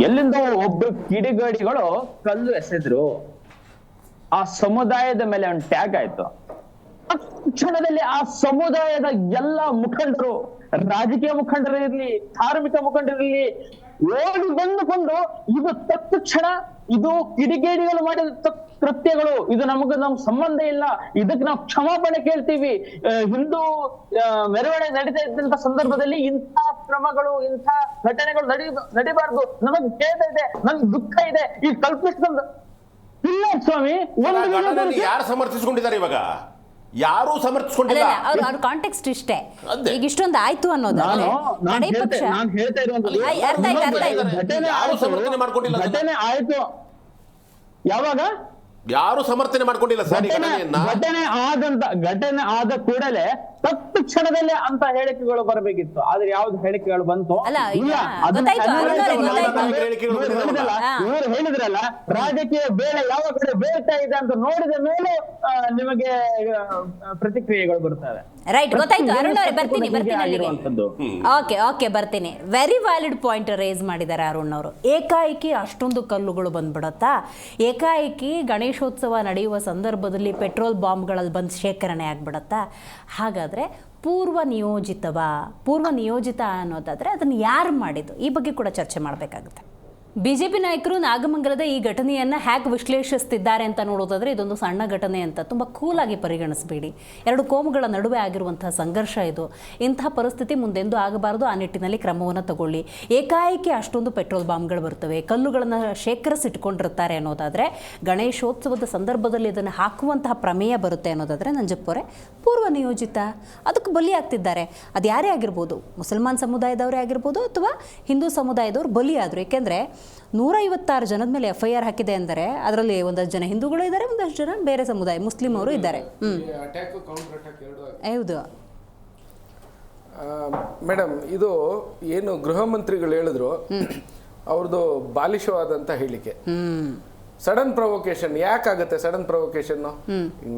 ಎಲ್ಲಿಂದ ಒಬ್ರು ಕಿಡಿಗೇಡಿಗಳು ಕಲ್ಲು ಎಸೆದ್ರು, ಆ ಸಮುದಾಯದ ಮೇಲೆ ಒಂದು ಟ್ಯಾಗ್ ಆಯ್ತು. ಕ್ಷಣದಲ್ಲಿ ಆ ಸಮುದಾಯದ ಎಲ್ಲ ಮುಖಂಡರು, ರಾಜಕೀಯ ಮುಖಂಡರಿರ್ಲಿ, ಧಾರ್ಮಿಕ ಮುಖಂಡರಿರ್ಲಿ, ಓಡಿ ಬಂದುಕೊಂಡು ಇದು ತತ್ಕ್ಷಣ, ಇದು ಕಿಡಿಗೇಡಿಗಳು ಮಾಡಿದ ಕೃತ್ಯಗಳು, ಇದು ನಮಗ ಸಂಬಂಧ ಇಲ್ಲ, ಇದಕ್ಕೆ ನಾವು ಕ್ಷಮಾಪಣೆ ಕೇಳ್ತೀವಿ. ಹಿಂದೂ ಮೆರವಣಿಗೆ ನಡೀತಾ ಇದ್ದಂತ ಸಂದರ್ಭದಲ್ಲಿ ಇಂಥ ಕ್ರಮಗಳು, ಇಂಥ ಘಟನೆಗಳು ನಡಿಬಾರ್ದು, ನಮಗ್ ಖೇದ ಇದೆ, ನಮ್ಗೆ ದುಃಖ ಇದೆ, ಈ ಕಲ್ಪಿಸ್ಕೊಂಡು ಇಲ್ಲ ಸ್ವಾಮಿ. ಯಾರು ಸಮರ್ಥಿಸಿಕೊಂಡಿದ್ದಾರೆ ಇವಾಗ? ಯಾರು ಸಮರ್ಥಿಸಿಕೊಂಡಿಲ್ಲ. ಅವ್ರ ಕಾಂಟೆಕ್ಸ್ಟ್ ಇಷ್ಟೇ. ಈಗ ಇಷ್ಟೊಂದು ಆಯ್ತು ಅನ್ನೋದು ಘಟನೆ ಆಯ್ತು. ಯಾವಾಗ? ಯಾರು ಸಮರ್ಥನೆ ಮಾಡ್ಕೊಂಡಿಲ್ಲ ಸರ್. ಘಟನೆ ಆದ ಕೂಡಲೇ ತತ್ಕ್ಷಣದಲ್ಲೇ ಅಂತ ಹೇಳಿಕೆಗಳು ಬರಬೇಕಿತ್ತು. ಆದ್ರೆ ಯಾವ್ದು ಹೇಳಿಕೆಗಳು ಬಂತು? ಇವರು ಹೇಳಿದ್ರಲ್ಲ, ರಾಜಕೀಯ ಬೇಳೆ ಯಾವ ಕಡೆ ಬೇಳ್ತಾ ಇದೆ ಅಂತ ನೋಡಿದ ಮೇಲೆ ನಿಮಗೆ ಪ್ರತಿಕ್ರಿಯೆಗಳು ಬರ್ತವೆ. ರೈಟ್, ಗೊತ್ತಾಯ್ತು. ಅರುಣ್ ಅವರೇ ಬರ್ತೀನಿ. ಓಕೆ ಬರ್ತೀನಿ. ವೆರಿ ವ್ಯಾಲಿಡ್ ಪಾಯಿಂಟ್ ರೇಸ್ ಮಾಡಿದ್ದಾರೆ ಅರುಣ್ ಅವರು. ಏಕಾಏಕಿ ಅಷ್ಟೊಂದು ಕಲ್ಲುಗಳು ಬಂದ್ಬಿಡತ್ತಾ? ಏಕಾಏಕಿ ಗಣೇಶೋತ್ಸವ ನಡೆಯುವ ಸಂದರ್ಭದಲ್ಲಿ ಪೆಟ್ರೋಲ್ ಬಾಂಬ್ಗಳಲ್ಲಿ ಬಂದು ಶೇಖರಣೆ ಆಗ್ಬಿಡತ್ತಾ? ಹಾಗಾದರೆ ಪೂರ್ವ ನಿಯೋಜಿತ ಅನ್ನೋದಾದರೆ ಅದನ್ನು ಯಾರು ಮಾಡಿದ್ದು? ಈ ಬಗ್ಗೆ ಕೂಡ ಚರ್ಚೆ ಮಾಡಬೇಕಾಗುತ್ತೆ. ಬಿಜೆಪಿ ನಾಯಕರು ನಾಗಮಂಗಲದ ಈ ಘಟನೆಯನ್ನು ಹ್ಯಾಕ್ ವಿಶ್ಲೇಷಿಸ್ತಿದ್ದಾರೆ ಅಂತ ನೋಡೋದಾದರೆ ಇದೊಂದು ಸಣ್ಣ ಘಟನೆ ಅಂತ ತುಂಬ ಕೂಲಾಗಿ ಪರಿಗಣಿಸಬೇಡಿ. ಎರಡು ಕೋಮುಗಳ ನಡುವೆ ಆಗಿರುವಂತಹ ಸಂಘರ್ಷ ಇದು. ಇಂತಹ ಪರಿಸ್ಥಿತಿ ಮುಂದೆಂದೂ ಆಗಬಾರದು. ಆ ನಿಟ್ಟಿನಲ್ಲಿ ಕ್ರಮವನ್ನು ತಗೊಳ್ಳಿ. ಏಕಾಏಕಿ ಅಷ್ಟೊಂದು ಪೆಟ್ರೋಲ್ ಬಾಂಬ್ಗಳು ಬರ್ತವೆ, ಕಲ್ಲುಗಳನ್ನು ಶೇಖರಿಸಿಟ್ಕೊಂಡಿರ್ತಾರೆ ಅನ್ನೋದಾದರೆ, ಗಣೇಶೋತ್ಸವದ ಸಂದರ್ಭದಲ್ಲಿ ಇದನ್ನು ಹಾಕುವಂತಹ ಪ್ರಮೇಯ ಬರುತ್ತೆ ಅನ್ನೋದಾದರೆ, ನಂಜಪ್ಪವರೇ ಪೂರ್ವ ನಿಯೋಜಿತ, ಅದಕ್ಕೆ ಬಲಿಯಾಗ್ತಿದ್ದಾರೆ. ಅದು ಯಾರೇ ಆಗಿರ್ಬೋದು, ಮುಸಲ್ಮಾನ್ ಸಮುದಾಯದವರೇ ಆಗಿರ್ಬೋದು ಅಥವಾ ಹಿಂದೂ ಸಮುದಾಯದವರು ಬಲಿಯಾದರು. ಏಕೆಂದರೆ 156 ಜನದ ಮೇಲೆ FIR ಹಾಕಿದೆ ಅಂದರೆ ಅದರಲ್ಲಿ ಒಂದಷ್ಟು ಜನ ಹಿಂದೂಗಳು ಇದ್ದಾರೆ, ಒಂದಷ್ಟು ಜನ ಬೇರೆ ಸಮುದಾಯ ಮುಸ್ಲಿಂ ಅವರು ಇದ್ದಾರೆ. ಹೌದು ಮೇಡಮ್, ಇದು ಏನು ಗೃಹ ಮಂತ್ರಿಗಳು ಹೇಳಿದ್ರು, ಅವ್ರದ್ದು ಬಾಲಿಶವಾದಂಥ ಹೇಳಿಕೆ. ಸಡನ್ ಪ್ರೊವೊಕೇಶನ್ ಯಾಕಾಗುತ್ತೆ? ಸಡನ್ ಪ್ರೊವೊಕೇಶನ್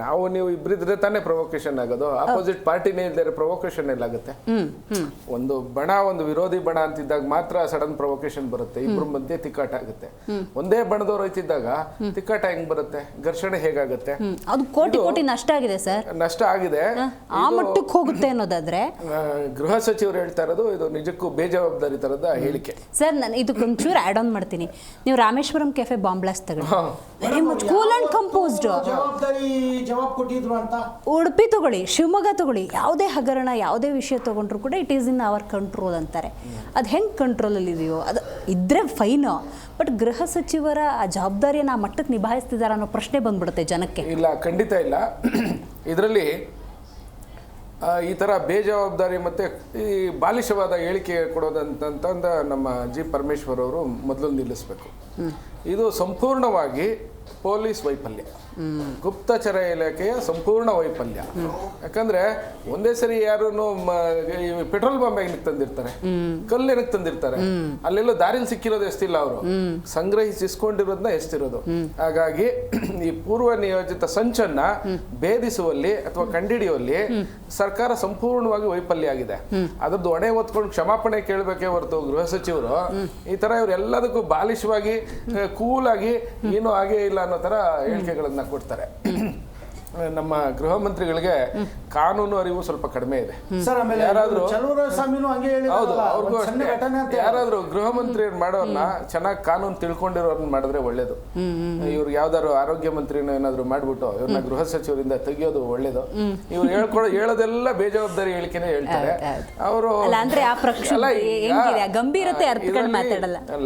ನಾವು ನೀವು ಇಬ್ಬರಿದ್ರೆ ತಾನೇ ಪ್ರೊವೊಕೇಶನ್ ಆಗೋದು. ಆಪೋಸಿಟ್ ಪಾರ್ಟಿನೇ ಇಲ್ದರೆ ಪ್ರೊವೊಕೇಶನ್ ಎಲ್ಲಾಗುತ್ತೆ? ಒಂದು ಬಣ, ಒಂದು ವಿರೋಧಿ ಬಣ ಅಂತಿದ್ದಾಗ ಮಾತ್ರ ಸಡನ್ ಪ್ರೊವೊಕೇಶನ್ ಬರುತ್ತೆ. ಇಬ್ರು ಮಧ್ಯೆ ತಿಕ್ಕಾಟ ಆಗುತ್ತೆ. ಒಂದೇ ಬಣದವ್ರು ಐತಿದ್ದಾಗ ತಿಕ್ಕಾಟ ಹೆಂಗ್ ಬರುತ್ತೆ? ಘರ್ಷಣೆ ಹೇಗಾಗುತ್ತೆ? ಅದು ಕೋಟಿ ನಷ್ಟ ಆಗಿದೆ ಸರ್. ನಷ್ಟ ಆಗಿದೆ. ಆ ಮಟ್ಟಕ್ಕೆ ಹೋಗುತ್ತೆ ಅನ್ನೋದಾದ್ರೆ ಗೃಹ ಸಚಿವರು ಹೇಳ್ತಾ ಇರೋದು ಇದು ನಿಜಕ್ಕೂ ಬೇಜವಾಬ್ದಾರಿ ತರದ ಹೇಳಿಕೆ. ಸರ್, ನಾನು ಇದಕ್ಕೊಂಚೂರು ಆಡ್ ಆನ್ ಮಾಡ್ತೀನಿ. ನೀವು ರಾಮೇಶ್ವರಂ ಕೆಫೆ ಬಾಂಬ್ ಬ್ಲಾಸ್ಟ್ ತಗೊಳ್ಳಿ, very much cool and composed. Udupi ತಗೊಳ್ಳಿ, ಶಿವಮೊಗ್ಗ ತಗೊಳ್ಳಿ, ಯಾವುದೇ ಹಗರಣ, ಯಾವುದೇ ವಿಷಯ ತಗೊಂಡ್ರು ಕೂಡ it is in our control ಅಂತಾರೆ. ಅದು ಹೆಂಗೆ ಕಂಟ್ರೋಲಲ್ಲಿ ಇದೆಯೋ ಅದು ಇದ್ರೆ ಫೈನು. ಬಟ್ ಗೃಹ ಸಚಿವರ ಆ ಜವಾಬ್ದಾರಿಯನ್ನು ಆ ಮಟ್ಟಕ್ಕೆ ನಿಭಾಯಿಸ್ತಿದ್ದಾರೆ ಅನ್ನೋ ಪ್ರಶ್ನೆ ಬಂದ್ಬಿಡುತ್ತೆ ಜನಕ್ಕೆ. ಇಲ್ಲ, ಖಂಡಿತ ಇಲ್ಲ. ಇದರಲ್ಲಿ ಈ ಥರ ಬೇಜವಾಬ್ದಾರಿ ಮತ್ತು ಈ ಬಾಲಿಶವಾದ ಹೇಳಿಕೆ ಕೊಡೋದಂತಂದ ನಮ್ಮ ಜಿ ಪರಮೇಶ್ವರ್ ಅವರು ಮೊದಲು ನಿಲ್ಲಿಸಬೇಕು. ಇದು ಸಂಪೂರ್ಣವಾಗಿ ಪೊಲೀಸ್ ವೈಫಲ್ಯ, ಗುಪ್ತಚರ ಇಲಾಖೆಯ ಸಂಪೂರ್ಣ ವೈಫಲ್ಯ. ಯಾಕಂದ್ರೆ ಒಂದೇ ಸರಿ ಯಾರು ಪೆಟ್ರೋಲ್ ಬಾಂಬ್ ಏನಕ್ಕೆ ತಂದಿರ್ತಾರೆ, ಕಲ್ಲು ಏನಕ್ಕೆ ತಂದಿರ್ತಾರೆ, ಅಲ್ಲೆಲ್ಲ ದಾರಿಲಿ ಸಿಕ್ಕಿರೋದು ಎಷ್ಟಿಲ್ಲ, ಅವರು ಸಂಗ್ರಹಿಸಿಸ್ಕೊಂಡಿರೋದನ್ನ ಎಷ್ಟಿರೋದು. ಹಾಗಾಗಿ ಈ ಪೂರ್ವ ನಿಯೋಜಿತ ಸಂಚನ್ನ ಭೇದಿಸುವಲ್ಲಿ ಅಥವಾ ಕಂಡಿಡಿಯುವಲ್ಲಿ ಸರ್ಕಾರ ಸಂಪೂರ್ಣವಾಗಿ ವೈಫಲ್ಯ ಆಗಿದೆ. ಅದ್ರದ್ದು ಹೊಣೆ ಹೊತ್ಕೊಂಡು ಕ್ಷಮಾಪಣೆ ಕೇಳಬೇಕೇ ಹೊರತು ಗೃಹ ಸಚಿವರು ಈ ತರ ಇವರೆಲ್ಲದಕ್ಕೂ ಬಾಲಿಶವಾಗಿ ಕೂಲಾಗಿ ಏನೂ ಆಗೇ ಇಲ್ಲ ಅನ್ನೋ ತರ ಹೇಳಿಕೆಗಳನ್ನ ಕೊಡ್ತಾರೆ. ನಮ್ಮ ಗೃಹ ಮಂತ್ರಿಗಳಿಗೆ ಕಾನೂನು ಅರಿವು ಸ್ವಲ್ಪ ಕಡಿಮೆ ಇದೆ. ಹೌದು, ಅವ್ರಿಗೂ ಅಷ್ಟೇ. ಯಾರಾದ್ರೂ ಗೃಹ ಮಂತ್ರಿ ಮಾಡೋರ್ನ ಚೆನ್ನಾಗಿ ಕಾನೂನು ತಿಳ್ಕೊಂಡಿರೋರ್ನ ಮಾಡಿದ್ರೆ ಒಳ್ಳೇದು. ಇವ್ರಿಗೆ ಯಾವ್ದಾದ್ರು ಆರೋಗ್ಯ ಮಂತ್ರಿನ ಏನಾದ್ರು ಮಾಡ್ಬಿಟ್ಟು ಇವ್ರನ್ನ ಗೃಹ ಸಚಿವರಿಂದ ತೆಗಿಯೋದು ಒಳ್ಳೇದು. ಇವ್ರು ಹೇಳೋದೆಲ್ಲ ಬೇಜವಾಬ್ದಾರಿ ಹೇಳಿಕೆನೆ ಹೇಳ್ತಾರೆ. ಅವರು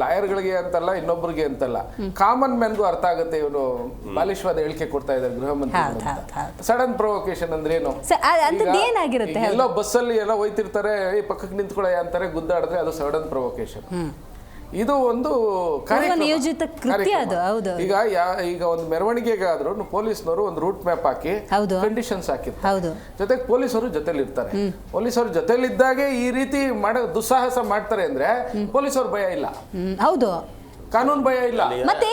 ಲಾಯರ್ಗಳಿಗೆ ಅಂತಲ್ಲ, ಇನ್ನೊಬ್ರಿಗೆ ಅಂತಲ್ಲ, ಕಾಮನ್ ಮ್ಯಾನ್ಗೂ ಅರ್ಥ ಆಗುತ್ತೆ ಇವರು ಬಾಲಿಶವಾದ ಹೇಳಿಕೆ ಕೊಡ್ತಾ ಇದ್ದಾರೆ ಗೃಹ ಮಂತ್ರಿ. ಸಡನ್ ಪ್ರೊವೊಕೇಶನ್ ಅಂದ್ರೆ ಏನು? ಎಲ್ಲೋ ಬಸ್ಸಲ್ಲಿ ಎಲ್ಲ ಹೋಯ್ತಿರ್ತಾರೆ, ಈ ಪಕ್ಕಕ್ಕೆ ನಿಂತ್ಕೊಳ್ಳಯ್ಯ ಅಂತಾರೆ, ಗುದ್ದಾಡಿದ್ರೆ ಅದು ಸಡನ್ ಪ್ರೊವೊಕೇಶನ್. ಇದು ಒಂದು ನಿಯೋಜಿತ ಕೃತ್ಯ ಅದು. ಹೌದು. ಈಗ ಒಂದು ಮೆರವಣಿಗೆಗಾದ್ರೂ ಪೊಲೀಸ್ನವರು ಒಂದು ರೂಟ್ ಮ್ಯಾಪ್ ಹಾಕಿ ಕಂಡೀಷನ್ಸ್ ಹಾಕಿರ್ತಾರೆ. ಜೊತೆಗೆ ಪೊಲೀಸರು ಜೊತೆಲಿ ಇರ್ತಾರೆ. ಪೊಲೀಸರು ಜೊತೆಲಿದ್ದಾಗೆ ಈ ರೀತಿ ಮಾಡೋ ದುಸ್ಸಾಹಸ ಮಾಡ್ತಾರೆ ಅಂದ್ರೆ ಪೊಲೀಸರು ಭಯ ಇಲ್ಲ. ಹೌದು, ಕಾನೂನು ಭಯ ಇಲ್ಲ. ಮತ್ತೆ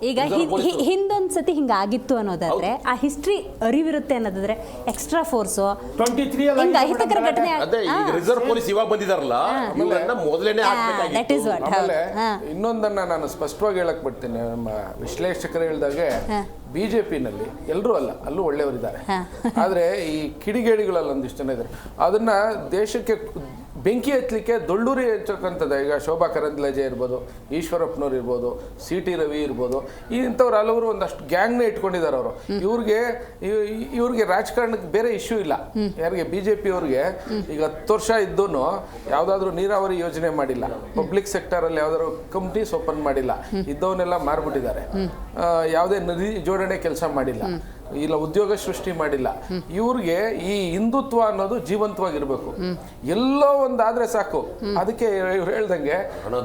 ಈಗ ಹಿಂದೊಂದ್ಸತಿ ಹಿಂಗಾಗಿತ್ತು ಅನ್ನೋದಾದ್ರೆ ಆ ಹಿಸ್ಟ್ರಿ ಅರಿವಿರುತ್ತೆ ಅನ್ನೋದಾದ್ರೆ ಎಕ್ಸ್ಟ್ರಾ ಫೋರ್ಸ್ ಅಹಿತಕರ ಘಟನೆ ರಿಸರ್ವ್ ಪೊಲೀಸ್ ಇವಾಗ ಬಂದಿದಾರಲ್ಲ, ಇನ್ನೊಂದನ್ನ ನಾನು ಸ್ಪಷ್ಟವಾಗಿ ಹೇಳಕ್ ಬಿಡ್ತೀನಿ. ನಮ್ಮ ವಿಶ್ಲೇಷಕರು ಹೇಳಿದಾಗೆ ಬಿಜೆಪಿನಲ್ಲಿ ಎಲ್ಲರೂ ಅಲ್ಲ, ಅಲ್ಲೂ ಒಳ್ಳೆಯವರಿದ್ದಾರೆ. ಆದ್ರೆ ಈ ಕಿಡಿಗೇಡಿಗಳಲ್ಲಿ ಒಂದಿಷ್ಟು ಜನ ಇದ್ದಾರೆ. ಅದನ್ನ ದೇಶಕ್ಕೆ ಬೆಂಕಿ ಹಚ್ಚಲಿಕ್ಕೆ ದೊಳ್ಳೂರಿ ಹಚ್ಚಕ್ಕಂಥದ್ದು. ಈಗ ಶೋಭಾ ಕರಂದ್ಲಾಜೆ ಇರ್ಬೋದು, ಈಶ್ವರಪ್ಪನವ್ರು ಇರ್ಬೋದು, ಸಿ ಟಿ ರವಿ ಇರ್ಬೋದು, ಇಂಥವ್ರು ಹಲವರು ಒಂದಷ್ಟು ಗ್ಯಾಂಗ್ನೇ ಇಟ್ಕೊಂಡಿದ್ದಾರೆ ಅವರು. ಇವ್ರಿಗೆ ರಾಜಕಾರಣಕ್ಕೆ ಬೇರೆ ಇಶ್ಯೂ ಇಲ್ಲ. ಯಾರಿಗೆ ಬಿಜೆಪಿ ಅವ್ರಿಗೆ ಈಗ 10 ವರ್ಷ ಇದ್ದೂ ಯಾವ್ದಾದ್ರು ನೀರಾವರಿ ಯೋಜನೆ ಮಾಡಿಲ್ಲ, ಪಬ್ಲಿಕ್ ಸೆಕ್ಟರ್ ಅಲ್ಲಿ ಯಾವ್ದಾದ್ರು ಕಂಪ್ನೀಸ್ ಓಪನ್ ಮಾಡಿಲ್ಲ, ಇದ್ದವನ್ನೆಲ್ಲ ಮಾರ್ಬಿಟ್ಟಿದ್ದಾರೆ. ಯಾವುದೇ ನದಿ ಜೋಡಣೆ ಕೆಲಸ ಮಾಡಿಲ್ಲ, ಇಲ್ಲ ಉದ್ಯೋಗ ಸೃಷ್ಟಿ ಮಾಡಿಲ್ಲ. ಇವ್ರಿಗೆ ಈ ಹಿಂದುತ್ವ ಅನ್ನೋದು ಜೀವಂತವಾಗಿರ್ಬೇಕು. ಎಲ್ಲೋ ಒಂದಾದ್ರೆ ಸಾಕು. ಅದಕ್ಕೆ ಇವ್ರು ಹೇಳ್ದಂಗೆ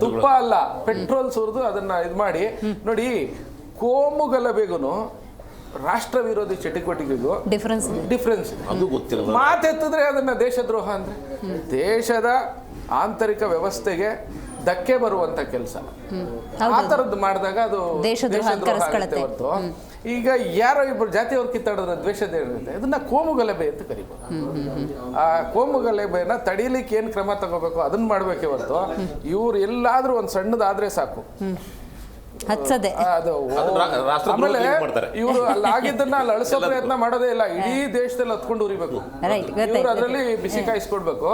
ತುಪ್ಪ ಅಲ್ಲ, ಪೆಟ್ರೋಲ್ ಸುರಿದು ಅದನ್ನ ಇದು ಮಾಡಿ ನೋಡಿ. ಕೋಮು ಗಲಭೆಗೂ ರಾಷ್ಟ್ರ ವಿರೋಧಿ ಚಟುವಟಿಕೆಗೂ ಡಿಫ್ರೆನ್ಸ್ ಮಾತೆತ್ತಿದ್ರೆ ಅದನ್ನ ದೇಶದ್ರೋಹ ಅಂದ್ರೆ ದೇಶದ ಆಂತರಿಕ ವ್ಯವಸ್ಥೆಗೆ ಧಕ್ಕೆ ಬರುವಂತ ಕೆಲಸ. ಆ ತರದ್ದು ಮಾಡಿದಾಗ ಅದು ದೇಶದ್ರೋಹ ಆಗುತ್ತೆ ಹೊರತು ಈಗ ಯಾರೋ ಇಬ್ಬರು ಜಾತಿಯವ್ರು ಕಿತ್ತಾಡಿದ್ರೆ ದ್ವೇಷದ ಏನಿರುತ್ತೆ, ಅದನ್ನ ಕೋಮು ಗಲಭೆ ಅಂತ ಕರಿಬೋದು. ಆ ಕೋಮು ಗಲಭೆನ ತಡೀಲಿಕ್ಕೆ ಏನ್ ಕ್ರಮ ತಗೋಬೇಕು ಅದನ್ನ ಮಾಡ್ಬೇಕೇ ಹೊರತು ಇವ್ರು ಎಲ್ಲಾದ್ರೂ ಒಂದ್ ಸಣ್ಣದಾದ್ರೆ ಸಾಕು ಆಮೇಲೆ ಇವರು ಅಲ್ಲಾಗಿದ್ದನ್ನ ಅಲ್ಲಿ ಅಳಿಸೋ ಪ್ರಯತ್ನ ಮಾಡೋದೇ ಇಲ್ಲ. ಇಡೀ ದೇಶದಲ್ಲಿ ಹತ್ಕೊಂಡು ಉರಿಬೇಕು, ಅದರಲ್ಲಿ ಬಿಸಿ ಕಾಯಿಸ್ಕೊಡ್ಬೇಕು.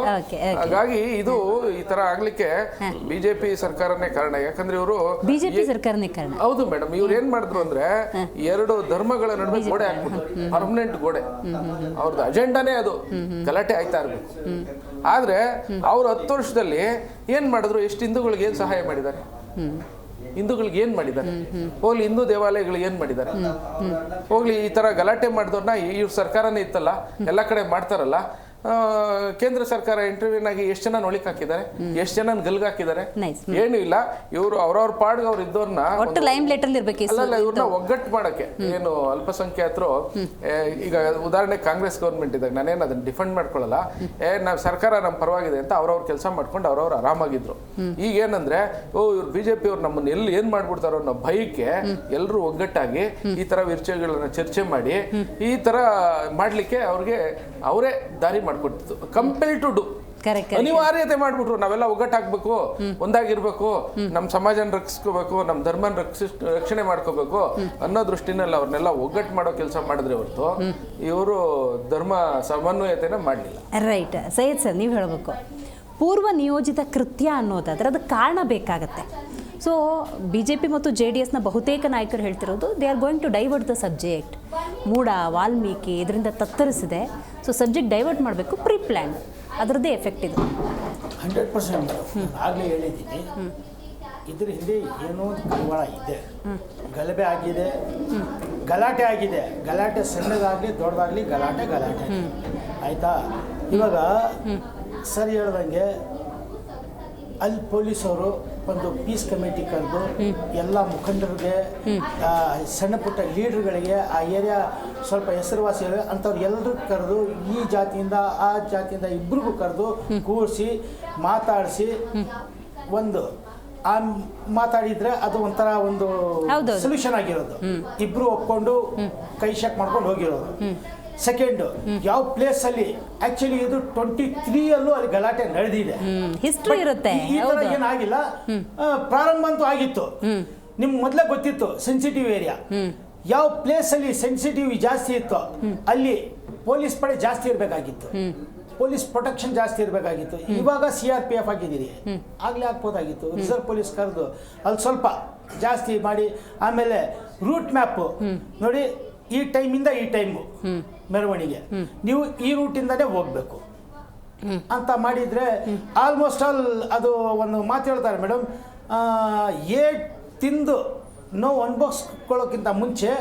ಹಾಗಾಗಿ ಇದು ಈ ತರ ಆಗ್ಲಿಕ್ಕೆ ಬಿಜೆಪಿ ಸರ್ಕಾರನೇ ಕಾರಣ. ಯಾಕಂದ್ರೆ ಇವರು ಬಿಜೆಪಿ ಸರ್ಕಾರನೇ ಕಾರಣ. ಹೌದು ಮೇಡಮ್. ಇವ್ರು ಏನ್ ಮಾಡಿದ್ರು ಅಂದ್ರೆ 2 ಧರ್ಮಗಳ ನಡುವೆ ಗೋಡೆ ಹಾಕ್ಬಿಟ್ರು, ಪರ್ಮನೆಂಟ್ ಗೋಡೆ. ಅವ್ರದ್ದು ಅಜೆಂಡಾನೇ ಅದು, ಗಲಾಟೆ ಆಯ್ತಾ ಇರ್ಬೇಕು. ಆದ್ರೆ ಅವ್ರು 10 ವರ್ಷದಲ್ಲಿ ಏನ್ ಮಾಡಿದ್ರು? ಎಷ್ಟು ಹಿಂದೂಗಳಿಗೆ ಏನ್ ಸಹಾಯ ಮಾಡಿದ್ದಾರೆ? ಹಿಂದೂಗಳಿಗೆ ಏನ್ ಮಾಡಿದ್ದಾರೆ? ಹೋಗ್ಲಿ ಹಿಂದೂ ದೇವಾಲಯಗಳಿಗೆ ಏನ್ ಮಾಡಿದ್ದಾರೆ? ಹೋಗ್ಲಿ ಈ ತರ ಗಲಾಟೆ ಮಾಡಿದವ್ರನ್ನ ಇವ್ರ ಸರ್ಕಾರನೇ ಇತ್ತಲ್ಲ, ಎಲ್ಲ ಕಡೆ ಮಾಡ್ತಾರಲ್ಲ. ಕೇಂದ್ರ ಸರ್ಕಾರ ಇಂಟರ್ವ್ಯೂನ್ ಆಗಿ ಎಷ್ಟು ಜನ ನೋಳಿಕ್ ಹಾಕಿದ್ದಾರೆ, ಎಷ್ಟು ಜನ ಗಲ್ಗ್ ಹಾಕಿದ್ದಾರೆ? ಏನು ಇಲ್ಲ. ಇವರು ಅವ್ರವ್ರ ಪಾಡ್ಗೆ ಅವ್ರು ಇದ್ದವ್ರನ್ನ ಇವ್ರನ್ನ ಒಗ್ಗಟ್ಟು ಮಾಡಕ್ಕೆ ಏನು ಅಲ್ಪಸಂಖ್ಯಾತರು. ಈಗ ಉದಾಹರಣೆ ಕಾಂಗ್ರೆಸ್ ಗೌರ್ಮೆಂಟ್ ಇದ್ದಾಗ ನಾನೇನು ಅದನ್ನ ಡಿಫೆಂಡ್ ಮಾಡ್ಕೊಳ್ಳಲ್ಲ, ನಾವ್ ಸರ್ಕಾರ ನಮ್ಮ ಪರವಾಗಿದೆ ಅಂತ ಅವ್ರವ್ರ ಕೆಲಸ ಮಾಡ್ಕೊಂಡು ಅವ್ರವ್ರು ಆರಾಮಾಗಿದ್ರು. ಈಗ ಏನಂದ್ರೆ ಇವ್ರು ಬಿಜೆಪಿ ಅವ್ರು ನಮ್ಮನ್ನ ಎಲ್ಲಿ ಏನ್ ಮಾಡ್ಬಿಡ್ತಾರೋ ಅನ್ನೋ ಭಯಕ್ಕೆ ಎಲ್ರು ಒಗ್ಗಟ್ಟಾಗಿ ಈ ತರ ವಿಷಯಗಳನ್ನ ಚರ್ಚೆ ಮಾಡಿ ಈ ತರ ಮಾಡ್ಲಿಕ್ಕೆ ಅವ್ರಿಗೆ ಅವರೇ ದಾರಿ ಮಾಡ್ಕೊಡ್ತಿತ್ತು. ಕಂಪೆಲ್ ಟು ಡು, ಅನಿವಾರ್ಯತೆ ಮಾಡ್ಬಿಟ್ರು. ನಾವೆಲ್ಲ ಒಗ್ಗಟ್ಟಾಗ್ಬೇಕು, ಒಂದಾಗಿರ್ಬೇಕು, ನಮ್ಮ ಸಮಾಜನ ರಕ್ಷಿಸ್ಕೋಬೇಕು, ನಮ್ಮ ಧರ್ಮನ ರಕ್ಷಣೆ ಮಾಡ್ಕೋಬೇಕು ಅನ್ನೋ ದೃಷ್ಟಿನಲ್ಲಿ ಅವ್ರನ್ನೆಲ್ಲ ಒಗ್ಗಟ್ಟು ಮಾಡೋ ಕೆಲಸ ಮಾಡಿದ್ರೆ ಹೊರತು ಇವರು ಧರ್ಮ ಸಮನ್ವಯತೆನ ಮಾಡಲಿಲ್ಲ. ರೈಟ್ ಸೈಯದ್ ಸರ್, ನೀವು ಹೇಳಬೇಕು ಪೂರ್ವ ನಿಯೋಜಿತ ಕೃತ್ಯ ಅನ್ನೋದಾದ್ರೆ ಅದಕ್ಕೆ ಕಾರಣ ಬೇಕಾಗತ್ತೆ. ಸೊ BJP ಮತ್ತು JDSನ ಬಹುತೇಕ ನಾಯಕರು ಹೇಳ್ತಿರೋದು they are going to divert the subject. MUDA, Valmiki ಇದರಿಂದ ತತ್ತರಿಸಿದೆ. ಸೊ ಸಬ್ಜೆಕ್ಟ್ ಡೈವರ್ಟ್ ಮಾಡಬೇಕು, ಪ್ರೀ ಪ್ಲ್ಯಾನ್, ಅದರದ್ದೇ ಎಫೆಕ್ಟ್ ಇದು. 100% ಆಗಲೇ ಹೇಳಿದ್ದೀನಿ. ಇದ್ರ ಹಿಂದೆ ಏನೋ ಕಳವಳ ಇದೆ, ಗಲಭೆ ಆಗಿದೆ, ಗಲಾಟೆ ಆಗಿದೆ. ಗಲಾಟೆ ಸಣ್ಣದಾಗಲಿ ದೊಡ್ಡದಾಗಲಿ ಗಲಾಟೆ ಆಯಿತಾ. ಇವಾಗ ಸರಿ ಹೇಳ್ದಂಗೆ ಅಲ್ಲಿ ಪೊಲೀಸವರು ಒಂದು ಪೀಸ್ ಕಮಿಟಿ ಕರೆದು ಎಲ್ಲ ಮುಖಂಡರಿಗೆ ಸಣ್ಣ ಪುಟ್ಟ ಲೀಡರ್ಗಳಿಗೆ ಆ ಏರಿಯಾ ಸ್ವಲ್ಪ ಹೆಸರುವಾಸಿಗಳು ಅಂಥವ್ರು ಎಲ್ಲರೂ ಕರೆದು ಈ ಜಾತಿಯಿಂದ ಆ ಜಾತಿಯಿಂದ ಇಬ್ಬರಿಗೂ ಕರೆದು ಕೂರಿಸಿ ಮಾತಾಡಿಸಿ ಒಂದು ಆ ಮಾತಾಡಿದ್ರೆ ಅದು ಒಂಥರ ಒಂದು ಸೊಲ್ಯೂಷನ್ ಆಗಿರೋದು. ಇಬ್ರು ಒಪ್ಕೊಂಡು ಕೈ ಶೇಕ್ ಮಾಡ್ಕೊಂಡು ಹೋಗಿರೋದು. ಸೆಕೆಂಡು, ಯಾವ ಪ್ಲೇಸ್ ಅಲ್ಲಿ ಆಕ್ಚುಲಿ ಇದು 23 ಅಲ್ಲಿ ಗಲಾಟೆ ನಡೆದಿದೆ, ಹಿಸ್ಟ್ರಿ ಇರುತ್ತೆ. ಈ ತರ ಏನಾಗಿಲ್ಲ, ಪ್ರಾರಂಭ ಅಂತೂ ಆಗಿತ್ತು. ನಿಮ್ಗೆ ಮೊದಲೇ ಗೊತ್ತಿತ್ತು ಸೆನ್ಸಿಟಿವ್ ಏರಿಯಾ. ಯಾವ ಪ್ಲೇಸ್ ಅಲ್ಲಿ ಸೆನ್ಸಿಟಿವ್ ಜಾಸ್ತಿ ಇತ್ತು ಅಲ್ಲಿ ಪೊಲೀಸ್ ಪಡೆ ಜಾಸ್ತಿ ಇರಬೇಕಾಗಿತ್ತು, ಪೊಲೀಸ್ ಪ್ರೊಟೆಕ್ಷನ್ ಜಾಸ್ತಿ ಇರಬೇಕಾಗಿತ್ತು. ಇವಾಗ CRPF ಆಗಿದ್ದೀರಿ, ಆಗಲೇ ಹಾಕ್ಬೋದಾಗಿತ್ತು. ರಿಸರ್ವ್ ಪೊಲೀಸ್ ಕರೆದು ಅಲ್ಲಿ ಸ್ವಲ್ಪ ಜಾಸ್ತಿ ಮಾಡಿ, ಆಮೇಲೆ ರೂಟ್ ಮ್ಯಾಪು ನೋಡಿ, ಈ ಟೈಮಿಂದ ಈ ಟೈಮು ಮೆರವಣಿಗೆ, ನೀವು ಈ ರೂಟಿಂದನೇ ಹೋಗ್ಬೇಕು ಅಂತ ಮಾಡಿದರೆ ಆಲ್ಮೋಸ್ಟ್ ಆಲ್ ಅದು ಒಂದು ಮಾತು ಹೇಳ್ತಾರೆ ಮೇಡಮ್, ತಿಂದು ನೋವು ಅನುಭವಿಸ್ಕೊಳ್ಳೋಕ್ಕಿಂತ ಮುಂಚೆ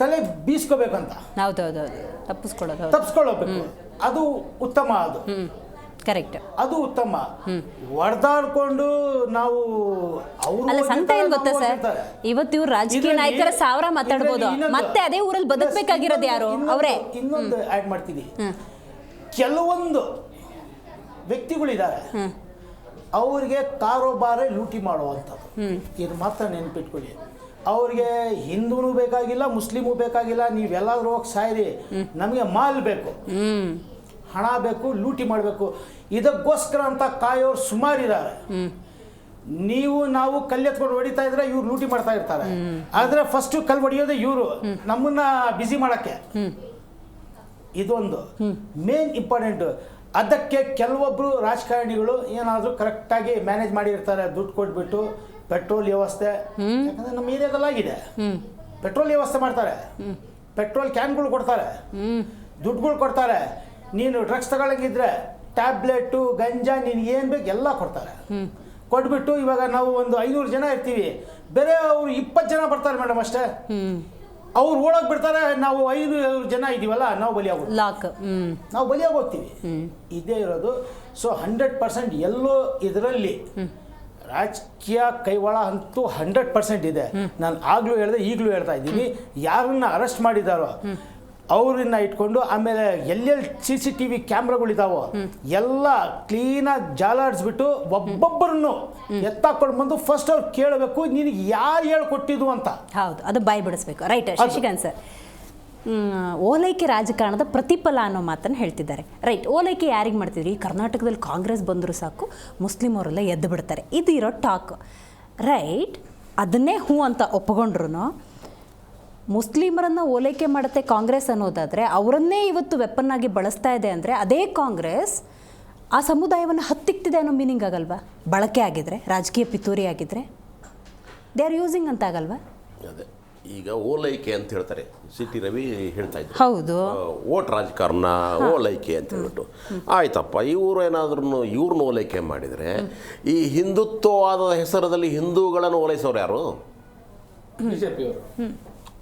ತಲೆ ಬೀಸ್ಕೋಬೇಕಂತ. ಹೌದೌದು, ತಪ್ಪಿಸ್ಕೊಳ್ಳೋಬೇಕು. ಅದು ಉತ್ತಮ, ಅದು ಕರೆಕ್ಟ್, ಅದು ಉತ್ತಮ. ಹೊಡೆದಾಡ್ಕೊಂಡು ನಾವು ಅಲ್ಲ, ಸಂಕಟ ಏನ್ ಗೊತ್ತಾ ಸರ್, ಇವತ್ತು ಇವ್ರು ರಾಜಕೀಯ ನಾಯಕರ 1000 ಮಾತಾಡ್ಬೋದು, ಮತ್ತೆ ಅದೇ ಊರಲ್ಲಿ ಬದುಕಬೇಕಾಗಿರೋದು ಯಾರು? ಅವರೇ. ಇನ್ನೊಂದು ಆ್ಯಡ್ ಮಾಡ್ತೀನಿ, ಕೆಲವೊಂದು ವ್ಯಕ್ತಿಗಳಿದ್ದಾರೆ ಅವ್ರಿಗೆ ಕಾರೋಬಾರ ಲೂಟಿ ಮಾಡುವಂಥದ್ದು. ಇದು ಮಾತ್ರ ನೆನ್ಪಿಟ್ಕೊಳ್ಳಿ. ಅವ್ರಿಗೆ ಹಿಂದೂನೂ ಬೇಕಾಗಿಲ್ಲ, ಮುಸ್ಲಿಮೂ ಬೇಕಾಗಿಲ್ಲ, ನೀವೆಲ್ಲಾದ್ರೂ ಹೋಗಿ ಸಾಯಿರಿ, ನಮಗೆ ಮಾಲ್ ಬೇಕು, ಹಣ ಬೇಕು, ಲೂಟಿ ಮಾಡಬೇಕು. ಇದಕ್ಕೋಸ್ಕರ ಅಂತ ಕಾಯೋರು ಸುಮಾರಿದ್ದಾರೆ. ನಾವು ಕಲ್ಲೆತ್ಕೊಂಡು ಹೊಡಿತಾ ಇದ್ರೆ ಇವ್ರು ಲೂಟಿ ಮಾಡ್ತಾ ಇರ್ತಾರೆ. ಆದರೆ ಫಸ್ಟು ಕಲ್ಲು ಹೊಡಿಯೋದೇ ಇವರು, ನಮ್ಮನ್ನ ಬ್ಯುಸಿ ಮಾಡೋಕ್ಕೆ. ಇದೊಂದು ಮೇನ್ ಇಂಪಾರ್ಟೆಂಟು. ಅದಕ್ಕೆ ಕೆಲವೊಬ್ಬರು ರಾಜಕಾರಣಿಗಳು ಏನಾದರೂ ಕರೆಕ್ಟಾಗಿ ಮ್ಯಾನೇಜ್ ಮಾಡಿರ್ತಾರೆ, ದುಡ್ಡು ಕೊಟ್ಬಿಟ್ಟು ಪೆಟ್ರೋಲ್ ವ್ಯವಸ್ಥೆ, ಯಾಕಂದರೆ ನಮ್ಮ ಏರಿಯಾದಲ್ಲಾಗಿದೆ, ಪೆಟ್ರೋಲ್ ವ್ಯವಸ್ಥೆ ಮಾಡ್ತಾರೆ, ಪೆಟ್ರೋಲ್ ಕ್ಯಾನ್ಗಳು ಕೊಡ್ತಾರೆ, ದುಡ್ಡುಗಳು ಕೊಡ್ತಾರೆ. ನೀನು ಡ್ರಗ್ಸ್ ತಗೊಳ್ಳಂಗಿದ್ರೆ ಟ್ಯಾಬ್ಲೆಟು, ಗಂಜಾ, ನಿನಗೆ ಏನು ಬೇಕು ಎಲ್ಲ ಕೊಡ್ತಾರೆ. ಕೊಟ್ಬಿಟ್ಟು ಇವಾಗ ನಾವು ಒಂದು 500 ಜನ ಇರ್ತೀವಿ, ಬೇರೆ ಅವರು 20 ಜನ ಬರ್ತಾರೆ ಮೇಡಮ್ ಅಷ್ಟೇ. ಅವ್ರು ಓಡೋಗಿ ಬಿಡ್ತಾರೆ, ನಾವು 500 ಜನ ಇದ್ದೀವಲ್ಲ, ನಾವು ಬಲಿಯಾಗಿ ಹೋಗ್ತೀವಿ. ಇದೇ ಇರೋದು. ಸೊ 100% ಎಲ್ಲೋ ಇದರಲ್ಲಿ ರಾಜಕೀಯ ಕೈವಾಳ ಅಂತೂ 100% ಇದೆ. ನಾನು ಆಗಲೂ ಹೇಳಿದೆ, ಈಗಲೂ ಹೇಳ್ತಾ ಇದ್ದೀನಿ, ಯಾರನ್ನ ಅರೆಸ್ಟ್ ಮಾಡಿದಾರೋ ಅವ್ರನ್ನ ಇಟ್ಕೊಂಡು, ಆಮೇಲೆ ಎಲ್ಲೆಲ್ಲಿ CCTV ಕ್ಯಾಮ್ರಾಗಳಿದಾವೋ ಎಲ್ಲ ಕ್ಲೀನಾಗಿ ಜಾಲಾಡಿಸ್ಬಿಟ್ಟು ಒಬ್ಬೊಬ್ಬರನ್ನು ಎತ್ತಾಕೊಂಡು ಬಂದು ಫಸ್ಟ್ ಅವ್ರು ಕೇಳಬೇಕು, ನಿನಗೆ ಯಾರು ಹೇಳ್ಕೊಟ್ಟಿದ್ದು ಅಂತ. ಹೌದು, ಅದು ಬಾಯಿ ಬಿಡಿಸ್ಬೇಕು. ರೈಟ್ ಶಶಿಕಾಂತ್ ಸರ್, ಓಲೈಕೆ ರಾಜಕಾರಣದ ಪ್ರತಿಫಲ ಅನ್ನೋ ಮಾತನ್ನು ಹೇಳ್ತಿದ್ದಾರೆ. ರೈಟ್, ಓಲೈಕೆ ಯಾರಿಗೆ ಮಾಡ್ತಿದ್ರಿ? ಕರ್ನಾಟಕದಲ್ಲಿ ಕಾಂಗ್ರೆಸ್ ಬಂದರೂ ಸಾಕು ಮುಸ್ಲಿಂ ಅವರೆಲ್ಲ ಎದ್ದು ಬಿಡ್ತಾರೆ, ಇದು ಇರೋ ಟಾಕ್. ರೈಟ್, ಅದನ್ನೇ ಹೂ ಅಂತ ಒಪ್ಪಿಕೊಂಡ್ರು ಮುಸ್ಲಿಮರನ್ನು ಓಲೈಕೆ ಮಾಡುತ್ತೆ ಕಾಂಗ್ರೆಸ್ ಅನ್ನೋದಾದರೆ, ಅವರನ್ನೇ ಇವತ್ತು ವೆಪನ್ ಆಗಿ ಬಳಸ್ತಾ ಇದೆ ಅಂದರೆ, ಅದೇ ಕಾಂಗ್ರೆಸ್ ಆ ಸಮುದಾಯವನ್ನು ಹತ್ತಿಕ್ತಿದೆ ಅನ್ನೋ ಮೀನಿಂಗ್ ಆಗಲ್ವಾ? ಬಳಕೆ ಆಗಿದ್ರೆ, ರಾಜಕೀಯ ಪಿತೂರಿ ಆಗಿದ್ರೆ ದೇ ಆರ್ ಯೂಸಿಂಗ್ ಅಂತ ಆಗಲ್ವಾ? ಅದೇ ಈಗ ಓಲೈಕೆ ಅಂತ ಹೇಳ್ತಾರೆ, CT ರವಿ ಹೇಳ್ತಾ ಇದ್ರು. ಹೌದು, ಓಟ್ ರಾಜಕಾರಣ ಓಲೈಕೆ ಅಂತ ಹೇಳ್ಬಿಟ್ಟು. ಆಯ್ತಪ್ಪ, ಇವರು ಏನಾದ್ರೂ ಇವ್ರನ್ನ ಓಲೈಕೆ ಮಾಡಿದರೆ, ಈ ಹಿಂದುತ್ವವಾದ ಹೆಸರಲ್ಲಿ ಹಿಂದೂಗಳನ್ನು ಓಲೈಸೋರು ಯಾರು? ಬಿಜೆಪಿಯವರು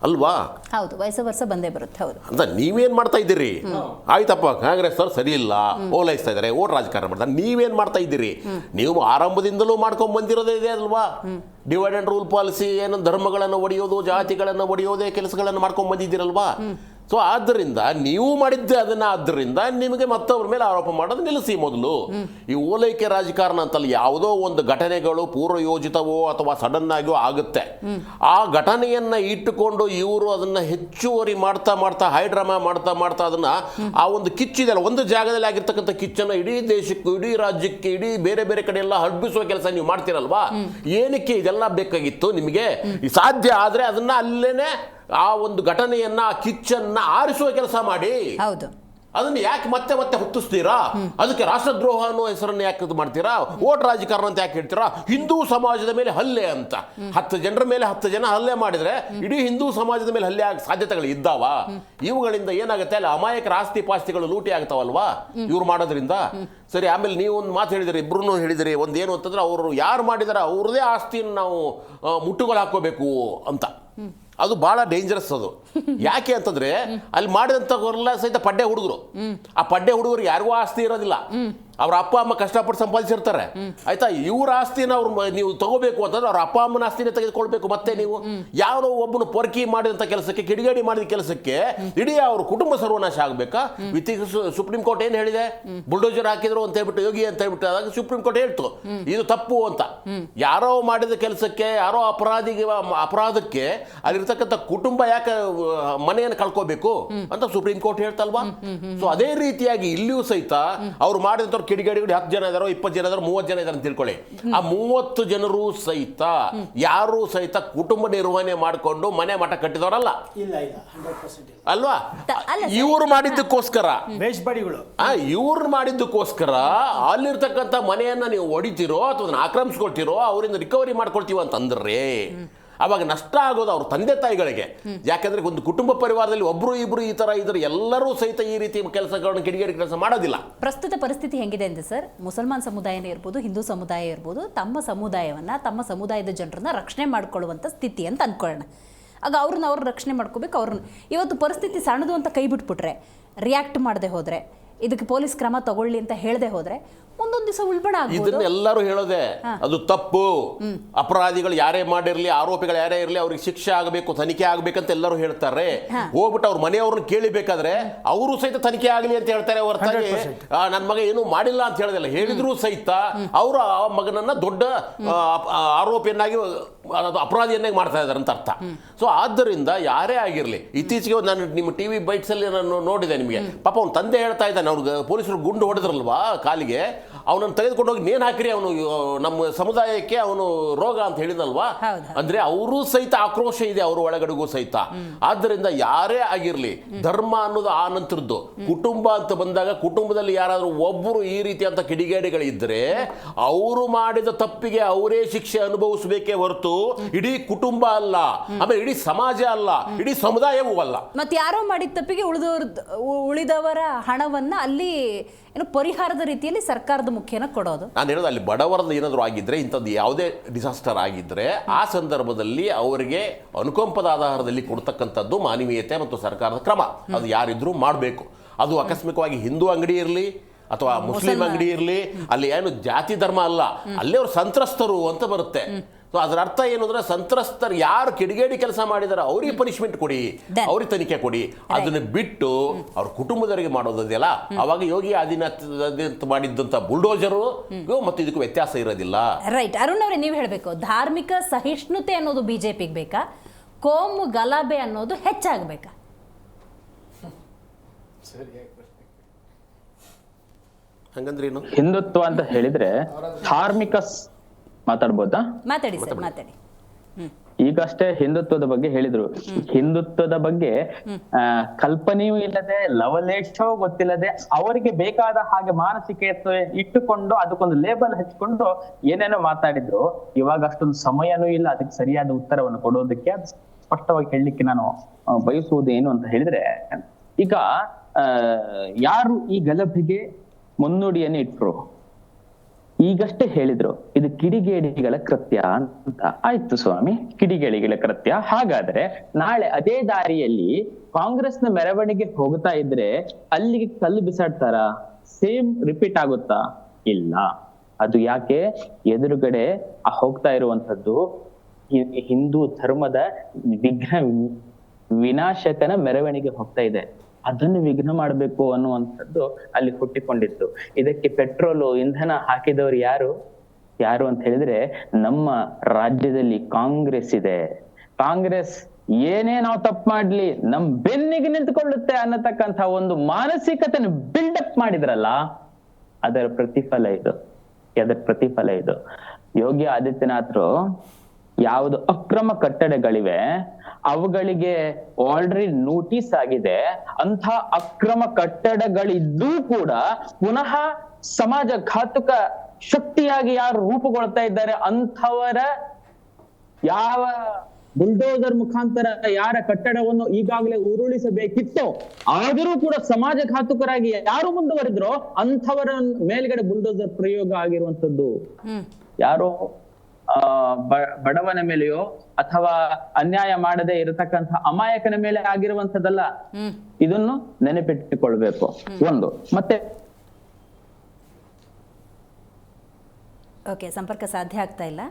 ಅಲ್ವಾ? ಹೌದು, ವಯಸ್ಸು ವರ್ಷ ಬಂದೇ ಬರುತ್ತೆ. ಹೌದು, ಅಂತ ನೀವೇನು ಮಾಡ್ತಾ ಇದ್ದೀರಿ? ಆಯ್ತಪ್ಪ, ಕಾಂಗ್ರೆಸ್ ಅವ್ರು ಸರಿ ಇಲ್ಲ, ಓಲೈಸ್ತಾ ಇದ್ದಾರೆ, ಓಟ್ ರಾಜಕಾರಣ ಮಾಡ್ತಾರೆ. ನೀವೇನು ಮಾಡ್ತಾ ಇದ್ದೀರಿ? ನೀವು ಆರಂಭದಿಂದಲೂ ಮಾಡ್ಕೊಂಡು ಬಂದಿರೋದೇ ಇದೆ ಅಲ್ವಾ? ಡಿವೈಡ್ ಆ್ಯಂಡ್ ರೂಲ್ ಪಾಲಿಸಿ, ಏನು ಧರ್ಮಗಳನ್ನು ಒಡೆಯೋದು, ಜಾತಿಗಳನ್ನು ಒಡೆಯೋದೇ ಕೆಲಸಗಳನ್ನು ಮಾಡ್ಕೊಂಡು ಬಂದಿದ್ದೀರಲ್ವಾ? ಸೊ ಆದ್ದರಿಂದ ನೀವು ಮಾಡಿದ್ದೆ ಅದನ್ನ, ಆದ್ದರಿಂದ ನಿಮಗೆ ಮತ್ತೊಬ್ಬರ ಮೇಲೆ ಆರೋಪ ಮಾಡೋದು ನಿಲ್ಲಿಸಿ ಮೊದಲು. ಈ ಓಲೈಕೆ ರಾಜಕಾರಣ ಅಂತಲ್ಲ, ಯಾವುದೋ ಒಂದು ಘಟನೆಗಳು ಪೂರ್ವಯೋಜಿತವೋ ಅಥವಾ ಸಡನ್ ಆಗಿಯೋ ಆಗುತ್ತೆ. ಆ ಘಟನೆಯನ್ನ ಇಟ್ಟುಕೊಂಡು ಇವರು ಅದನ್ನ ಹೆಚ್ಚುವರಿ ಮಾಡ್ತಾ ಮಾಡ್ತಾ ಹೈಡ್ರಾಮಾ ಮಾಡ್ತಾ ಮಾಡ್ತಾ ಅದನ್ನ ಆ ಒಂದು ಕಿಚ್ಚಿದೆಯಲ್ಲ, ಒಂದು ಜಾಗದಲ್ಲಿ ಆಗಿರ್ತಕ್ಕಂಥ ಕಿಚ್ಚನ್ನು ಇಡೀ ದೇಶಕ್ಕೂ, ಇಡೀ ರಾಜ್ಯಕ್ಕೆ, ಇಡೀ ಬೇರೆ ಬೇರೆ ಕಡೆ ಎಲ್ಲ ಹಬ್ಬಿಸುವ ಕೆಲಸ ನೀವು ಮಾಡ್ತೀರಲ್ವಾ? ಏನಕ್ಕೆ ಇದೆಲ್ಲ ಬೇಕಾಗಿತ್ತು ನಿಮಗೆ? ಸಾಧ್ಯ ಆದ್ರೆ ಅದನ್ನ ಅಲ್ಲೇನೆ ಆ ಒಂದು ಘಟನೆಯನ್ನ, ಆ ಕಿಚ್ಚನ್ನ ಆರಿಸುವ ಕೆಲಸ ಮಾಡಿ. ಹೌದು, ಅದನ್ನ ಯಾಕೆ ಮತ್ತೆ ಮತ್ತೆ ಹೊತ್ತಿಸ್ತೀರಾ? ಅದಕ್ಕೆ ರಾಷ್ಟ್ರದ್ರೋಹ ಅನ್ನೋ ಹೆಸರನ್ನು ಯಾಕೆ ಮಾಡ್ತೀರಾ? ಓಟ್ ರಾಜಕಾರಣ ಅಂತ ಯಾಕೆ ಹೇಳ್ತೀರಾ? ಹಿಂದೂ ಸಮಾಜದ ಮೇಲೆ ಹಲ್ಲೆ ಅಂತ 10 ಜನರ ಮೇಲೆ 10 ಜನ ಹಲ್ಲೆ ಮಾಡಿದ್ರೆ ಇಡೀ ಹಿಂದೂ ಸಮಾಜದ ಮೇಲೆ ಹಲ್ಲೆ ಆಗ ಸಾಧ್ಯತೆಗಳು ಇದ್ದಾವ? ಇವುಗಳಿಂದ ಏನಾಗುತ್ತೆ? ಅಲ್ಲಿ ಅಮಾಯಕರ ಆಸ್ತಿ ಪಾಸ್ತಿಗಳು ಲೂಟಿ ಆಗ್ತಾವಲ್ವಾ ಇವ್ರು ಮಾಡೋದ್ರಿಂದ. ಸರಿ, ಆಮೇಲೆ ನೀವು ಒಂದು ಮಾತು ಹೇಳಿದಿರಿ, ಇಬ್ರು ಹೇಳಿದಿರಿ, ಒಂದೇನು ಅಂತಂದ್ರೆ ಅವರು ಯಾರು ಮಾಡಿದಾರೆ ಅವ್ರದೇ ಆಸ್ತಿಯನ್ನು ನಾವು ಮುಟ್ಟುಗಳು ಹಾಕೋಬೇಕು ಅಂತ. ಅದು ಬಹಳ ಡೇಂಜರಸ್. ಅದು ಯಾಕೆ ಅಂತಂದ್ರೆ ಅಲ್ಲಿ ಮಾಡಿದಂಥವ್ರೆಲ್ಲ ಸಹಿತ ಪಡ್ಡೆ ಹುಡುಗರು. ಆ ಪಡ್ಡೆ ಹುಡುಗರು ಯಾರಿಗೂ ಆಸ್ತಿ ಇರೋದಿಲ್ಲ. ಅವ್ರ ಅಪ್ಪ ಅಮ್ಮ ಕಷ್ಟಪಟ್ಟು ಸಂಪಾದಿಸಿರ್ತಾರೆ, ಆಯ್ತಾ? ಇವ್ರ ಆಸ್ತಿನ ನೀವು ತಗೋಬೇಕು ಅಂತಂದ್ರೆ ಅವ್ರ ಅಪ್ಪ ಅಮ್ಮನ ಆಸ್ತಿನೇ ತೆಗೆದುಕೊಳ್ಬೇಕು. ಮತ್ತೆ ನೀವು ಯಾರೋ ಒಬ್ಬನು ಪೊರ್ಕಿ ಮಾಡಿದಂಥ ಕೆಲಸಕ್ಕೆ, ಕಿಡಿಗೇಡಿ ಮಾಡಿದ ಕೆಲಸಕ್ಕೆ ಇಡೀ ಅವ್ರ ಕುಟುಂಬ ಸರ್ವನಾಶ ಆಗ್ಬೇಕಾ? ಸುಪ್ರೀಂ ಕೋರ್ಟ್ ಏನ್ ಹೇಳಿದೆ? ಬುಲ್ಡೋಜರ್ ಹಾಕಿದ್ರು ಅಂತ ಹೇಳ್ಬಿಟ್ಟು, ಯೋಗಿ ಅಂತ ಹೇಳ್ಬಿಟ್ಟು ಆದಾಗ ಸುಪ್ರೀಂ ಕೋರ್ಟ್ ಹೇಳ್ತು ಇದು ತಪ್ಪು ಅಂತ. ಯಾರೋ ಮಾಡಿದ ಕೆಲಸಕ್ಕೆ, ಯಾರೋ ಅಪರಾಧಕ್ಕೆ ಅಲ್ಲಿರ್ತಕ್ಕಂಥ ಕುಟುಂಬ ಯಾಕೆ ಮನೆಯನ್ನು ಕಳ್ಕೋಬೇಕು ಅಂತ ಸುಪ್ರೀಂ ಕೋರ್ಟ್ ಹೇಳ್ತಲ್ವಾ? ಸೊ ಅದೇ ರೀತಿಯಾಗಿ ಇಲ್ಲಿಯೂ ಸಹಿತ ಅವ್ರು ಮಾಡಿದಂಥವ್ರು ಕಿಡಿಗೇಡಿಗಳು 10 ಜನ ಇದಾರೋ, 20 ಜನ ಇದಾರೋ, 30 ಜನ ಇದಾರೆ ಅಂತ ತಿಳ್ಕೊಳ್ಳಿ. ಆ 30 ಜನರು ಸಹಿತ ಯಾರು ಸಹಿತ ಕುಟುಂಬ ನಿರ್ವಹಣೆ ಮಾಡಿಕೊಂಡು ಮನೆ ಮಠ ಕಟ್ಟಿದವರಲ್ಲ ಅಲ್ವಾ? ಇವ್ರು ಮಾಡಿದ್ದಕ್ಕೋಸ್ಕರ, ಇವ್ರು ಮಾಡಿದ್ದಕ್ಕೋಸ್ಕರ ಅಲ್ಲಿರ್ತಕ್ಕಂಥ ಮನೆಯನ್ನ ನೀವು ಹೊಡಿತೀರೋ ಅಥವಾ ಅದನ್ನ ಆಕ್ರಮಿಸ್ಕೊಳ್ತೀರೋ, ಅವರಿಂದ ರಿಕವರಿ ಮಾಡ್ಕೊಳ್ತೀವ ಅಂತಂದ್ರೆ ಅವಾಗ ನಷ್ಟ ಆಗೋದು ಅವ್ರ ತಂದೆ ತಾಯಿಗಳಿಗೆ. ಯಾಕಂದ್ರೆ ಒಂದು ಕುಟುಂಬ ಪರಿವಾರದಲ್ಲಿ ಒಬ್ರು ಇಬ್ರು ಈ ತರ ಇದ್ರೆ ಎಲ್ಲರೂ ಸಹಿತ ಈ ರೀತಿ ಕೆಲಸಗಳನ್ನು, ಕಿಡಿಗೇಡಿ ಕೆಲಸ ಮಾಡೋದಿಲ್ಲ. ಪ್ರಸ್ತುತ ಪರಿಸ್ಥಿತಿ ಹೆಂಗಿದೆ ಅಂದ್ರೆ ಸರ್, ಮುಸಲ್ಮಾನ್ ಸಮುದಾಯನೇ ಇರ್ಬೋದು, ಹಿಂದೂ ಸಮುದಾಯ ಇರ್ಬೋದು, ತಮ್ಮ ಸಮುದಾಯವನ್ನ, ತಮ್ಮ ಸಮುದಾಯದ ಜನರನ್ನ ರಕ್ಷಣೆ ಮಾಡ್ಕೊಳ್ಳುವಂಥ ಸ್ಥಿತಿ ಅಂತ ಅನ್ಕೊಳ್ಳೋಣ. ಆಗ ಅವ್ರನ್ನ ರಕ್ಷಣೆ ಮಾಡ್ಕೋಬೇಕು. ಅವ್ರನ್ನ ಇವತ್ತು ಪರಿಸ್ಥಿತಿ ಸಣ್ಣದು ಅಂತ ಕೈ ಬಿಟ್ಬಿಟ್ರೆ, ರಿಯಾಕ್ಟ್ ಮಾಡದೆ ಹೋದ್ರೆ, ಇದಕ್ಕೆ ಪೊಲೀಸ್ ಕ್ರಮ ತಗೊಳ್ಳಿ ಅಂತ ಹೇಳದೆ ಹೋದ್ರೆ ಮುಂದೊಂದು ದಿವಸ ಉಲ್ಬಣ ಆಗ್ಬೋದು. ಇದನ್ನ ಎಲ್ಲರೂ ಹೇಳೋದೆ ಅದು ತಪ್ಪು. ಅಪರಾಧಿಗಳು ಯಾರೇ ಮಾಡಿರ್ಲಿ, ಆರೋಪಿಗಳು ಯಾರೇ ಇರಲಿ, ಅವ್ರಿಗೆ ಶಿಕ್ಷೆ ಆಗಬೇಕು, ತನಿಖೆ ಆಗ್ಬೇಕಂತ ಎಲ್ಲರೂ ಹೇಳ್ತಾರೆ. ಹೋಗ್ಬಿಟ್ಟು ಅವ್ರ ಮನೆಯವ್ರನ್ನ ಕೇಳಿಬೇಕಾದ್ರೆ ಅವರು ಸಹಿತ ತನಿಖೆ ಆಗಲಿ ಅಂತ ಹೇಳ್ತಾರೆ ಹೊರತಾಗಿ ನನ್ನ ಮಗ ಏನು ಮಾಡಿಲ್ಲ ಅಂತ ಹೇಳೋದಿಲ್ಲ. ಹೇಳಿದ್ರು ಸಹಿತ ಅವರು ಆ ಮಗನನ್ನ ದೊಡ್ಡ ಆರೋಪಿಯನ್ನಾಗಿ, ಅಪರಾಧಿಯನ್ನಾಗಿ ಮಾಡ್ತಾ ಇದ್ದಾರೆ ಅಂತ ಅರ್ಥ. ಸೊ ಆದ್ದರಿಂದ ಯಾರೇ ಆಗಿರಲಿ, ಇತ್ತೀಚೆಗೆ ನಾನು ನಿಮ್ಮ ಟಿವಿ ಬೈಟ್ಸ್ ಅಲ್ಲಿ ನಾನು ನೋಡಿದೆ, ನಿಮಗೆ ಪಾಪ ಅವ್ನ ತಂದೆ ಹೇಳ್ತಾ ಇದ್ದಾನೆ, ಅವ್ರಿಗೆ ಪೊಲೀಸರು ಗುಂಡು ಹೊಡೆದ್ರಲ್ವಾ ಕಾಲಿಗೆ, ಅವನನ್ನು ತೆಗೆದುಕೊಂಡು ಹೋಗಿ ನೇಣು ಹಾಕಿರಿ, ಅವನು ನಮ್ಮ ಸಮುದಾಯಕ್ಕೆ ಅವನು ರೋಗ ಅಂತ ಹೇಳಿದಲ್ವಾ? ಅಂದ್ರೆ ಅವರು ಸಹಿತ ಆಕ್ರೋಶ ಇದೆ ಅವ್ರ ಒಳಗಡೆಗೂ ಸಹಿತ. ಆದ್ದರಿಂದ ಯಾರೇ ಆಗಿರ್ಲಿ, ಧರ್ಮ ಅನ್ನೋದು ಆ ನಂತರದ್ದು. ಕುಟುಂಬ ಅಂತ ಬಂದಾಗ ಕುಟುಂಬದಲ್ಲಿ ಯಾರಾದ್ರೂ ಒಬ್ಬರು ಈ ರೀತಿಯಂತ ಕಿಡಿಗೇಡಿಗಳಿದ್ರೆ ಅವರು ಮಾಡಿದ ತಪ್ಪಿಗೆ ಅವರೇ ಶಿಕ್ಷೆ ಅನುಭವಿಸಬೇಕೇ ಹೊರತು ಇಡೀ ಕುಟುಂಬ ಅಲ್ಲ, ಆಮೇಲೆ ಇಡೀ ಸಮಾಜ ಅಲ್ಲ, ಇಡೀ ಸಮುದಾಯವೂ ಅಲ್ಲ. ಮತ್ತೆ ಯಾರೋ ಮಾಡಿದ ತಪ್ಪಿಗೆ ಉಳಿದವರ ಹಣವನ್ನ ಅಲ್ಲಿ ಏನು ಪರಿಹಾರದ ರೀತಿಯಲ್ಲಿ ಸರ್ಕಾರದ ಮುಖೇನ ಕೊಡೋದು. ನಾನು ಹೇಳೋದು, ಅಲ್ಲಿ ಬಡವರದ ಏನಾದರೂ ಆಗಿದ್ರೆ, ಇಂಥದ್ದು ಯಾವುದೇ ಡಿಸಾಸ್ಟರ್ ಆಗಿದ್ರೆ ಆ ಸಂದರ್ಭದಲ್ಲಿ ಅವರಿಗೆ ಅನುಕಂಪದ ಆಧಾರದಲ್ಲಿ ಕೊಡ್ತಕ್ಕಂಥದ್ದು ಮಾನವೀಯತೆ ಮತ್ತು ಸರ್ಕಾರದ ಕ್ರಮ. ಅದು ಯಾರಿದ್ರೂ ಮಾಡಬೇಕು. ಅದು ಆಕಸ್ಮಿಕವಾಗಿ ಹಿಂದೂ ಅಂಗಡಿ ಇರಲಿ ಅಥವಾ ಮುಸ್ಲಿಂ ಅಂಗಡಿ ಇರಲಿ, ಅಲ್ಲಿ ಏನು ಜಾತಿ ಧರ್ಮ ಅಲ್ಲ, ಅಲ್ಲಿ ಅವ್ರು ಸಂತ್ರಸ್ತರು ಅಂತ ಬರುತ್ತೆ. ಸೊ ಅದರ ಅರ್ಥ ಏನು ಅಂದ್ರೆ, ಸಂತ್ರಸ್ತರು ಯಾರು ಕಿಡಿಗೇಡಿ ಕೆಲಸ ಮಾಡಿದಾರೆ ಅವರಿಗೆ ಪನಿಷ್ಮೆಂಟ್ ಕೊಡಿ, ಅವ್ರಿಗೆ ತನಿಖೆ ಕೊಡಿ. ಅದನ್ನ ಬಿಟ್ಟು ಅವ್ರ ಕುಟುಂಬದವರಿಗೆ ಮಾಡೋದಿದೆಯಲ್ಲ, ಅವಾಗ ಯೋಗಿ ಆದಿತ್ಯನಾಥ್ ಮಾಡಿದ್ದಂತ ಬುಲ್ಡೋಜರು ಮತ್ತು ಇದಕ್ಕೂ ವ್ಯತ್ಯಾಸ ಇರೋದಿಲ್ಲ. ರೈಟ್. ಅರುಣ್ ಅವರೇ, ನೀವು ಹೇಳಬೇಕು, ಧಾರ್ಮಿಕ ಸಹಿಷ್ಣುತೆ ಅನ್ನೋದು ಬಿಜೆಪಿಗೆ ಬೇಕಾ, ಕೋಮು ಗಲಭೆ ಅನ್ನೋದು ಹೆಚ್ಚಾಗಬೇಕಾ? ಹಂಗಂದ್ರೆ ಏನು? ಹಿಂದುತ್ವ ಅಂತ ಹೇಳಿದ್ರೆ ಧಾರ್ಮಿಕ ಮಾತಾಡ್ಬೋದಾ? ಮಾತಾಡಿ ಸರ್, ಮಾತಾಡಿ. ಈಗಷ್ಟೇ ಹಿಂದುತ್ವದ ಬಗ್ಗೆ ಹೇಳಿದ್ರು. ಹಿಂದುತ್ವದ ಬಗ್ಗೆ ಕಲ್ಪನೆಯೂ ಇಲ್ಲದೆ, ಲವಲೇಶವೂ ಗೊತ್ತಿಲ್ಲದೆ, ಅವರಿಗೆ ಬೇಕಾದ ಹಾಗೆ ಮಾನಸಿಕತೆ ಇಟ್ಟುಕೊಂಡು ಅದಕ್ಕೊಂದು ಲೇಬಲ್ ಹಚ್ಕೊಂಡು ಏನೇನೋ ಮಾತಾಡಿದ್ರು. ಇವಾಗ ಅಷ್ಟೊಂದು ಸಮಯನೂ ಇಲ್ಲ ಅದಕ್ಕೆ ಸರಿಯಾದ ಉತ್ತರವನ್ನು ಕೊಡೋದಕ್ಕೆ. ಅದು ಸ್ಪಷ್ಟವಾಗಿ ಹೇಳಲಿಕ್ಕೆ ನಾನು ಬಯಸುವುದು ಏನು ಅಂತ ಹೇಳಿದ್ರೆ, ಈಗ ಯಾರು ಈ ಗಲಭೆಗೆ ಮುನ್ನುಡಿಯನ್ನು ಇಟ್ರು, ಈಗಷ್ಟೇ ಹೇಳಿದ್ರು ಇದು ಕಿಡಿಗೇಡಿಗಳ ಕೃತ್ಯ ಅಂತ. ಆಯ್ತು ಸ್ವಾಮಿ, ಕಿಡಿಗೇಡಿಗಳ ಕೃತ್ಯ. ಹಾಗಾದ್ರೆ ನಾಳೆ ಅದೇ ದಾರಿಯಲ್ಲಿ ಕಾಂಗ್ರೆಸ್ನ ಮೆರವಣಿಗೆ ಹೋಗ್ತಾ ಇದ್ರೆ ಅಲ್ಲಿಗೆ ಕಲ್ಲು ಬಿಸಾಡ್ತಾರ? ಸೇಮ್ ರಿಪೀಟ್ ಆಗುತ್ತಾ? ಇಲ್ಲ. ಅದು ಯಾಕೆ? ಎದುರುಗಡೆ ಹೋಗ್ತಾ ಇರುವಂತದ್ದು ಹಿಂದೂ ಧರ್ಮದ ವಿನಾಶಕನ ಮೆರವಣಿಗೆ ಹೋಗ್ತಾ ಇದೆ. ಅದನ್ನು ವಿಘ್ನ ಮಾಡಬೇಕು ಅನ್ನುವಂಥದ್ದು ಅಲ್ಲಿ ಹುಟ್ಟಿಕೊಂಡಿತ್ತು. ಇದಕ್ಕೆ ಪೆಟ್ರೋಲು, ಇಂಧನ ಹಾಕಿದವರು ಯಾರು ಅಂತ ಹೇಳಿದ್ರೆ, ನಮ್ಮ ರಾಜ್ಯದಲ್ಲಿ ಕಾಂಗ್ರೆಸ್ ಇದೆ. ಕಾಂಗ್ರೆಸ್ ಏನೇ ನಾವು ತಪ್ಪು ಮಾಡ್ಲಿ ನಮ್ ಬೆನ್ನಿಗೆ ನಿಂತುಕೊಳ್ಳುತ್ತೆ ಅನ್ನತಕ್ಕಂಥ ಒಂದು ಮಾನಸಿಕತೆಯನ್ನು ಬಿಲ್ಡಪ್ ಮಾಡಿದ್ರಲ್ಲ, ಅದರ ಪ್ರತಿಫಲ ಇದು. ಯೋಗಿ ಆದಿತ್ಯನಾಥ್ರು ಯಾವುದು ಅಕ್ರಮ ಕಟ್ಟಡಗಳಿವೆ ಅವುಗಳಿಗೆ ಆಲ್ರೆಡಿ ನೋಟಿಸ್ ಆಗಿದೆ. ಅಂಥ ಅಕ್ರಮ ಕಟ್ಟಡಗಳಿದ್ದೂ ಕೂಡ ಪುನಃ ಸಮಾಜ ಘಾತುಕ ಶಕ್ತಿಯಾಗಿ ಯಾರು ರೂಪುಗೊಳ್ತಾ ಇದ್ದಾರೆ ಅಂಥವರ ಯಾವ ಬುಲ್ಡೋಸರ್ ಮುಖಾಂತರ ಯಾರ ಕಟ್ಟಡವನ್ನು ಈಗಾಗಲೇ ಉರುಳಿಸಬೇಕಿತ್ತೋ, ಆದರೂ ಕೂಡ ಸಮಾಜ ಘಾತುಕರಾಗಿ ಯಾರು ಮುಂದುವರಿದ್ರೋ ಅಂಥವರ ಮೇಲ್ಗಡೆ ಬುಲ್ಡೋಸರ್ ಪ್ರಯೋಗ ಆಗಿರುವಂತದ್ದು. ಯಾರೋ ಬಡವನ ಮೇಲೆಯೋ ಅಥವಾ ಅನ್ಯಾಯ ಮಾಡದೆ ಇರತಕ್ಕಂಥ ಅಮಾಯಕನ ಮೇಲೆ ಆಗಿರುವಂತದ್ದಲ್ಲ. ಇದನ್ನು ನೆನಪಿಟ್ಟುಕೊಳ್ಬೇಕು ಒಂದು. ಮತ್ತೆ ಓಕೆ, ಸಂಪರ್ಕ ಸಾಧ್ಯ ಆಗ್ತಾ ಇಲ್ಲ.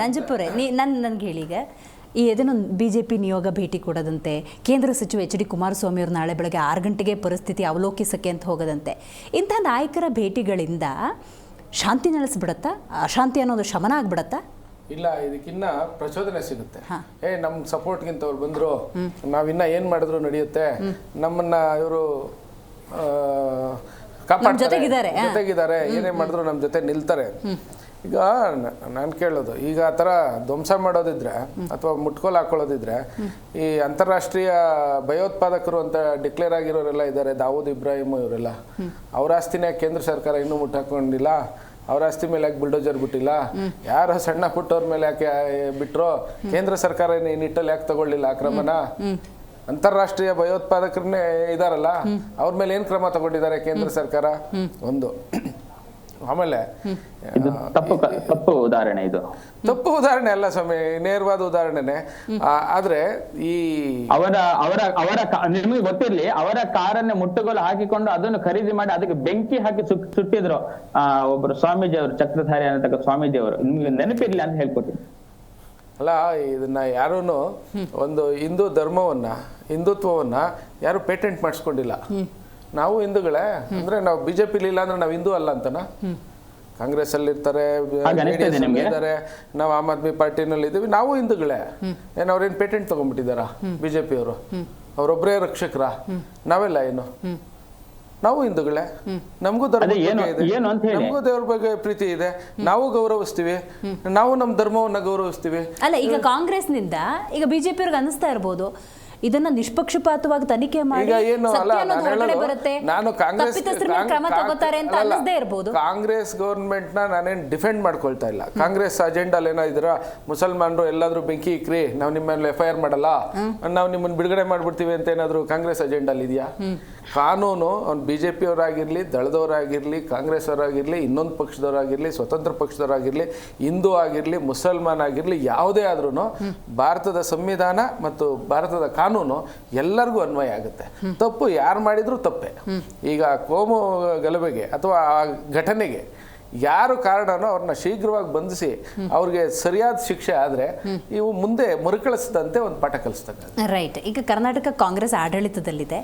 ನಂಜಪ್ಪುರೆ, ನನಗೆ ಹೇಳಿ, ಈಗ ಇದನ್ನು BJP ನಿಯೋಗ ಭೇಟಿ ಕೊಡೋದಂತೆ, ಕೇಂದ್ರ ಸಚಿವ HD ಕುಮಾರಸ್ವಾಮಿ ಅವರು ನಾಳೆ ಬೆಳಗ್ಗೆ 6 ಗಂಟೆಗೆ ಪರಿಸ್ಥಿತಿ ಅವಲೋಕಿಸಕ್ಕೆ ಅಂತ ಹೋಗೋದಂತೆ. ಇಂಥ ನಾಯಕರ ಭೇಟಿಗಳಿಂದ ಶಾಂತಿ ನೆಲೆಸ್ಬಿಡತ್ತಾ? ಅಶಾಂತಿ ಅನ್ನೋದು ಶಮನ ಆಗ್ಬಿಡತ್ತಾ? ಇಲ್ಲ, ಇದಕ್ಕಿನ್ನ ಪ್ರಚೋದನೆ ಸಿಗುತ್ತೆ. ನಮ್ಗೆ ಸಪೋರ್ಟ್ಗಿಂತ ಅವ್ರು ಬಂದರು, ನಾವಿನ್ನ ಏನು ಮಾಡಿದ್ರು ನಡೆಯುತ್ತೆ, ನಮ್ಮನ್ನ ಇವರು ಜೊತೆಗಿದ್ದಾರೆ, ಏನೇ ಮಾಡಿದ್ರು ನಮ್ಮ ಜೊತೆ ನಿಲ್ತಾರೆ. ಈಗ ನಾನು ಕೇಳೋದು, ಈಗ ಆ ಥರ ಧ್ವಂಸ ಮಾಡೋದಿದ್ರೆ ಅಥವಾ ಮುಟ್ಕೋಲು ಹಾಕೊಳ್ಳೋದಿದ್ರೆ, ಈ ಅಂತಾರಾಷ್ಟ್ರೀಯ ಭಯೋತ್ಪಾದಕರು ಅಂತ ಡಿಕ್ಲೇರ್ ಆಗಿರೋರೆಲ್ಲ ಇದ್ದಾರೆ, ದಾವೂದ್ ಇಬ್ರಾಹಿಂ ಇವರೆಲ್ಲ, ಅವ್ರ ಆಸ್ತಿನೇ ಕೇಂದ್ರ ಸರ್ಕಾರ ಇನ್ನೂ ಮುಟ್ಟಾಕೊಂಡಿಲ್ಲ, ಅವ್ರ ಆಸ್ತಿ ಮೇಲೆ ಯಾಕೆ ಬುಲ್ಡೋಜರ್ ಬಿಟ್ಟಿಲ್ಲ, ಯಾರೋ ಸಣ್ಣ ಪುಟ್ಟವ್ರ ಮೇಲೆ ಯಾಕೆ ಬಿಟ್ರೋ, ಕೇಂದ್ರ ಸರ್ಕಾರ ಈ ನಿಟ್ಟಲ್ಲಿ ಯಾಕೆ ತಗೊಳ್ಳಿಲ್ಲ ಆ ಕ್ರಮನ? ಅಂತಾರಾಷ್ಟ್ರೀಯ ಭಯೋತ್ಪಾದಕರನ್ನೇ ಇದಾರಲ್ಲ, ಅವ್ರ ಮೇಲೆ ಏನು ಕ್ರಮ ತಗೊಂಡಿದ್ದಾರೆ ಕೇಂದ್ರ ಸರ್ಕಾರ? ಒಂದು. ಆಮೇಲೆ ತಪ್ಪು ಉದಾಹರಣೆ, ಇದು ತಪ್ಪು ಉದಾಹರಣೆ ಅಲ್ಲ ಸ್ವಾಮಿ, ನೇರವಾದ ಉದಾಹರಣೆನೆ. ಆದ್ರೆ ಈ ನಿಮಗೆ ಗೊತ್ತಿರ್ಲಿ, ಅವರ ಕಾರನ್ನ ಮುಟ್ಟುಗೋಲು ಹಾಕಿಕೊಂಡು ಅದನ್ನು ಖರೀದಿ ಮಾಡಿ ಅದಕ್ಕೆ ಬೆಂಕಿ ಹಾಕಿ ಸುಟ್ಟಿದ್ರು ಒಬ್ರು ಸ್ವಾಮೀಜಿ ಅವರು, ಚಕ್ರಧಾರಿ ಅನ್ನತಕ್ಕ ಸ್ವಾಮೀಜಿ ಅವರು. ನಿಮ್ಗೆ ನೆನಪಿರ್ಲಿ ಅಂತ ಹೇಳ್ಕೊತೀನಿ. ಅಲ್ಲ, ಇದನ್ನ ಯಾರೂ ಒಂದು ಹಿಂದುತ್ವವನ್ನ ಯಾರು ಪೇಟೆಂಟ್ ಮಾಡಿಸ್ಕೊಂಡಿಲ್ಲ. ನಾವು ಹಿಂದೂಗಳೇ, ಅಂದ್ರೆ ನಾವು BJP-ಲಿ ಇಲ್ಲ ಅಂದ್ರೆ ನಾವು ಹಿಂದೂ ಅಲ್ಲ ಅಂತನಾ? ಕಾಂಗ್ರೆಸ್ ಅಲ್ಲಿ ಇರ್ತಾರೆ, ಇದ್ದಾರೆ, ನಾವು ಆಮ್ ಆದ್ಮಿ ಪಾರ್ಟಿನಲ್ಲಿ ಇದ್ದೀವಿ, ನಾವು ಹಿಂದೂಗಳೇ. ಏನು ಅವ್ರೇನು ಪೇಟೆಂಟ್ ತಗೊಂಡ್ಬಿಟ್ಟಿದಾರ BJP ಅವರು? ಅವರೊಬ್ಬರೇ ರಕ್ಷಕರ? ನಾವೆಲ್ಲ ಏನು? ನಾವು ಹಿಂದೂಗಳೇ, ನಮಗೂ ಧರ್ಮ ಇದೆ, ನಮಗೂ ದೇವ್ರ ಬಗ್ಗೆ ಪ್ರೀತಿ ಇದೆ, ನಾವು ಗೌರವಿಸ್ತೀವಿ, ನಾವು ನಮ್ಮ ಧರ್ಮವನ್ನ ಗೌರವಿಸ್ತೀವಿ. ಅಲ್ಲ, ಈಗ ಕಾಂಗ್ರೆಸ್ನಿಂದ ಈಗ BJP ಅವ್ರಿಗೆ ಅನಿಸ್ತಾ ಇರ್ಬೋದು, ಇದನ್ನ ನಿಷ್ಪಕ್ಷಪಾತವಾಗಿ ತನಿಖೆ ಮಾಡಿ ಕಾಂಗ್ರೆಸ್ ಗವರ್ಮೆಂಟ್ ನಾನೇನು ಡಿಫೆಂಡ್ ಮಾಡ್ಕೊಳ್ತಾ ಇಲ್ಲ. ಕಾಂಗ್ರೆಸ್ ಅಜೆಂಡಲ್ಲಿ ಏನಾದ್ರ ಮುಸಲ್ಮಾನರು ಎಲ್ಲಾದ್ರೂ ಬೆಂಕಿ ಇಕ್ರಿ, ನಾವು ನಿಮ್ಮ ಮೇಲೆ FIR ಮಾಡಲ್ಲ, ನಾವು ನಿಮ್ಮನ್ನ ಬಿಡುಗಡೆ ಮಾಡ್ಬಿಡ್ತೀವಿ ಅಂತ ಏನಾದ್ರು ಕಾಂಗ್ರೆಸ್ ಅಜೆಂಡಲ್ಲಿ ಇದೆಯಾ? ಕಾನೂನು ಅವ್ನು BJP ಅವರಾಗಿರ್ಲಿ, ದಳದವರಾಗಿರ್ಲಿ, ಕಾಂಗ್ರೆಸ್ ಅವರಾಗಿರ್ಲಿ, ಇನ್ನೊಂದು ಪಕ್ಷದವರಾಗಿರ್ಲಿ, ಸ್ವತಂತ್ರ ಪಕ್ಷದವರಾಗಿರ್ಲಿ, ಹಿಂದೂ ಆಗಿರ್ಲಿ, ಮುಸಲ್ಮಾನ್ ಆಗಿರ್ಲಿ, ಯಾವುದೇ ಆದ್ರೂ ಭಾರತದ ಸಂವಿಧಾನ ಮತ್ತು ಭಾರತದ ಕಾನೂನು ಎಲ್ಲರಿಗೂ ಅನ್ವಯ ಆಗುತ್ತೆ. ತಪ್ಪು ಯಾರು ಮಾಡಿದ್ರು ತಪ್ಪೆ. ಈಗ ಕೋಮು ಗಲಭೆಗೆ ಅಥವಾ ಆ ಘಟನೆಗೆ ಯಾರು ಕಾರಣನೋ ಅವ್ರನ್ನ ಶೀಘ್ರವಾಗಿ ಬಂಧಿಸಿ ಅವ್ರಿಗೆ ಸರಿಯಾದ ಶಿಕ್ಷೆ ಆದರೆ ಇವು ಮುಂದೆ ಮರುಕಳಿಸದಂತೆ ಒಂದು ಪಾಠ ಕಲಿಸ್ತಕ್ಕ. ರೈಟ್. ಈಗ ಕರ್ನಾಟಕ ಕಾಂಗ್ರೆಸ್ ಆಡಳಿತದಲ್ಲಿದೆ,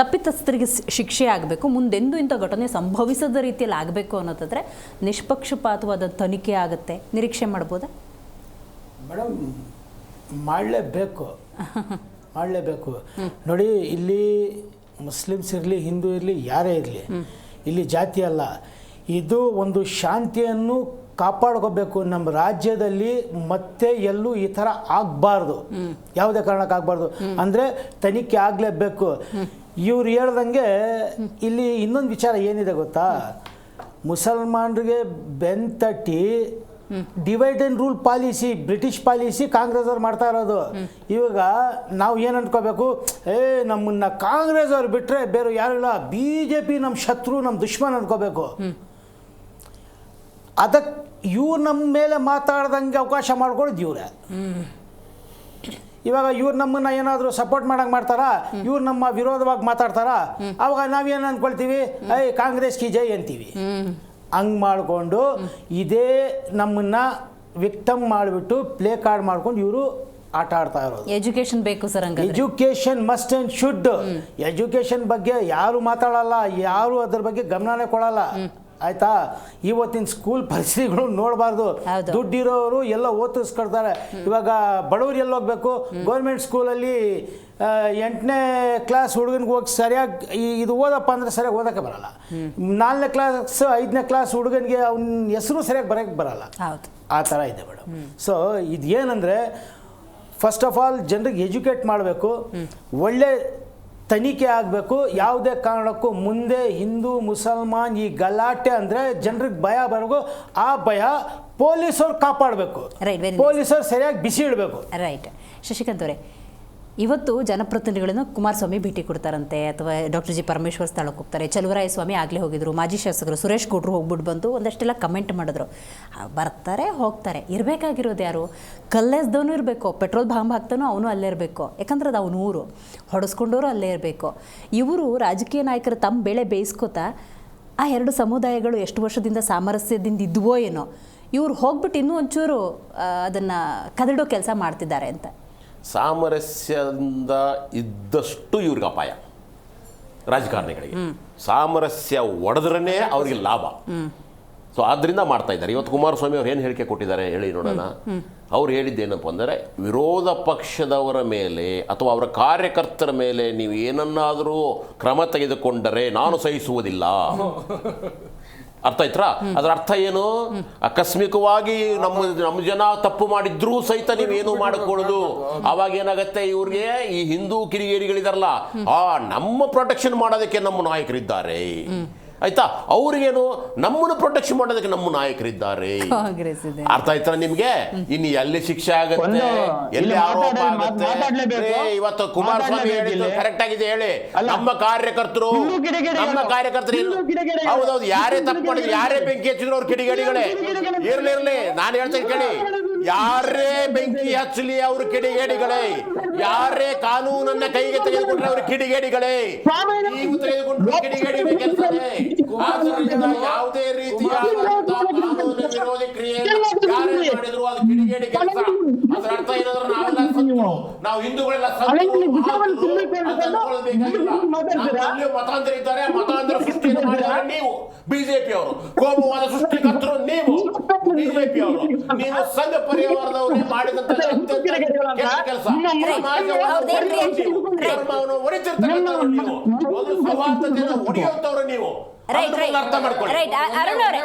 ತಪ್ಪಿತಸ್ಥರಿಗೆ ಶಿಕ್ಷೆ ಆಗಬೇಕು, ಮುಂದೆಂದೂ ಇಂಥ ಘಟನೆ ಸಂಭವಿಸದ ರೀತಿಯಲ್ಲಿ ಆಗಬೇಕು ಅನ್ನೋದಾದ್ರೆ ನಿಷ್ಪಕ್ಷಪಾತವಾದ ತನಿಖೆ ಆಗುತ್ತೆ, ನಿರೀಕ್ಷೆ ಮಾಡ್ಬೋದಾ? ಮೇಡಮ್, ಮಾಡಲೇಬೇಕು. ನೋಡಿ, ಇಲ್ಲಿ ಮುಸ್ಲಿಮ್ಸ್ ಇರಲಿ, ಹಿಂದೂ ಇರಲಿ, ಯಾರೇ ಇರಲಿ, ಇಲ್ಲಿ ಜಾತಿ ಅಲ್ಲ, ಇದು ಒಂದು ಶಾಂತಿಯನ್ನು ಕಾಪಾಡ್ಕೋಬೇಕು. ನಮ್ಮ ರಾಜ್ಯದಲ್ಲಿ ಮತ್ತೆ ಎಲ್ಲೂ ಈ ಥರ ಆಗಬಾರ್ದು, ಯಾವುದೇ ಕಾರಣಕ್ಕೆ ಆಗಬಾರ್ದು. ಅಂದರೆ ತನಿಖೆ ಆಗಲೇಬೇಕು. ಇವ್ರು ಹೇಳ್ದಂಗೆ ಇಲ್ಲಿ ಇನ್ನೊಂದು ವಿಚಾರ ಏನಿದೆ ಗೊತ್ತಾ? ಮುಸಲ್ಮಾನರಿಗೆ ಬೆನ್ತಟ್ಟಿ divide and rule policy, British policy Congress ಅವ್ರು ಮಾಡ್ತಾ ಇರೋದು. ಇವಾಗ ನಾವು ಏನು ಅಂದ್ಕೋಬೇಕು, ನಮ್ಮನ್ನ ಕಾಂಗ್ರೆಸ್ ಅವ್ರು ಬಿಟ್ಟರೆ ಬೇರೆ ಯಾರು ಇಲ್ಲ, BJP ನಮ್ಮ ಶತ್ರು, ನಮ್ಮ ದುಶ್ಮನ್ ಅಂದ್ಕೋಬೇಕು. ಅದಕ್ಕೆ ಇವ್ರು ನಮ್ಮ ಮೇಲೆ ಮಾತಾಡ್ದಂಗೆ ಅವಕಾಶ ಮಾಡ್ಕೊಳ್ಳೋದು ಇವರೇ. ಇವಾಗ ಇವ್ರು ನಮ್ಮನ್ನ ಏನಾದರೂ ಸಪೋರ್ಟ್ ಮಾಡಂಗೆ ಮಾಡ್ತಾರಾ, ಇವ್ರು ನಮ್ಮ ವಿರೋಧವಾಗಿ ಮಾತಾಡ್ತಾರಾ, ಅವಾಗ ನಾವೇನು ಅಂದ್ಕೊಳ್ತೀವಿ, ಕಾಂಗ್ರೆಸ್ ಕಿ ಜೈ ಅಂತೀವಿ. ಹಂಗೆ ಮಾಡಿಕೊಂಡು ಇದೇ ನಮ್ಮನ್ನ ವಿಕ್ಟಮ್ ಮಾಡಿಬಿಟ್ಟು ಪ್ಲೇ ಕಾರ್ಡ್ ಮಾಡ್ಕೊಂಡು ಇವರು ಆಟ ಆಡ್ತಾ ಇರೋದು. ಎಜುಕೇಶನ್ ಬೇಕು sir, education must and should. Education ಬಗ್ಗೆ ಯಾರು ಮಾತಾಡಲ್ಲ, ಯಾರು ಅದ್ರ ಬಗ್ಗೆ ಗಮನನೇ ಕೊಡಲ್ಲ. ಆಯ್ತಾ? ಇವತ್ತಿನ ಸ್ಕೂಲ್ ಪರಿಸ್ಥಿತಿಗಳು ನೋಡಬಾರ್ದು. ದುಡ್ಡಿರೋರು ಎಲ್ಲ ಓದಿಸ್ಕೊಡ್ತಾರೆ. ಇವಾಗ ಬಡವ್ರು ಎಲ್ಲಿ ಹೋಗ್ಬೇಕು? ಗೌರ್ಮೆಂಟ್ ಸ್ಕೂಲಲ್ಲಿ 8ನೇ ಕ್ಲಾಸ್ ಹುಡುಗನಿಗೆ ಹೋಗಿ ಸರಿಯಾಗಿ ಇದು ಓದಪ್ಪ ಅಂದರೆ ಸರಿಯಾಗಿ ಓದೋಕ್ಕೆ ಬರಲ್ಲ. 4ನೇ ಕ್ಲಾಸ್ 5ನೇ ಕ್ಲಾಸ್ ಹುಡುಗನಿಗೆ ಅವನ ಹೆಸರು ಸರಿಯಾಗಿ ಬರೋಕ್ಕೆ ಬರಲ್ಲ. ಆ ಥರ ಇದೆ ಮೇಡಮ್. ಸೊ ಇದು ಏನಂದರೆ, ಫಸ್ಟ್ ಆಫ್ ಆಲ್ ಜನರಿಗೆ ಎಜುಕೇಟ್ ಮಾಡಬೇಕು, ಒಳ್ಳೆ ತನಿಖೆ ಆಗಬೇಕು. ಯಾವುದೇ ಕಾರಣಕ್ಕೂ ಮುಂದೆ ಹಿಂದೂ ಮುಸಲ್ಮಾನ್ ಈ ಗಲಾಟೆ ಅಂದರೆ ಜನರಿಗೆ ಭಯ ಬರಬೇಕು. ಆ ಭಯ ಪೊಲೀಸರು ಕಾಪಾಡಬೇಕು, ಪೊಲೀಸರು ಸರಿಯಾಗಿ ಬಿಸಿ ಇಡಬೇಕು. ರೈಟ್. ಶಶಿಕಾಂತ್ ಅವರೇ, ಇವತ್ತು ಜನಪ್ರತಿನಿಧಿಗಳನ್ನು ಕುಮಾರಸ್ವಾಮಿ ಭೇಟಿ ಕೊಡ್ತಾರಂತೆ, ಅಥವಾ ಡಾಕ್ಟರ್ ಜಿ ಪರಮೇಶ್ವರ್ ಸ್ಥಳಕ್ಕೆ ಹೋಗ್ತಾರೆ, ಚಲುವರಾಯಸ್ವಾಮಿ ಆಗಲೇ ಹೋಗಿದ್ರು, ಮಾಜಿ ಶಾಸಕರು ಸುರೇಶ್ ಗೌಡ್ರು ಹೋಗ್ಬಿಟ್ಟು ಬಂದು ಒಂದಷ್ಟೆಲ್ಲ ಕಮೆಂಟ್ ಮಾಡಿದ್ರು. ಬರ್ತಾರೆ ಹೋಗ್ತಾರೆ. ಇರಬೇಕಾಗಿರೋದು ಯಾರು? ಕಲ್ಲೆಸ್ದವನು ಇರಬೇಕು, ಪೆಟ್ರೋಲ್ ಬಾಂಬ್ ಹಾಕ್ತಾನೋ ಅವನು ಅಲ್ಲೇ ಇರಬೇಕು, ಯಾಕಂದ್ರೆ ಅದು ಅವನು ಊರು, ಹೊಡೆಸ್ಕೊಂಡವರು ಅಲ್ಲೇ ಇರಬೇಕು. ಇವರು ರಾಜಕೀಯ ನಾಯಕರು ತಮ್ಮ ಬೆಳೆ ಬೇಯಿಸ್ಕೋತಾ ಆ ಎರಡು ಸಮುದಾಯಗಳು ಎಷ್ಟು ವರ್ಷದಿಂದ ಸಾಮರಸ್ಯದಿಂದ ಇದ್ವೋ ಏನೋ, ಇವ್ರು ಹೋಗ್ಬಿಟ್ಟು ಇನ್ನೂ ಒಂಚೂರು ಅದನ್ನು ಕದಡೋ ಕೆಲಸ ಮಾಡ್ತಿದ್ದಾರೆ ಅಂತ. ಸಾಮರಸ್ಯದಿಂದ ಇದ್ದಷ್ಟು ಇವ್ರಿಗೆ ಅಪಾಯ ರಾಜಕಾರಣಿಗಳಿಗೆ. ಸಾಮರಸ್ಯ ಒಡೆದ್ರೇ ಅವ್ರಿಗೆ ಲಾಭ. ಸೊ ಆದ್ದರಿಂದ ಮಾಡ್ತಾ ಇದ್ದಾರೆ. ಇವತ್ತು ಕುಮಾರಸ್ವಾಮಿ ಅವ್ರು ಏನು ಹೇಳಿಕೆ ಕೊಟ್ಟಿದ್ದಾರೆ ಹೇಳಿ ನೋಡೋಣ. ಅವ್ರು ಹೇಳಿದ್ದೇನಪ್ಪ ಅಂದರೆ, ವಿರೋಧ ಪಕ್ಷದವರ ಮೇಲೆ ಅಥವಾ ಅವರ ಕಾರ್ಯಕರ್ತರ ಮೇಲೆ ನೀವು ಏನನ್ನಾದರೂ ಕ್ರಮ ತೆಗೆದುಕೊಂಡರೆ ನಾನು ಸಹಿಸುವುದಿಲ್ಲ. ಅರ್ಥ ಆಯ್ತಾ? ಅದರ ಅರ್ಥ ಏನು? ಆಕಸ್ಮಿಕವಾಗಿ ನಮ್ಮ ಜನ ತಪ್ಪು ಮಾಡಿದ್ರೂ ಸಹಿತ ನೀವೇನು ಮಾಡಿಕೊಳ್ಳೋದು. ಅವಾಗ ಏನಾಗತ್ತೆ, ಇವ್ರಿಗೆ ಈ ಹಿಂದೂ ಕಿಡಿಗೇಡಿಗಳಿದಾರಲ್ಲ, ನಮ್ಮ ಪ್ರೊಟೆಕ್ಷನ್ ಮಾಡೋದಕ್ಕೆ ನಮ್ಮ ನಾಯಕರಿದ್ದಾರೆ. ಆಯ್ತಾ? ಅವ್ರಿಗೇನು, ನಮ್ಮನ್ನು ಪ್ರೊಟೆಕ್ಷನ್ ಮಾಡೋದಕ್ಕೆ ನಮ್ಮ ನಾಯಕರಿದ್ದಾರೆ. ಅರ್ಥ ಆಯ್ತಾ ನಿಮ್ಗೆ? ಇನ್ನು ಎಲ್ಲಿ ಶಿಕ್ಷೆ ಆಗತ್ತೆ, ಎಲ್ಲಿ ಆರೋಪ ಆಗತ್ತೆ? ಇವತ್ತು ಕುಮಾರಸ್ವಾಮಿ ಹೇಳಿದ್ದು ಕರೆಕ್ಟ್ ಆಗಿದೆ. ಹೇಳಿ, ನಮ್ಮ ಕಾರ್ಯಕರ್ತರು ಹೌದೌದು, ಯಾರೇ ತಪ್ಪು ಮಾಡಿದ್ರು, ಯಾರೇ ಬೆಂಕಿ ಹಚ್ಚಿದ್ರು ಅವ್ರು ಕಿಡಿಗೇಡಿಗಳೇ. ಇರ್ಲಿ ನಾನು ಹೇಳ್ತೇನೆ ಕೇಳಿ, ಯಾರೇ ಬೆಂಕಿ ಹಚ್ಚಲಿ ಅವರು ಕಿಡಿಗೇಡಿಗಳೇ. ಯಾರೇ ಕಾನೂನನ್ನ ಕೈಗೆ ತೆಗೆದುಕೊಂಡ್ರೆ ಅವರು ಕಿಡಿಗೇಡಿಗಳೇ. ನೀವು ತೆಗೆದುಕೊಂಡ್ರು ಕಿಡಿಗೇಡಿ ಕೆಲಸನೇ. ಯಾವುದೇ ರೀತಿಯ ಕಾನೂನು ವಿರೋಧಿ ಕ್ರಿಯೆ ಯಾರೇ ಮಾಡಿದ್ರು ಅದು ಕಿಡಿಗೇಡಿ ಕೆಲಸ. ಅದರ ಅರ್ಥ ಏನಾದ್ರೂ ನಾವೆಲ್ಲ ಸತ್ರು, ನಾವು ಹಿಂದೂಗಳೆಲ್ಲ ಮತಾಂತರ ಇದ್ದಾರೆ, ಮತಾಂತರ ಸೃಷ್ಟಿ ಮಾಡಿದ್ದಾರೆ ನೀವು ಬಿಜೆಪಿ ಅವರು, ಕೋಮುವಾದ ಸೃಷ್ಟಿಕರ್ತರು ನೀವು ಬಿಜೆಪಿ ಅವರು. ನೀವು ಸಂಘ ಪರಿವಾರದವರೇ ಮಾಡಿದಂತ ಕೆಲಸ. ಧರ್ಮವನ್ನು ಒಡೆತಿರ್ತಕ್ಕಂಥವ್ರು ನೀವು, ಒಂದು ಸೌಹಾರ್ದತೆಯನ್ನು ಒಡೆಯುವಂತವ್ರು ನೀವು. ಅರ್ಥ ಮಾಡ್ಕೊಳ್ಳಿ,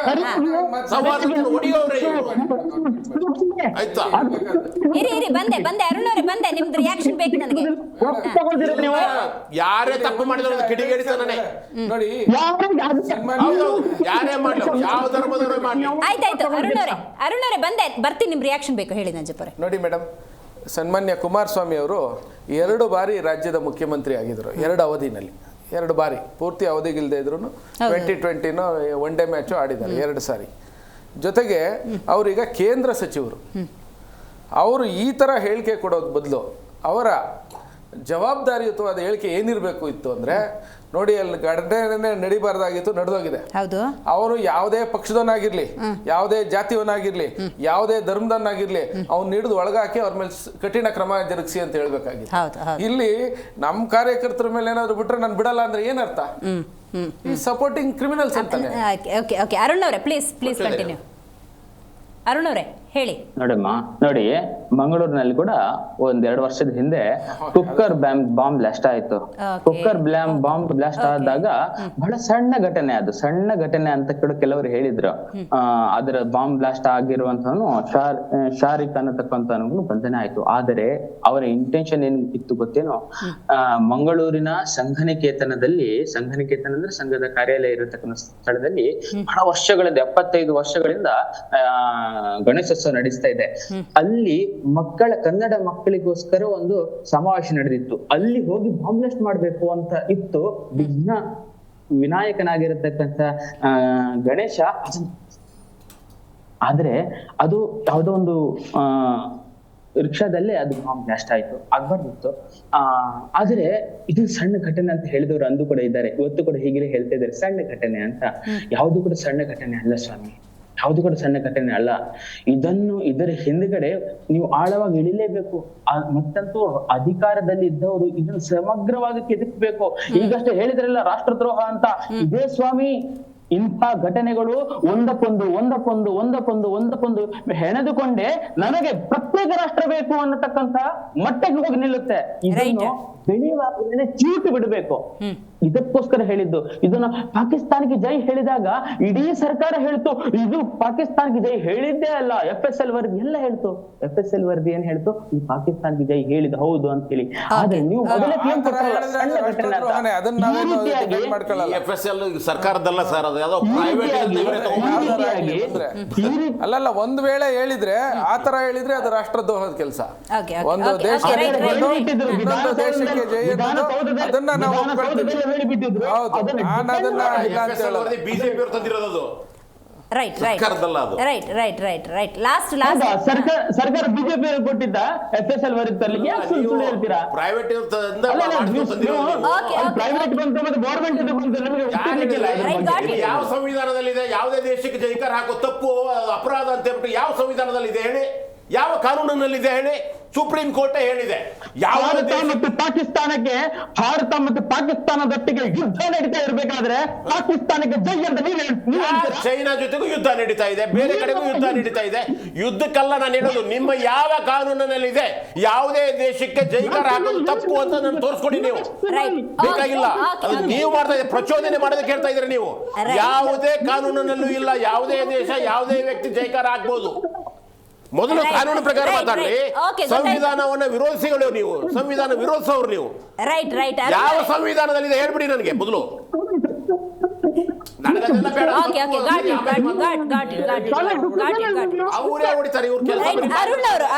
ಸೌಹಾರ್ದತೆಯನ್ನು ಒಡೆಯುವವರೇ ಆಯ್ತಾ? ಇರಿ ಬಂದೆ ಅರುಣ್ ಅವರೇ ಬಂದೆ. ನಿಮ್ದು ರಿಯಾಕ್ಷನ್ ಬೇಕು ನನಗೆ. ಯಾರೇ ತಪ್ಪು ಮಾಡಿದ್ರು ಕಿಡಿಗೇಡಿತನೇ ನೋಡಿ. ಯಾರೇ ಮಾಡಲಿ, ಯಾವ ಧರ್ಮದವರೇ ಮಾಡಲಿ. ಆಯ್ತಾಯ್ತು ಅರುಣ್ ಅವರೇ ಬರ್ತೀನಿ. ನಿಮ್ ರಿಯಾಕ್ಷನ್ ಬೇಕು, ಹೇಳಿ ನಂಜಪ್ಪರೇ. ನೋಡಿ ಮೇಡಮ್, ಸನ್ಮಾನ್ಯ ಕುಮಾರಸ್ವಾಮಿ ಅವರು 2 ಬಾರಿ ರಾಜ್ಯದ ಮುಖ್ಯಮಂತ್ರಿ ಆಗಿದ್ರು. 2 ಅವಧಿನಲ್ಲಿ 2 ಬಾರಿ, ಪೂರ್ತಿ ಅವಧಿಗಿಲ್ದೇ ಇದ್ರು 2020 ಒನ್ ಡೇ ಮ್ಯಾಚು ಆಡಿದ್ದಾರೆ 2 ಸಾರಿ. ಜೊತೆಗೆ ಅವರೀಗ ಕೇಂದ್ರ ಸಚಿವರು. ಅವರು ಈ ಥರ ಹೇಳಿಕೆ ಕೊಡೋದು ಬದಲು ಅವರ ಜವಾಬ್ದಾರಿಯುತವಾದ ಹೇಳಿಕೆ ಏನಿರಬೇಕು ಇತ್ತು ಅಂದರೆ, ನೋಡಿ ಅಲ್ಲಿ ಘಟನೆ ನಡಿಬಾರ್ದಾಗಿತ್ತು, ನಡೆದೋಗಿದೆ. ಅವನು ಯಾವುದೇ ಪಕ್ಷದವನಾಗಿರ್ಲಿ, ಯಾವುದೇ ಜಾತಿಯವನಾಗಿರ್ಲಿ, ಯಾವುದೇ ಧರ್ಮದವನಾಗಿರ್ಲಿ, ಅವ್ನು ಹಿಡಿದು ಒಳಗಾಕಿ ಅವ್ರ ಮೇಲೆ ಕಠಿಣ ಕ್ರಮ ಜರುಗಿಸಿ ಅಂತ ಹೇಳ್ಬೇಕಾಗಿತ್ತು. ಇಲ್ಲಿ ನಮ್ಮ ಕಾರ್ಯಕರ್ತರ ಮೇಲೆ ಏನಾದ್ರು ಬಿಟ್ರೆ ನಾನು ಬಿಡಲ್ಲ ಅಂದ್ರೆ ಏನರ್ಥ? ಈ ಸಪೋರ್ಟಿಂಗ್ ಕ್ರಿಮಿನಲ್ಸ್ ಅಂತಾನೆ. ಅರುಣ್ ಅವರೇ ಪ್ಲೀಸ್ ಕಂಟಿನ್ಯೂ. ಅರುಣ್ ಅವರೇ ಹೇಳಿ. ನೋಡಿ ಮಂಗಳೂರಿನಲ್ಲಿ ಕೂಡ 1-2 ವರ್ಷದ ಹಿಂದೆ ಕುಕ್ಕರ್ ಬಾಂಬ್ ಬ್ಲಾಸ್ಟ್ ಆಯ್ತು. ಕುಕ್ಕರ್ ಬಾಂಬ್ ಬ್ಲಾಸ್ಟ್ ಆದಾಗ ಬಹಳ ಸಣ್ಣ ಘಟನೆ ಅಂತ ಕೂಡ ಕೆಲವರು ಹೇಳಿದ್ರು. ಅದರ ಬಾಂಬ್ ಬ್ಲಾಸ್ಟ್ ಆಗಿರುವಂತವನು ಶಾರಿಕ್ ಅನ್ನತಕ್ಕಂಥವನಿಗೂ ಬಂಧನ ಆಯ್ತು. ಆದರೆ ಅವರ ಇಂಟೆನ್ಷನ್ ಏನ್ ಇತ್ತು ಗೊತ್ತೇನೋ, ಮಂಗಳೂರಿನ ಸಂಘನಿಕೇತನ ಅಂದ್ರೆ ಸಂಘದ ಕಾರ್ಯಾಲಯ ಇರತಕ್ಕಂಥ ಸ್ಥಳದಲ್ಲಿ ಬಹಳ ವರ್ಷಗಳಿಂದ 75 ವರ್ಷಗಳಿಂದ ಗಣೇಶೋತ್ಸವ ನಡೆಸ್ತಾ ಇದೆ. ಅಲ್ಲಿ ಕನ್ನಡ ಮಕ್ಕಳಿಗೋಸ್ಕರ ಒಂದು ಸಮಾವೇಶ ನಡೆದಿತ್ತು. ಅಲ್ಲಿ ಹೋಗಿ ಬಾಂಬ್ ಬ್ಲಾಸ್ಟ್ ಮಾಡ್ಬೇಕು ಅಂತ ಇತ್ತು. ವಿನಾಯಕನಾಗಿರತಕ್ಕಂಥ ಗಣೇಶ, ಆದ್ರೆ ಅದು ಯಾವುದೋ ಒಂದು ರಿಕ್ಷಾದಲ್ಲೇ ಅದು ಬಾಂಬ್ ಬ್ಲಾಸ್ಟ್ ಆಯ್ತು. ಆಗ್ಬಾರ್ದಿತ್ತು. ಆದ್ರೆ ಇದು ಸಣ್ಣ ಘಟನೆ ಅಂತ ಹೇಳಿದವರು ಅಂದು ಕೂಡ ಇದ್ದಾರೆ, ಇವತ್ತು ಕೂಡ ಹೀಗೆ ಹೇಳ್ತಾ ಇದ್ದಾರೆ ಸಣ್ಣ ಘಟನೆ ಅಂತ. ಯಾವುದು ಕೂಡ ಸಣ್ಣ ಘಟನೆ ಅಲ್ಲ ಸ್ವಾಮಿ, ಯಾವುದು ಕೂಡ ಸಣ್ಣ ಘಟನೆ ಅಲ್ಲ. ಇದರ ಹಿಂದ್ಗಡೆ ನೀವು ಆಳವಾಗಿ ಇಳಿಲೇಬೇಕು. ಮತ್ತಂತೂ ಅಧಿಕಾರದಲ್ಲಿ ಇದ್ದವರು ಇದನ್ನು ಸಮಗ್ರವಾಗಿ ಕೆದಕಬೇಕು. ಈಗಷ್ಟೇ ಹೇಳಿದ್ರಲ್ಲ ರಾಷ್ಟ್ರದ್ರೋಹ ಅಂತ, ಇದೇ ಸ್ವಾಮಿ ಇಂಥ ಘಟನೆಗಳು ಒಂದಕ್ಕೊಂದು ಹೆಣೆದುಕೊಂಡೇ ನನಗೆ ಪ್ರತ್ಯೇಕ ರಾಷ್ಟ್ರ ಬೇಕು ಅನ್ನತಕ್ಕಂತ ಮಟ್ಟಕ್ಕೆ ಹೋಗಿ ನಿಲ್ಲುತ್ತೆ. ಇದನ್ನು ಬೆಳೆಯುವ ಚೀಟು ಬಿಡಬೇಕು. ಇದಕ್ಕೋಸ್ಕರ ಹೇಳಿದ್ದು. ಇದನ್ನ ಪಾಕಿಸ್ತಾನಕ್ಕೆ ಜೈ ಹೇಳಿದಾಗ ಇಡೀ ಸರ್ಕಾರ ಹೇಳ್ತು ಇದು ಪಾಕಿಸ್ತಾನಕ್ಕೆ ಜೈ ಹೇಳಿದ್ದೇ ಅಲ್ಲ, FSL ವರದಿ ಎಲ್ಲ ಹೇಳ್ತು. FSL ವರದಿ ಏನ್ ಹೇಳ್ತು, ಈ ಪಾಕಿಸ್ತಾನಕ್ಕೆ ಜೈ ಹೇಳಿದ ಹೌದು ಅಂತ ಹೇಳಿ. ಆದ್ರೆ ನೀವು ಮೊದಲೇ ಕ್ಲೇಮ್ ಕೊಟ್ಟರಲ್ಲ ಸಣ್ಣ ಘಟನೆ ಅಂತ. FSL ಸರ್ಕಾರದಲ್ಲ ಸರ್, ಅದು ಯಾವುದೋ ಅಲ್ಲಲ್ಲ. ಒಂದ್ ವೇಳೆ ಹೇಳಿದ್ರೆ ಆ ತರ ಹೇಳಿದ್ರೆ ಅದು ರಾಷ್ಟ್ರದ್ರೋಹದ ಕೆಲಸ. ಒಂದು ದೇಶಕ್ಕೆ ಜೈ ಅದನ್ನ ನಾವು ಬಿಜೆಪಿ ತಂದಿರೋದು. ರೈಟ್ ಸರ್ಕಾರದಲ್ಲ ಅದು. ರೈಟ್ ಲಾಸ್ಟ್ ಸರ್ಕಾರ ಬಿಜೆಪಿ ಕೊಟ್ಟಿದ್ದ FSL ವರದಿ ತರಲಿಕ್ಕೆ ಯಾಕೆ ಸುಳ್ಳು ಹೇಳ್ತೀರಾ? ಪ್ರೈವೇಟ್ ಪ್ರೈವೇಟ್ ಬಂತು ಮತ್ತೆ ಗೌರ್ಮೆಂಟ್ ಬಂತು, ನಮಗೆ ಗೊತ್ತಿರ್ಲಿಕ್ಕಿಲ್ಲ ಇದ್ರ ಬಗ್ಗೆ. ಯಾವ ಸಂವಿಧಾನದಲ್ಲಿದೆ? ಯಾವುದೇ ದೇಶಕ್ಕೆ ಜೈಕಾರ ಹಾಕೋ ತಪ್ಪು ಅಪರಾಧ ಅಂತ ಹೇಳ್ಬಿಟ್ಟು ಯಾವ ಸಂವಿಧಾನದಲ್ಲಿದೆ ಹೇಳಿ? ಯಾವ ಕಾನೂನಿನಲ್ಲಿದೆ ಹೇಳಿ? ಸುಪ್ರೀಂ ಕೋರ್ಟ್ ಹೇಳಿದೆ. ಭಾರತ ಮತ್ತು ಪಾಕಿಸ್ತಾನದೊಟ್ಟಿಗೆ ಯುದ್ಧ ನಡೀತಾ ಇರಬೇಕಾದ್ರೆ ಪಾಕಿಸ್ತಾನಕ್ಕೆ ಜೈ ಅಂತ ಚೈನಾ ಜೊತೆಗೂ ಯುದ್ಧ ನಡೀತಾ ಇದೆ, ಬೇರೆ ಕಡೆಗೂ ಯುದ್ಧ ನಡೀತಾ ಇದೆ. ಯುದ್ಧಕ್ಕಲ್ಲ ನಾನು ಹೇಳೋದು, ನಿಮ್ಮ ಯಾವ ಕಾನೂನಿನಲ್ಲಿದೆ ಯಾವುದೇ ದೇಶಕ್ಕೆ ಜೈಕಾರ ಹಾಕೋದು ತಪ್ಪು ಅಂತ ನಾನು ತೋರಿಸ್ಕೊಡಿ. ನೀವು ಬೇಕಾಗಿಲ್ಲ, ಅದು ನೀವು ಮಾಡ್ತಾ ಇದ್ದೀರಿ, ಪ್ರಚೋದನೆ ಮಾಡೋದಕ್ಕೆ ಹೇಳ್ತಾ ಇದ್ದೀರಿ ನೀವು. ಯಾವುದೇ ಕಾನೂನಿನಲ್ಲೂ ಇಲ್ಲ ಯಾವುದೇ ದೇಶ ಯಾವುದೇ ವ್ಯಕ್ತಿ ಜೈಕಾರ ಹಾಕ್ಬೋದು. ಮೊದಲು ಕಾನೂನು ಪ್ರಕಾರ ಮಾತಾಡ್ರಿ. ಸಂವಿಧಾನವನ್ನ ವಿರೋಧಿಸಿಗಳು ನೀವು, ಸಂವಿಧಾನ ವಿರೋಧಿಸೋರು ನೀವು. ಯಾವ ಸಂವಿಧಾನದಲ್ಲಿದೆ ಹೇಳ್ಬಿಡಿ ನನಗೆ ಮೊದಲು. ಅವರೇ ಹೊಡಿತಾರೆ ಇವ್ರ ಕೆಲಸ.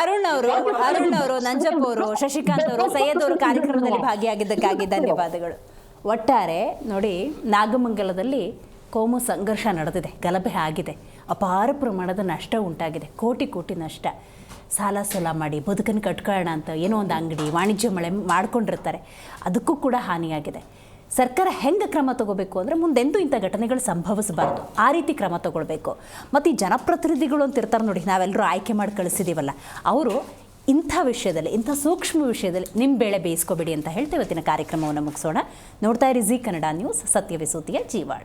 ಅರುಣ್ ಅವರು, ನಂಜಪ್ಪ ಅವರು, ಶಶಿಕಾಂತ್ ಅವರು, ಸೈಯದ್ ಅವರು ಕಾರ್ಯಕ್ರಮದಲ್ಲಿ ಭಾಗಿಯಾಗಿದ್ದಕ್ಕಾಗಿ ಧನ್ಯವಾದಗಳು. ಒಟ್ಟಾರೆ ನೋಡಿ, ನಾಗಮಂಗಲದಲ್ಲಿ ಕೋಮು ಸಂಘರ್ಷ ನಡೆದಿದೆ, ಗಲಭೆ ಆಗಿದೆ, ಅಪಾರ ಪ್ರಮಾಣದ ನಷ್ಟ ಉಂಟಾಗಿದೆ, ಕೋಟಿ ನಷ್ಟ. ಸಾಲ ಸೋಲ ಮಾಡಿ ಬದುಕನ್ನು ಕಟ್ಕೊಳ್ಳೋಣ ಅಂತ ಏನೋ ಒಂದು ಅಂಗಡಿ ವಾಣಿಜ್ಯ ಮಳೆ ಮಾಡ್ಕೊಂಡಿರ್ತಾರೆ, ಅದಕ್ಕೂ ಕೂಡ ಹಾನಿಯಾಗಿದೆ. ಸರ್ಕಾರ ಹೆಂಗೆ ಕ್ರಮ ತಗೋಬೇಕು ಅಂದರೆ ಮುಂದೆಂದೂ ಇಂಥ ಘಟನೆಗಳು ಸಂಭವಿಸಬಾರ್ದು, ಆ ರೀತಿ ಕ್ರಮ ತಗೊಳ್ಬೇಕು. ಮತ್ತು ಈ ಜನಪ್ರತಿನಿಧಿಗಳು ಅಂತ ಇರ್ತಾರೆ ನೋಡಿ, ನಾವೆಲ್ಲರೂ ಆಯ್ಕೆ ಮಾಡಿ ಕಳಿಸಿದ್ದೀವಲ್ಲ, ಅವರು ಇಂಥ ವಿಷಯದಲ್ಲಿ, ಇಂಥ ಸೂಕ್ಷ್ಮ ವಿಷಯದಲ್ಲಿ ನಿಮ್ಮ ಬೇಳೆ ಬೇಯಿಸ್ಕೋಬೇಡಿ ಅಂತ ಹೇಳ್ತೇವೆ. ಇವತ್ತಿನ ಕಾರ್ಯಕ್ರಮವನ್ನು ಮುಗಿಸೋಣ. ನೋಡ್ತಾ ಇರಿ ಜೀ ಕನ್ನಡ ನ್ಯೂಸ್, ಸತ್ಯವಿಸುದ್ದಿಯ ಜೀವಾಳ.